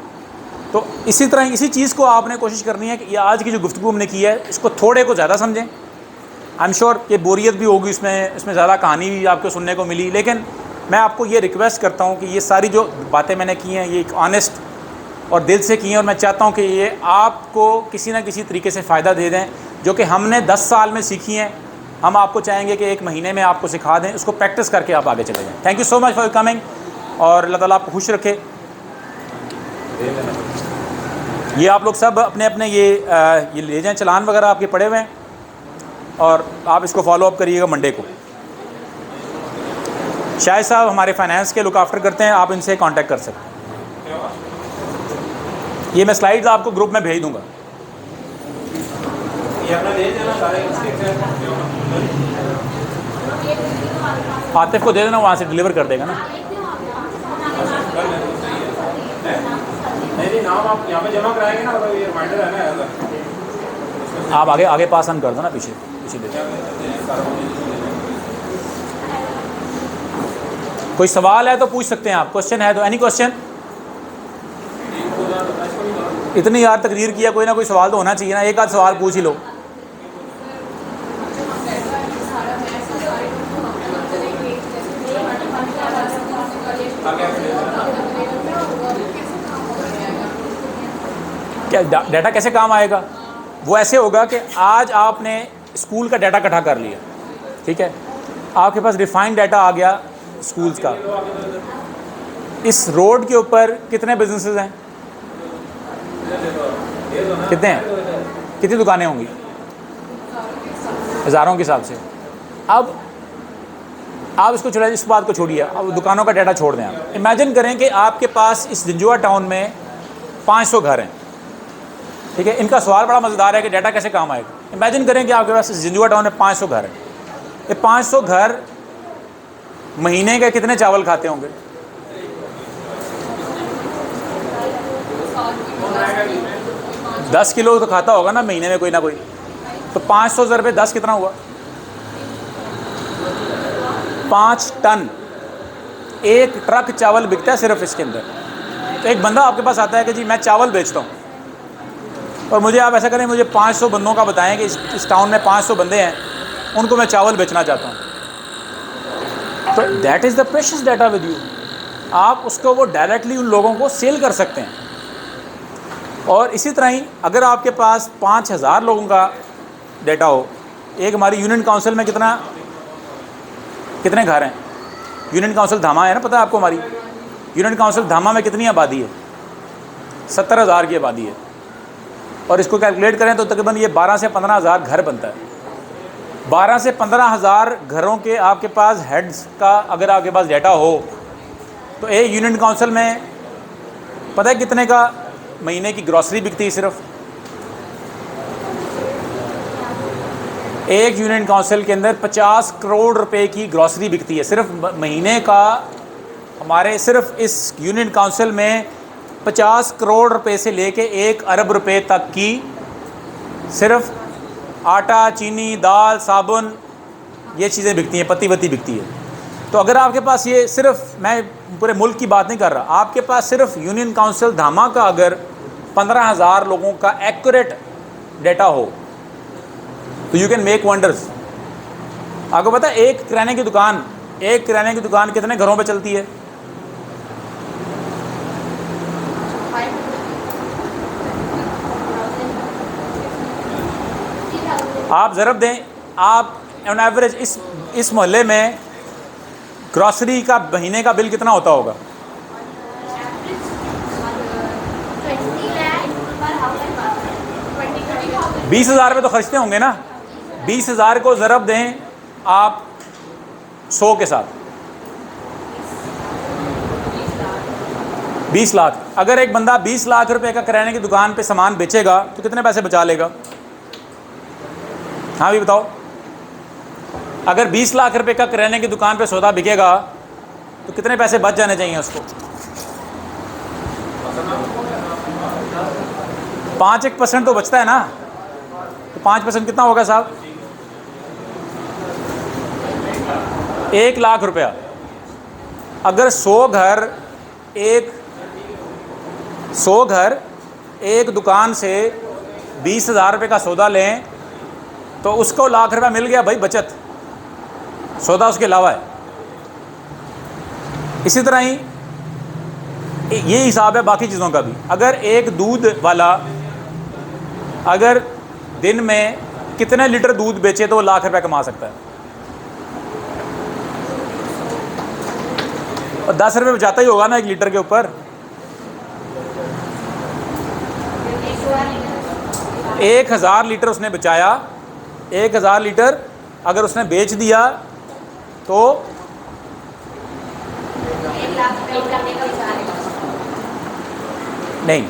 तो इसी तरह इसी चीज़ को आपने कोशिश करनी है कि ये आज की जो गुफ्तगू हमने की है इसको थोड़े को ज़्यादा समझें। आई एम श्योर कि बोरियत भी होगी इसमें ज़्यादा कहानी भी आपको सुनने को मिली, लेकिन मैं आपको ये रिक्वेस्ट करता हूँ कि ये सारी जो बातें मैंने की हैं ये एक ऑनेस्ट और दिल से की हैं, और मैं चाहता हूँ कि ये आपको किसी ना किसी तरीके से फ़ायदा दे दें। जो कि हमने 10 साल में सीखी हैं, हम आपको चाहेंगे कि 1 महीने में आपको सिखा दें, उसको प्रैक्टिस करके आप आगे चले जाएँ। Thank you so much for coming, और अल्लाह ताला आपको खुश रखे। ये आप लोग सब अपने अपने ये ले जाएँ, चलान वगैरह आपके पड़े हुए हैं, और आप इसको फॉलो अप करिएगा मंडे को। शाहिद साहब हमारे फाइनेंस के लुक आफ्टर करते हैं, आप इनसे कांटेक्ट कर सकते हैं। ये मैं स्लाइड्स आपको ग्रुप में भेज दूंगा। आतिफ को दे देना, वहाँ से डिलीवर कर देगा ना। नहीं नाम आप यहाँ पे जमा कराएंगे ना, ये रिमाइंडर है ना, आप आगे आगे पास ऑन कर दो ना, पीछे पीछे दे दो। कोई सवाल है तो पूछ सकते हैं आप, क्वेश्चन है तो एनी क्वेश्चन। इतनी यार तकरीर किया, कोई ना कोई सवाल तो होना चाहिए ना, एक आध सवाल पूछ ही लो। क्या डाटा कैसे काम आएगा? वो ऐसे होगा कि आज आपने स्कूल का डाटा इकट्ठा कर लिया, ठीक है, आपके पास रिफाइंड डाटा आ गया स्कूल्स का। इस रोड के ऊपर कितने बिजनेसेस हैं, कितने हैं, कितनी दुकानें होंगी? हज़ारों के हिसाब से। अब आप इसको छोड़िए, इस बात को छोड़िए, अब दुकानों का डाटा छोड़ दें। आप इमेजिन करें कि आपके पास इस जिंजुआ टाउन में 500 घर हैं, ठीक है। इनका सवाल बड़ा मज़ेदार है कि डाटा कैसे काम आएगा। इमेजिन करें कि आपके पास इस जिंजुआ टाउन में 500 घर हैं। ये 500 घर महीने के कितने चावल खाते होंगे? $10 किलो तो खाता होगा ना महीने में कोई ना कोई। तो 500 रुपये 10 कितना हुआ? 5 टन, 1 ट्रक चावल बिकता है सिर्फ इसके अंदर। तो एक बंदा आपके पास आता है कि जी मैं चावल बेचता हूँ, और मुझे आप ऐसा करें, मुझे 500 बंदों का बताएं कि इस टाउन में 500 बंदे हैं, उनको मैं चावल बेचना चाहता हूँ। तो that is the precious data with you. आप उसको वो डायरेक्टली उन लोगों को सेल कर सकते हैं। और इसी तरह ही अगर आपके पास 5000 लोगों का डाटा हो, एक हमारी यूनियन काउंसिल में कितने घर हैं? यूनियन काउंसिल धामा है ना, पता है आपको? हमारी यूनियन काउंसिल धामा में कितनी आबादी है? 70,000 की आबादी है। और इसको कैलकुलेट करें तो तकरीबन ये 12 से 15,000 घर बनता है। 12 से 15,000 घरों के आपके पास हेड्स का अगर आपके पास डाटा हो, तो एक यूनियन काउंसिल में पता है कितने का महीने की ग्रॉसरी बिकती है? सिर्फ एक यूनियन काउंसिल के अंदर 50 करोड़ रुपए की ग्रॉसरी बिकती है सिर्फ महीने का। हमारे सिर्फ इस यूनियन काउंसिल में 50 करोड़ रुपए से लेके 1 अरब रुपए तक की सिर्फ आटा, चीनी, दाल, साबुन, ये चीज़ें बिकती हैं, पत्ती वत्ती बिकती है। तो अगर आपके पास ये सिर्फ, मैं पूरे मुल्क की बात नहीं कर रहा, आपके पास सिर्फ यूनियन काउंसिल धामा का अगर 15,000 लोगों का एक्यूरेट डाटा हो तो यू कैन मेक वंडर्स। आपको पता है एक किराने की दुकान कितने घरों पे चलती है? आप ज़रब दें, आप ऑन एवरेज इस मोहल्ले में ग्रॉसरी का महीने का बिल कितना होता होगा? 20,000 में तो खर्चते होंगे ना। 20,000 को ज़रब दें आप 100 के साथ, 20 लाख। अगर एक बंदा 20 लाख रुपए का किराने की दुकान पे सामान बेचेगा तो कितने पैसे बचा लेगा? हाँ भी बताओ। अगर 20 लाख रुपए का किराने की दुकान पे सौदा बिकेगा तो कितने पैसे बच जाने चाहिए उसको? 5% तो बचता है ना। तो 5% कितना होगा साहब? 1 लाख रुपया। अगर 100 घर एक दुकान से 20,000 रुपये का सौदा लें तो उसको लाख रुपया मिल गया भाई बचत, सौदा उसके अलावा है। इसी तरह ही ये हिसाब है बाकी चीज़ों का भी। अगर एक दूध वाला अगर दिन में कितने लीटर दूध बेचे तो वो लाख रुपया कमा सकता है, और 10 रुपये बचाता ही होगा ना 1 लीटर के ऊपर। 1,000 लीटर उसने बचाया, 1,000 लीटर अगर उसने बेच दिया तो नहीं,